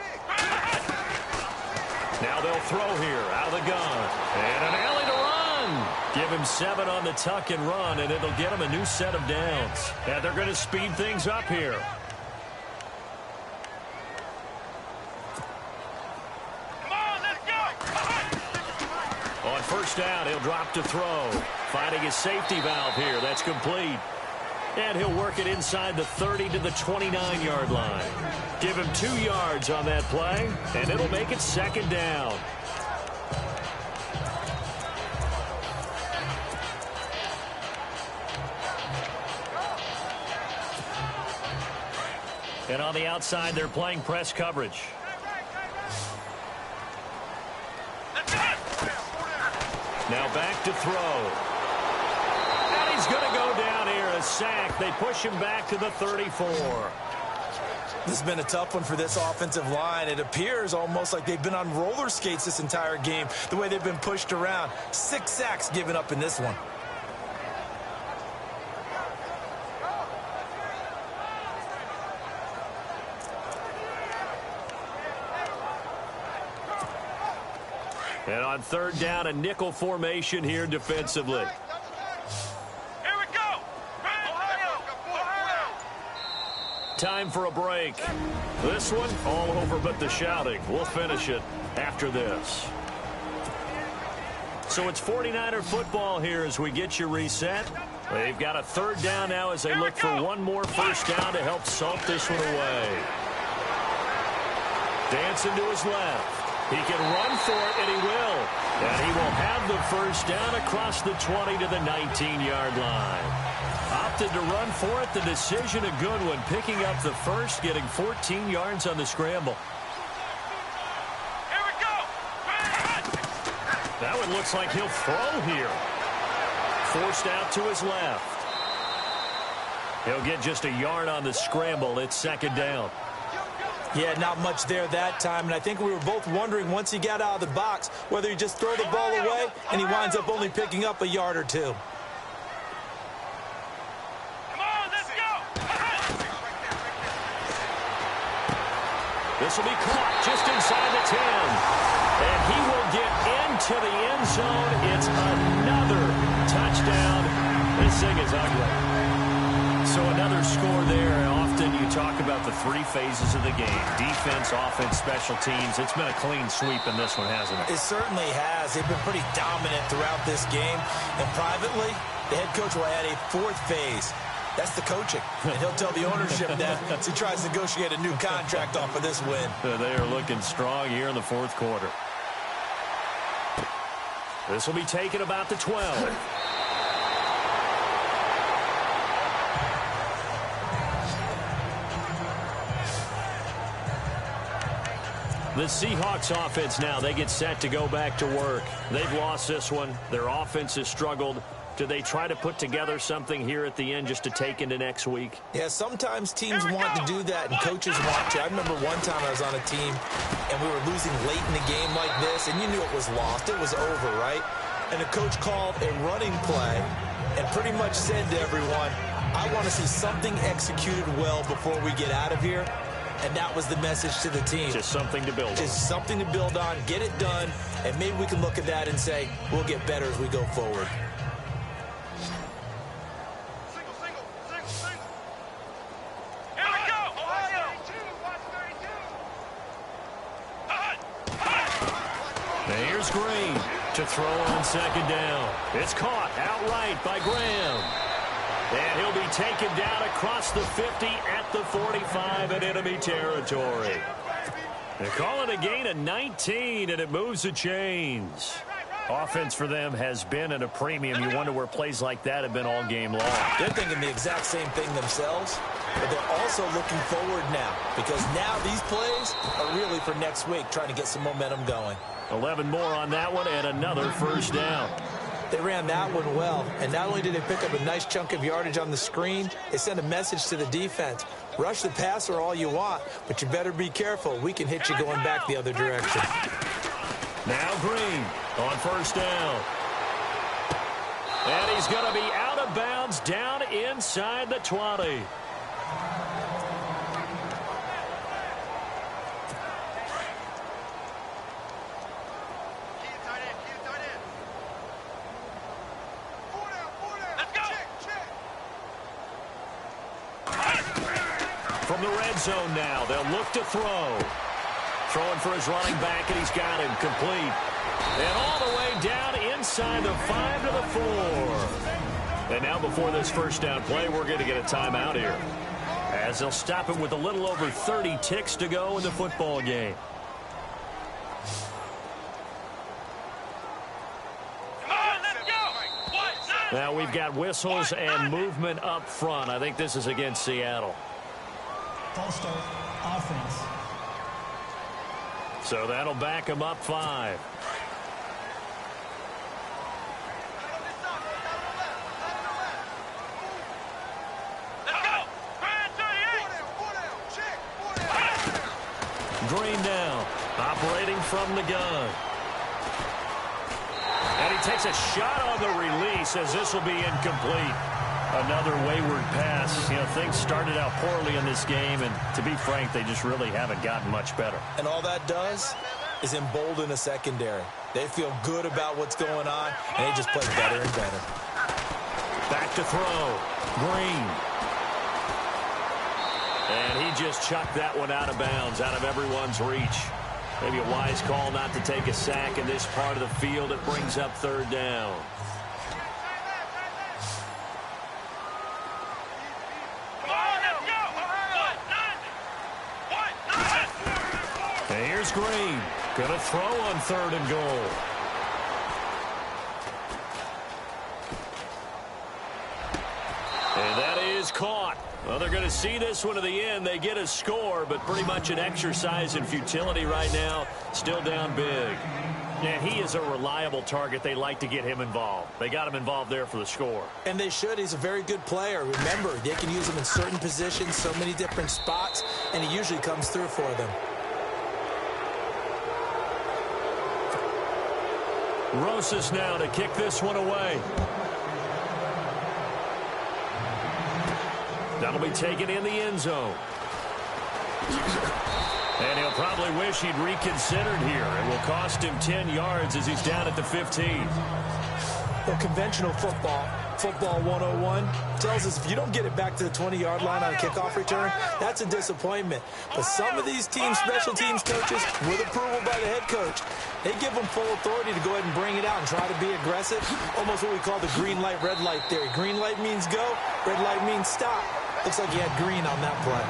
Now they'll throw here out of the gun. And an alley to run. Give him 7 on the tuck and run, and it'll get him a new set of downs. And they're going to speed things up here. On first down, he'll drop to throw. Finding his safety valve here. That's complete. And he'll work it inside the 30 to the 29-yard line. Give him 2 yards on that play, and it'll make it second down. And on the outside, they're playing press coverage. Now back to throw. And he's going to go down here, a sack. They push him back to the 34. This has been a tough one for this offensive line. It appears almost like they've been on roller skates this entire game, the way they've been pushed around. 6 sacks given up in this one. And on third down, a nickel formation here defensively. Here we go. Ohio. Time for a break. This one, all over but the shouting. We'll finish it after this. So it's 49er football here as we get you reset. They've got a third down now as they look for one more first down to help salt this one away. Dancing to his left. He can run for it, and he will. And he will have the first down across the 20 to the 19-yard line. Opted to run for it. The decision a good one. Picking up the first, getting 14 yards on the scramble. Here we go. That one looks like he'll throw here. Forced out to his left. He'll get just a yard on the scramble. It's second down. Yeah, not much there that time, and I think we were both wondering once he got out of the box whether he just throw the ball away and he winds up only picking up a yard or two. Come on, let's go! This will be caught just inside the 10. And he will get into the end zone. It's another touchdown. This thing is ugly. So another score there. Often you talk about the three phases of the game. Defense, offense, special teams. It's been a clean sweep in this one, hasn't it? It certainly has. They've been pretty dominant throughout this game. And privately, the head coach will add a fourth phase. That's the coaching. And he'll tell the ownership that as he tries to negotiate a new contract off of this win. They are looking strong here in the fourth quarter. This will be taken about the 12. The Seahawks offense now, they get set to go back to work. They've lost this one. Their offense has struggled. Do they try to put together something here at the end just to take into next week? Yeah, sometimes teams want to do that and coaches want to. I remember one time I was on a team and we were losing late in the game like this, and you knew it was lost. It was over, right? And the coach called a running play and pretty much said to everyone, I want to see something executed well before we get out of here. And that was the message to the team. Just something to build on. Just something to build on, get it done, and maybe we can look at that and say, we'll get better as we go forward. Here we go! Ohio! Watch 32! Now here's Green to throw on second down. It's caught outright by Graham. And he'll be taken down across the 50 at the 45 in enemy territory. They call it a gain of 19, and it moves the chains. Offense for them has been at a premium. You wonder where plays like that have been all game long. They're thinking the exact same thing themselves, but they're also looking forward now because now these plays are really for next week, trying to get some momentum going. 11 more on that one and another first down. They ran that one well, and not only did they pick up a nice chunk of yardage on the screen, they sent a message to the defense. Rush the passer all you want, but you better be careful. We can hit you going back the other direction. Now Green on first down. And he's going to be out of bounds down inside the 20. From the red zone now, they'll look to throw. Throwing for his running back, and he's got him complete. And all the way down inside the 5 to the 4. And now before this first down play, we're going to get a timeout here, as they'll stop it with a little over 30 ticks to go in the football game. Now we've got whistles and movement up front. I think this is against Seattle. False start, offense. So that'll back them up 5. Green down, operating from the gun. And he takes a shot on the release as this will be incomplete. Another wayward pass. You know, things started out poorly in this game, and to be frank, they just really haven't gotten much better. And all that does is embolden a secondary. They feel good about what's going on, and they just play better and better. Back to throw. Green. And he just chucked that one out of bounds, out of everyone's reach. Maybe a wise call not to take a sack in this part of the field. It brings up third down. And here's Green. Going to throw on 3rd and goal. And that is caught. Well, they're going to see this one to the end. They get a score, but pretty much an exercise in futility right now. Still down big. And he is a reliable target. They like to get him involved. They got him involved there for the score. And they should. He's a very good player. Remember, they can use him in certain positions, so many different spots, and he usually comes through for them. Rosas now to kick this one away. That'll be taken in the end zone. And he'll probably wish he'd reconsidered here. It will cost him 10 yards as he's down at the 15. Well, conventional football 101, tells us if you don't get it back to the 20-yard line on a kickoff return, that's a disappointment. But some of these teams, special teams coaches, with approval by the head coach, they give them full authority to go ahead and bring it out and try to be aggressive. Almost what we call the green light, red light theory. Green light means go, red light means stop. Looks like he had green on that play.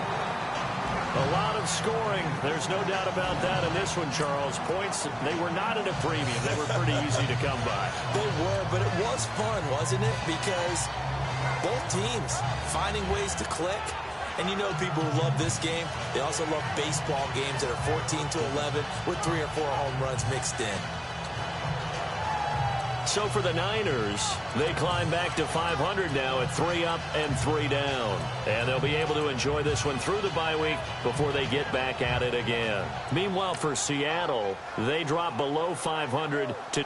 A lot of scoring. There's no doubt about that in this one, Charles. Points, they were not at a premium. They were pretty easy to come by. They were, but it was fun, wasn't it? Because both teams finding ways to click. And you know people who love this game, they also love baseball games that are 14-11 with 3 or 4 home runs mixed in. So for the Niners, they climb back to 500 now at 3 up and 3 down. And they'll be able to enjoy this one through the bye week before they get back at it again. Meanwhile, for Seattle, they drop below 500 to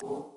Go.